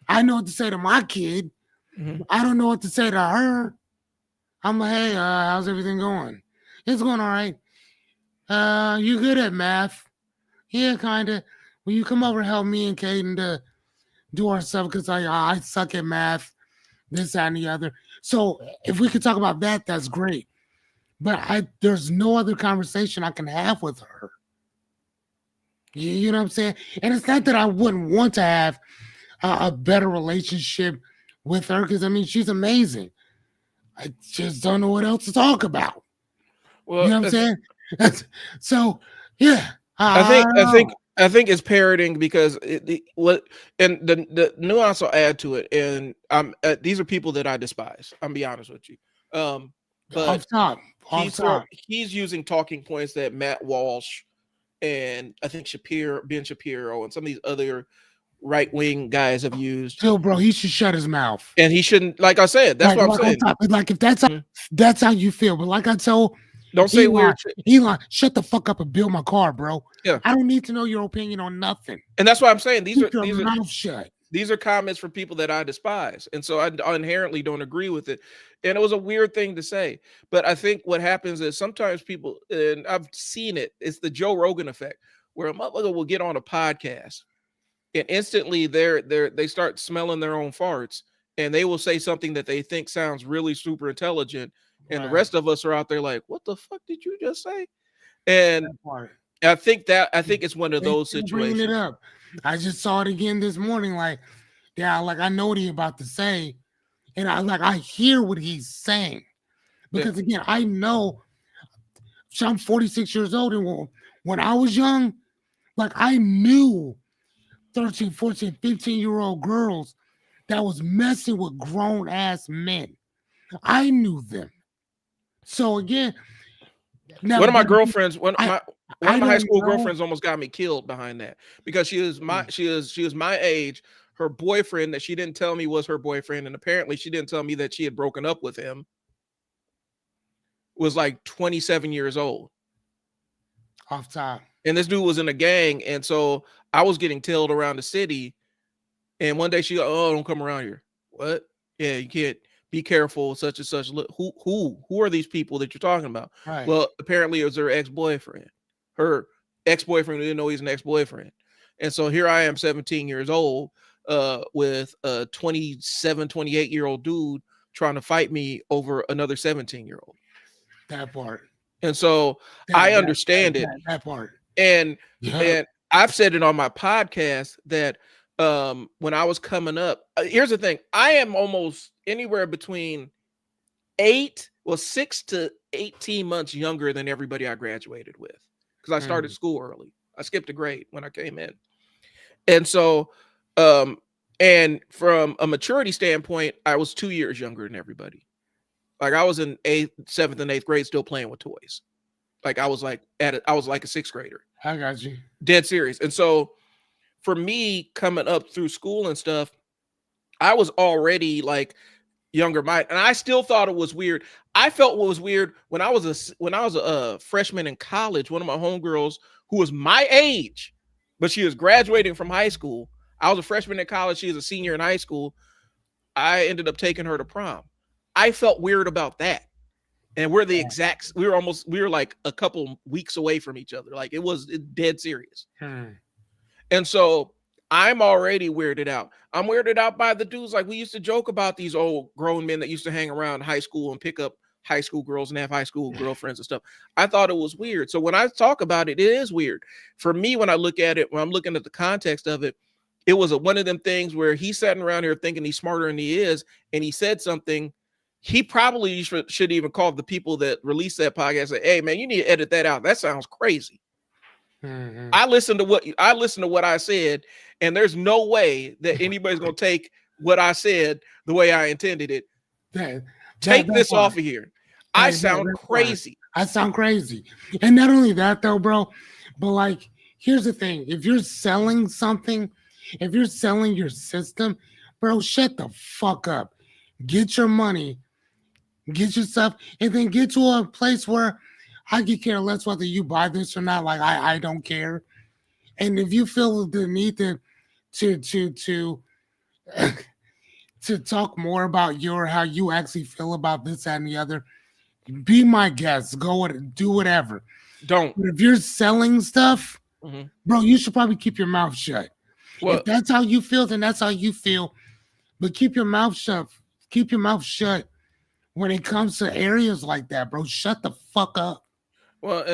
I know what to say to my kid. Mhm. I don't know what to say to her. I'm like, hey, how's everything going? It's going all right. You good at math? Yeah, kind of. Will you come over and help me and Caden to do our stuff? Because I suck at math, this, that, and the other. So if we could talk about that, that's great. But there's no other conversation I can have with her. You know what I'm saying? And it's not that I wouldn't want to have a better relationship with her, because I mean she's amazing. I just don't know what else to talk about. You Well, know what I'm saying? So yeah, I I think don't I think know. I think it's parroting because what and the nuance I'll add to it, and these are people that I despise. I'm be honest with you, but Off top, off top. he's using talking points that Matt Walsh and I think Ben Shapiro, and some of these other right wing guys have used, Still, bro, he should shut his mouth. and he shouldn't. Like I said, that's Like, what I'm like on saying. top. Like if Mhm. that's how you feel. But like I told Don't say Elon, weird shit. Elon, shut the fuck up and build my car, bro. Yeah, I don't need to know your opinion on nothing. and that's what I'm saying. Keep your mouth shut. These are comments from people that I despise. And so I inherently don't agree with it. And it was a weird thing to say. But I think what happens is sometimes people, and I've seen it, it's the Joe Rogan effect, where a motherfucker will get on a podcast and instantly they start smelling their own farts and they will say something that they think sounds really super intelligent. And the Right. rest of us are out there like, what the fuck did you just say? And That part. I think it's one of They those still bringing it situations. up. I just saw it again this morning. Like, yeah, like I know what he about to say, and I hear what he's saying, Yeah. because again I know. So I'm 46 years old, and when I was young, like I knew 13, 14, 15-year-old girls that was messing with grown ass men. I knew them. So again, now One of my but girlfriends, I one I of my high don't school know. girlfriends almost got me killed behind that because she was my age. Her boyfriend that she didn't tell me was her boyfriend, and apparently she didn't tell me that she had broken up with him, was like 27 years old. Off top. And this dude was in a gang, and so I was getting tailed around the city. And one day she go, "Oh, don't come around here." What? Yeah, you can't. Be careful, such and such. Look, who are these people that you're talking about? Right. Well, apparently it was her ex-boyfriend. Her ex-boyfriend didn't know he's an ex-boyfriend. And so here I am, 17 years old, with a 27, 28-year-old dude trying to fight me over another 17-year-old. That part. And so That I that that understand it. that part. And Yeah. and I've said it on my podcast that when I was coming up, here's the thing. I am almost anywhere between 6 to 18 months younger than everybody I graduated with, because I started school early. I skipped a grade when I came in. And so um and from a maturity standpoint, I was 2 years younger than everybody. Like I was in 7th and 8th grade still playing with toys. Like I was like I was like a 6th grader. I got you. Dead serious. And so for me coming up through school and stuff, I was already like younger mind, and I still thought it was weird. I felt what was weird when I was a freshman in college. One of my homegirls who was my age, but she was graduating from high school. I was a freshman in college. She was a senior in high school. I ended up taking her to prom. I felt weird about that. And we're the exact, we were like a couple weeks away from each other. Like it was dead serious. And so I'm already weirded out. I'm weirded out by the dudes. Like we used to joke about these old grown men that used to hang around high school and pick up high school girls and have high school girlfriends and stuff. I thought it was weird. So when I talk about it, it is weird. For me, when I look at it, when I'm looking at the context of it, it was one of them things where he's sitting around here thinking he's smarter than he is, and he said something. He probably should even call the people that released that podcast and say, hey man, you need to edit that out. That sounds crazy. I listened to what I said, and there's no way that anybody's gonna take what I said the way I intended it. Take this off of here. I sound crazy. I sound crazy. And not only that though, bro, but like here's the thing. If you're selling something, if you're selling your system, bro, shut the fuck up. Get your money, get your stuff, and then get to a place where I could care less whether you buy this or not. Like I don't care. And if you feel the need to talk more about how you actually feel about this and the other, be my guest. Go and do whatever. Don't. But if you're selling stuff, bro, you should probably keep your mouth shut. Well, if that's how you feel, then that's how you feel. But keep your mouth shut. Keep your mouth shut when it comes to areas like that, bro. Shut the fuck up. Well,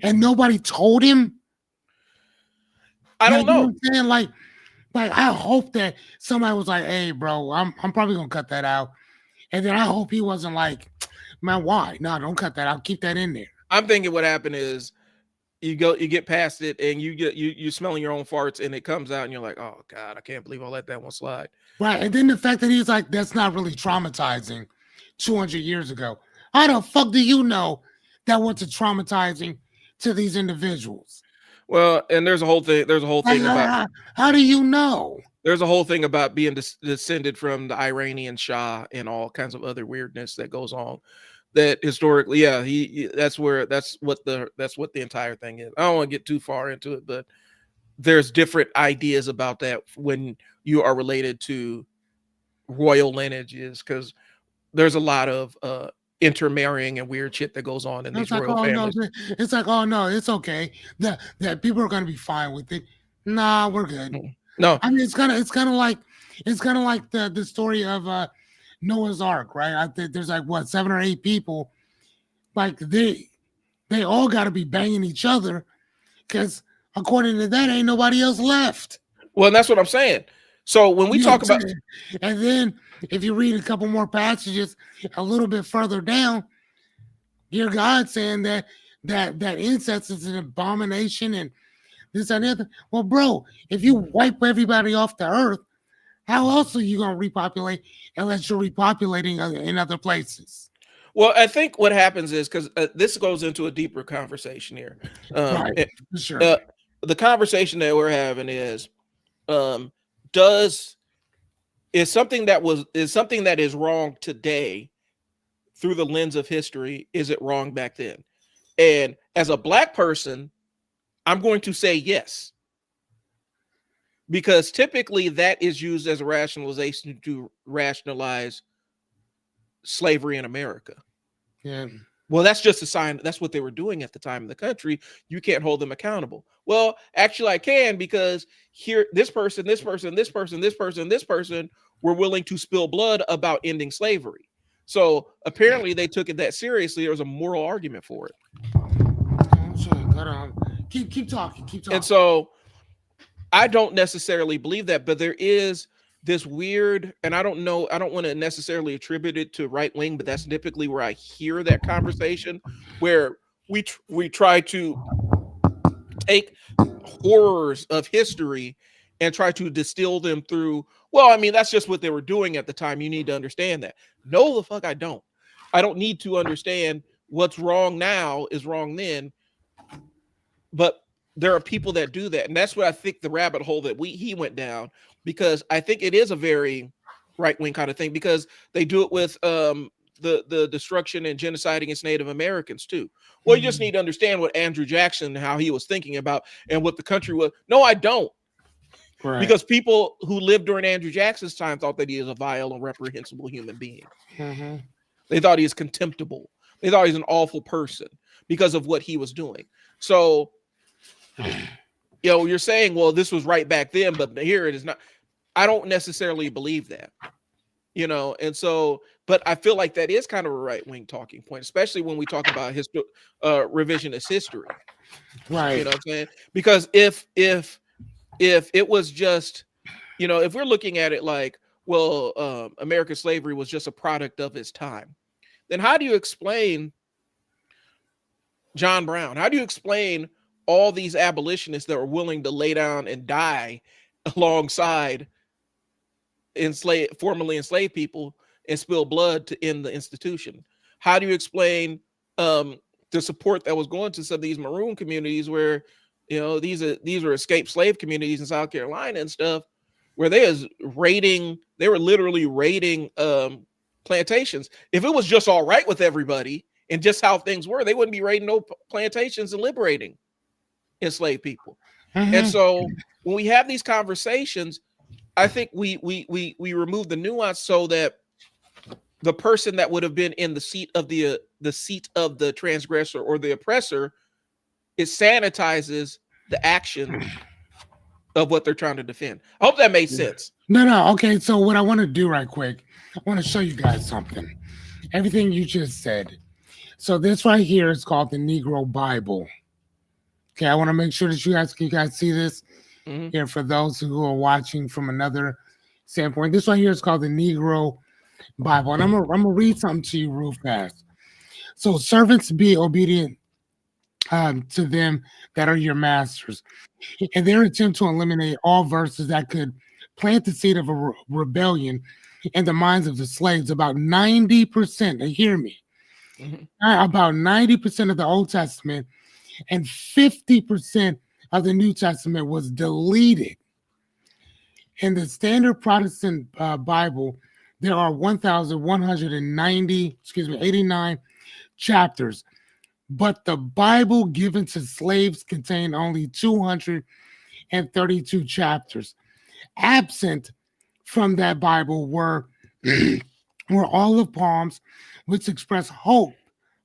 and nobody told him. I don't know. You know what I'm saying? Like I hope that somebody was like, "Hey, bro, I'm probably gonna cut that out," and then I hope he wasn't like, "Man, why? No, don't cut that out. Keep that in there." I'm thinking what happened is you get past it, and you smelling your own farts, and it comes out, and you're like, "Oh God, I can't believe I let that one slide." Right, and then the fact that he's like, "That's not really traumatizing." 200 years ago, how the fuck do you know that wasn't traumatizing to these individuals? Well, and there's a whole thing about how do you know? There's a whole thing about being descended from the Iranian Shah and all kinds of other weirdness that goes on. That historically, yeah, that's what the entire thing is. I don't want to get too far into it, but there's different ideas about that when you are related to royal lineages, because there's a lot of intermarrying and weird shit that goes on in these royal families. No, it's like, oh no, it's okay. That people are gonna be fine with it. Nah, we're good. No, I mean it's kind of like the story of Noah's Ark, right? I think there's like what 7 or 8 people, like they all got to be banging each other, because according to that, ain't nobody else left. Well, and that's what I'm saying. So when we talk about, and then if you read a couple more passages a little bit further down, your God saying that incest is an abomination and this and the other. Well, bro, if you wipe everybody off the earth, how else are you gonna repopulate unless you're repopulating in other places? Well, I think what happens is, because this goes into a deeper conversation here. Right, sure. The conversation that we're having is something that is wrong today through the lens of history, is it wrong back then? And as a Black person, I'm going to say yes, because typically that is used as a rationalization to rationalize slavery in America. Yeah. Well, that's just a sign. That's what they were doing at the time in the country. You can't hold them accountable. Well, actually I can, because here, this person were willing to spill blood about ending slavery. So apparently they took it that seriously. There was a moral argument for it. Oh, shit. Hold on. Keep talking. Keep talking. And so I don't necessarily believe that, but there is this weird, and I don't know, I don't want to necessarily attribute it to right wing, but that's typically where I hear that conversation, where we try to take horrors of history and try to distill them through, well, I mean, that's just what they were doing at the time. You need to understand that. No, the fuck I don't. I don't need to understand what's wrong now is wrong then. But there are people that do that. And that's what I think the rabbit hole that he went down, because I think it is a very right-wing kind of thing, because they do it with the destruction and genocide against Native Americans too. Well, you just need to understand what Andrew Jackson, how he was thinking about and what the country was. No, I don't. Right. Because people who lived during Andrew Jackson's time thought that he is a vile and reprehensible human being. Mm-hmm. They thought he is contemptible. They thought he's an awful person because of what he was doing. So, you're saying, well, this was right back then, but here it is not. I don't necessarily believe that, and so, but I feel like that is kind of a right-wing talking point, especially when we talk about revisionist history. Right. You know what I'm saying? Because if it was just, if we're looking at it like, well, American slavery was just a product of its time, then how do you explain John Brown? How do you explain all these abolitionists that were willing to lay down and die alongside formerly enslaved people and spill blood to end the institution? How do you explain the support that was going to some of these maroon communities where, these are escaped slave communities in South Carolina and stuff, where they were literally raiding plantations. If it was just all right with everybody and just how things were, they wouldn't be raiding no plantations and liberating enslaved people. Mm-hmm. And so when we have these conversations, I think we remove the nuance so that the person that would have been in the seat of the transgressor or the oppressor, it sanitizes the action of what they're trying to defend. I hope that made sense. No. Okay, so what I want to do right quick, I want to show you guys something. Everything you just said. So this right here is called the Negro Bible. Okay, I want to make sure that you guys see this here for those who are watching from another standpoint. This right here is called the Negro Bible, and I'm gonna read something to you real fast. So, servants, be obedient to them that are your masters. In their attempt to eliminate all verses that could plant the seed of a rebellion in the minds of the slaves, about 90%, hear me, about 90% of the Old Testament and 50% of the New Testament was deleted. In the Standard Protestant Bible, there are 89 chapters, but the Bible given to slaves contained only 232 chapters. Absent from that Bible were olive palms, which express hope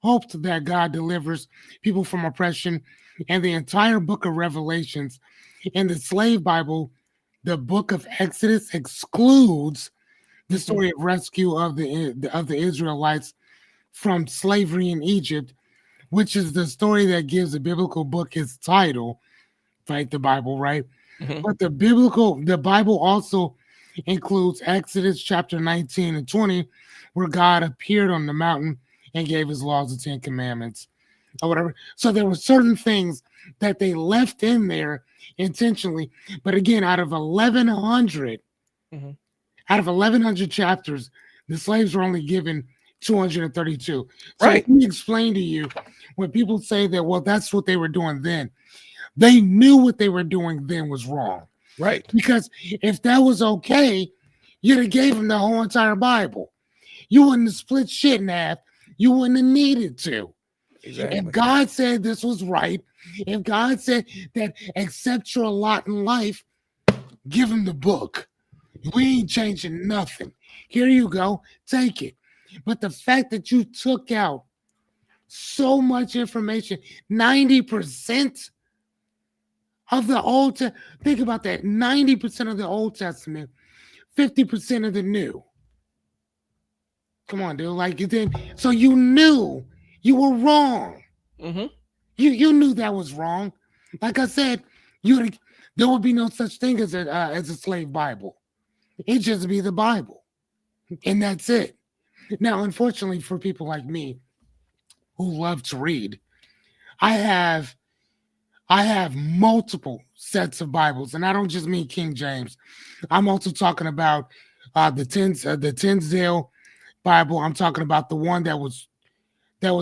that God delivers people from oppression, and the entire book of Revelations. In the slave Bible, the book of Exodus excludes the story of rescue of the Israelites from slavery in Egypt, which is the story that gives the biblical book its title, right? The Bible, right? Mm-hmm. But the Bible also includes Exodus chapter 19 and 20, where God appeared on the mountain and gave his laws, the 10 commandments, or whatever. So there were certain things that they left in there intentionally. But again, out of 1,100 chapters, the slaves were only given 232. So right. Let me explain to you when people say that, well, that's what they were doing then. They knew what they were doing then was wrong. Right. Because if that was okay, you'd have gave them the whole entire Bible. You wouldn't have split shit in half. You wouldn't have needed to. Exactly. If God said this was right, if God said that accept your lot in life, give him the book. We ain't changing nothing. Here you go. Take it. But the fact that you took out so much information, 90% of the Old Testament, think about that, 90% of the Old Testament, 50% of the New. Come on, dude. Like you did. So you knew you were wrong. Mm-hmm. You knew that was wrong. Like I said, you there would be no such thing as a slave Bible. It'd just be the Bible, and that's it. Now, unfortunately, for people like me who love to read, I have I have multiple sets of Bibles, and I don't just mean King James. I'm also talking about the Tinsdale Bible. I'm talking about the one that was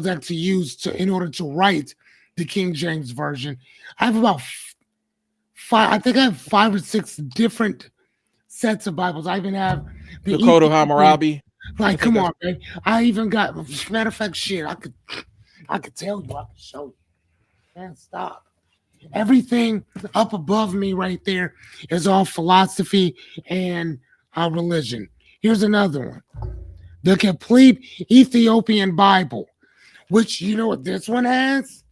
actually used in order to write the King James version. I have about five. I think I have 5 or 6 different sets of Bibles. I even have The Code of Hammurabi. Like, come on, man. I even got, matter of fact, shit. I could tell you. I could show you. Man, stop. Everything up above me right there is all philosophy and religion. Here's another one: the Complete Ethiopian Bible, which you know what this one has?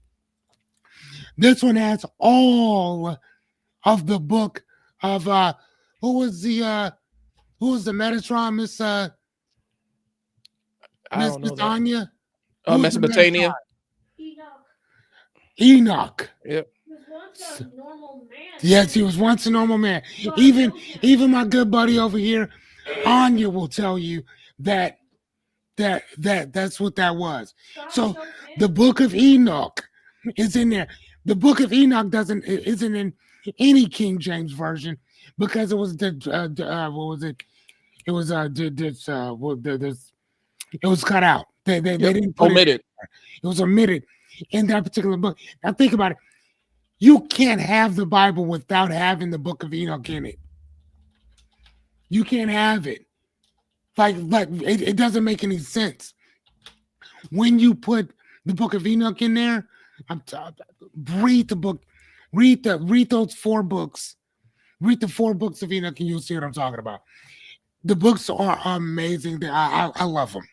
This one has all of the book of who was the Metatron, Miss I Miss don't know that. Anya? Who was the Mesopotamia. Enoch. Yep. He was once a normal man. Yes, he was once a normal man. Even my good buddy over here, Anya, will tell you that that's what that was. So the book of Enoch is in there. The book of Enoch isn't in any King James version because it was what was it? It was it was cut out. They didn't put Omitted. It was omitted in that particular book. Now think about it. You can't have the Bible without having the book of Enoch in it. You can't have it. Like it doesn't make any sense. When you put the book of Enoch in there, read the book, read those 4 books. Read the 4 books of Enoch and you'll see what I'm talking about. The books are amazing. I love them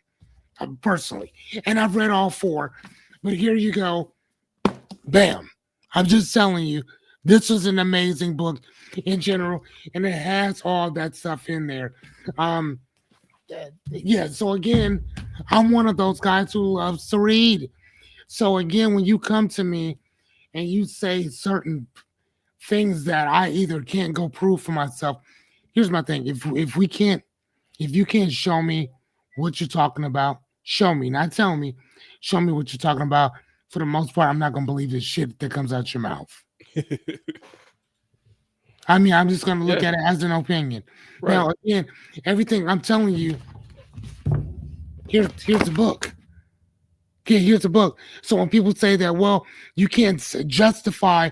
personally. And I've read all 4. But here you go. Bam. I'm just telling you, this was an amazing book in general, and it has all that stuff in there. Yeah, so again, I'm one of those guys who loves to read. So again, when you come to me and you say certain things that I either can't go prove for myself, here's my thing. If you can't show me what you're talking about, show me, not tell me. Show me what you're talking about. For the most part, I'm not gonna believe this shit that comes out your mouth. I mean, I'm just gonna look at it as an opinion. Right. Now, again, everything I'm telling you, here's the book. Okay, here's the book. So when people say that, well, you can't justify,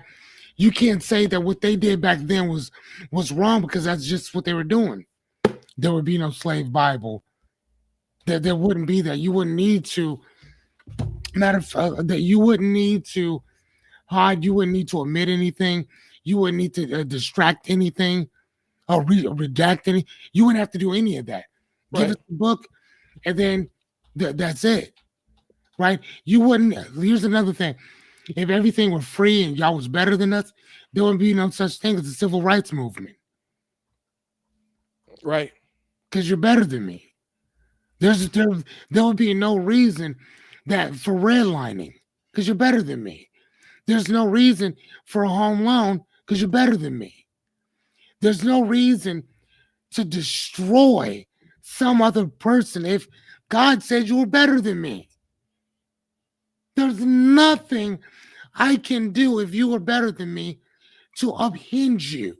you can't say that what they did back then was wrong because that's just what they were doing. There would be no slave Bible. There wouldn't be that. You wouldn't need to. That you wouldn't need to hide. You wouldn't need to omit anything. You wouldn't need to distract anything or redact any. You wouldn't have to do any of that. Right. Give us the book, and then that's it. Right? You wouldn't. Here's another thing. If everything were free and y'all was better than us, there would be no such thing as the civil rights movement. Right. Because you're better than me. There would be no reason that for redlining because you're better than me. There's no reason for a home loan because you're better than me. There's no reason to destroy some other person if God said you were better than me. There's nothing I can do if you were better than me to uphinge you.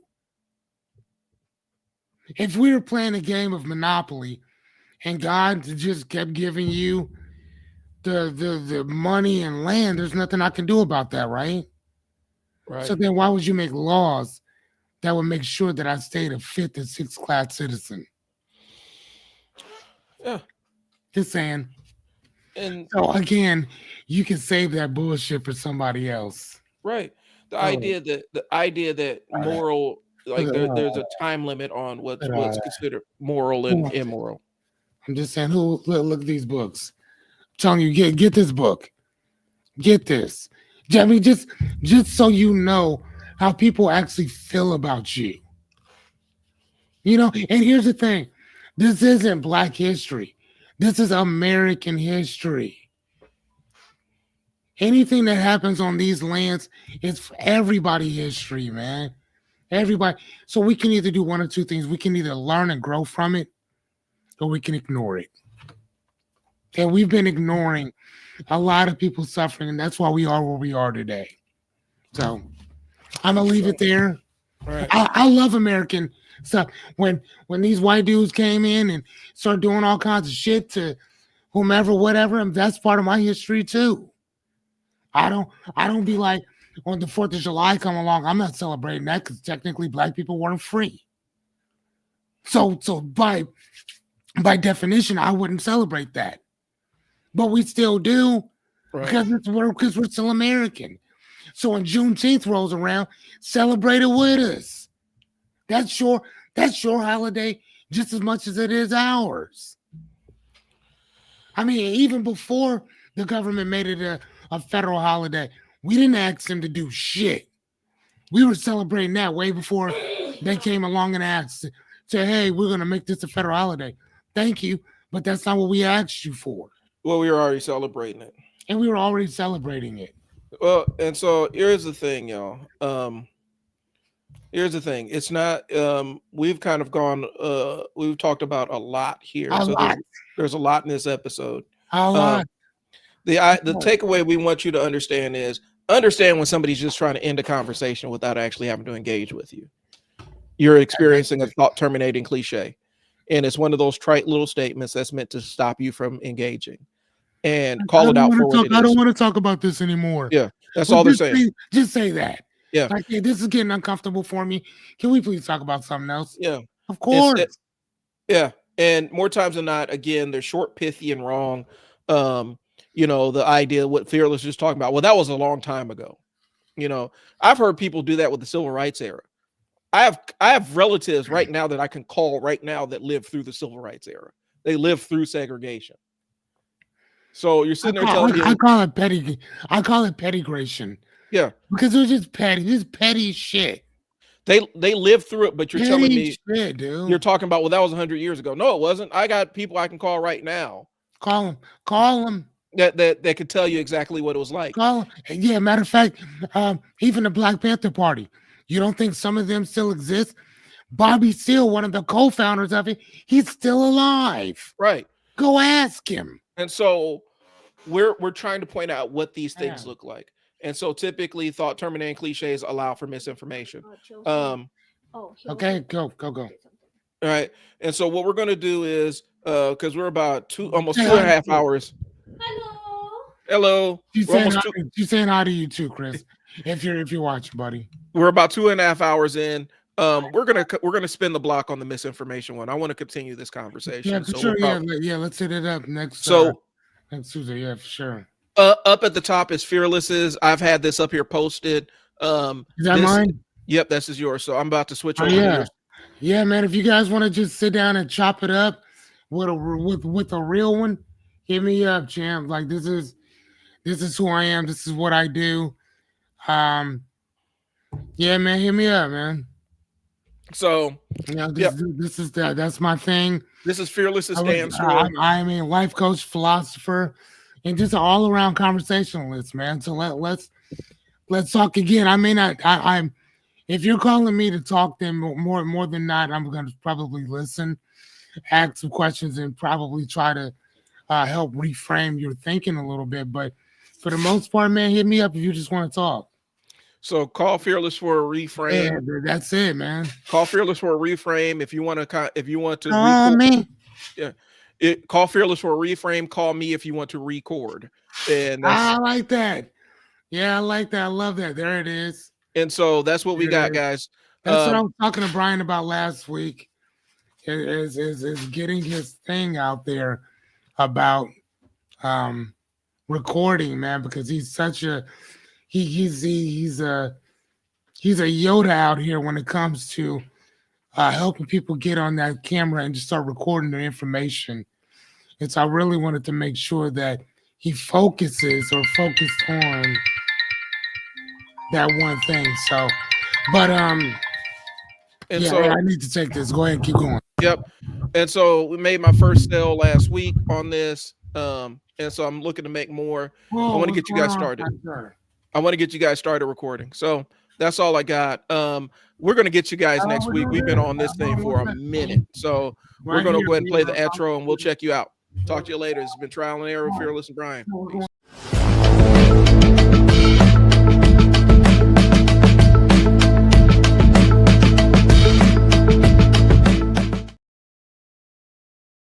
If we were playing a game of Monopoly and God just kept giving you the money and land, there's nothing I can do about that, right? Right. So then why would you make laws that would make sure that I stayed a 5th and 6th class citizen? Yeah. Just saying. And So again, you can save that bullshit for somebody else. right. The idea that moral, like there's a time limit on what's considered moral and immoral. I'm just saying, look at these books. I'm telling you, get this book. Get this. I mean, just so you know how people actually feel about you. You know, and here's the thing. This isn't Black history. This is American history. Anything that happens on these lands is for everybody history, man. Everybody. So we can either do one or two things. We can either learn and grow from it, or we can ignore it. And we've been ignoring a lot of people suffering, and that's why we are where we are today. So I'm gonna leave it there. Right. I love American stuff. When these white dudes came in and started doing all kinds of shit to whomever, whatever, and that's part of my history too. I don't be like when the 4th of July come along, I'm not celebrating that because technically black people weren't free. So by definition, I wouldn't celebrate that. But we still do Right. because we're still American. So when Juneteenth rolls around, celebrate it with us. That's your holiday just as much as it is ours. I mean, even before the government made it a federal holiday, we didn't ask them to do shit. We were celebrating that way before they came along and asked, say, hey, we're going to make this a federal holiday. Thank you, but that's not what we asked you for. Well, we were already celebrating it. And we were already celebrating it. Well, and so here's the thing, y'all. Here's the thing. It's not. We've kind of gone. We've talked about a lot here. A lot. There's a lot in this episode. A lot. The takeaway we want you to understand is understand when somebody's just trying to end a conversation without actually having to engage with you. You're experiencing a thought terminating cliche, and it's one of those trite little statements that's meant to stop you from engaging. And call it out for what it is. I don't want to talk about this anymore. Yeah, that's all they're saying. Just say that. Yeah. Like, hey, this is getting uncomfortable for me. Can we please talk about something else? Yeah. Of course. Yeah. And more times than not, again, they're short, pithy, and wrong. The idea what Fearless is just talking about. Well, that was a long time ago. I've heard people do that with the civil rights era. I have relatives right now that I can call right now that lived through the civil rights era. They lived through segregation. So you're sitting there telling me I call it petty. I call it pettigration. Yeah, because it was just petty shit. They lived through it, but you're telling me shit, dude. You're talking about, well, that was 100 years ago. No, it wasn't. I got people I can call right now. Call them. That could tell you exactly what it was like. Call them. Yeah, matter of fact, even the Black Panther Party. You don't think some of them still exist? Bobby Seale, one of the co-founders of it, he's still alive. Right. Go ask him. And so we're trying to point out what these things look like. And so typically thought terminating cliches allow for misinformation. Okay, go. All right. And so what we're going to do is, because we're about almost 2.5 hours. Hello. She's saying hi to you too, Chris. if you're watching, buddy. We're about 2.5 hours in. We're gonna spin the block on the misinformation one. I want to continue this conversation. Yeah, for sure. Let's hit it up next. Next Tuesday. Yeah, for sure. Up at the top is Fearless's. I've had this up here posted. Is that mine? Yep, this is yours. So I'm about to switch over. Yeah, yeah, man. If you guys want to just sit down and chop it up with a real one, hit me up, champ. Like this is who I am. This is what I do. Yeah, man. Hit me up, man. So this is that's my thing. This is Fearless's stance. I mean, life coach, philosopher, and just an all around conversationalist, man. So let's talk again. I may not. I'm. If you're calling me to talk, then more than not, I'm going to probably listen, ask some questions, and probably try to help reframe your thinking a little bit. But for the most part, man, hit me up if you just want to talk. So call Fearless for a reframe. Yeah, that's it, man. Call Fearless for a reframe if you want to. Call Fearless for a reframe. Call me if you want to record. And I like that. Yeah, I like that. I love that. There it is. And so that's what we got, guys. That's what I was talking to Brian about last week. Is getting his thing out there about recording, man, because he's such a he's a Yoda out here when it comes to helping people get on that camera and just start recording their information. And so I really wanted to make sure that he focused on that one thing. So, but so I need to take this. Go ahead and keep going. Yep. And so we made my first sale last week on this. And so I'm looking to make more. Whoa, I want to what's get you guys going on, started. Spencer? I want to get you guys started recording. So that's all I got. We're going to get you guys Oh, next we're week. doing We've been this. on this thing Oh, for a okay. minute. So we're Right going to here, go ahead and play the yeah. intro and we'll check you out. Talk to you later. It's been Trial and Error, Fearless and Brian. We're Peace. going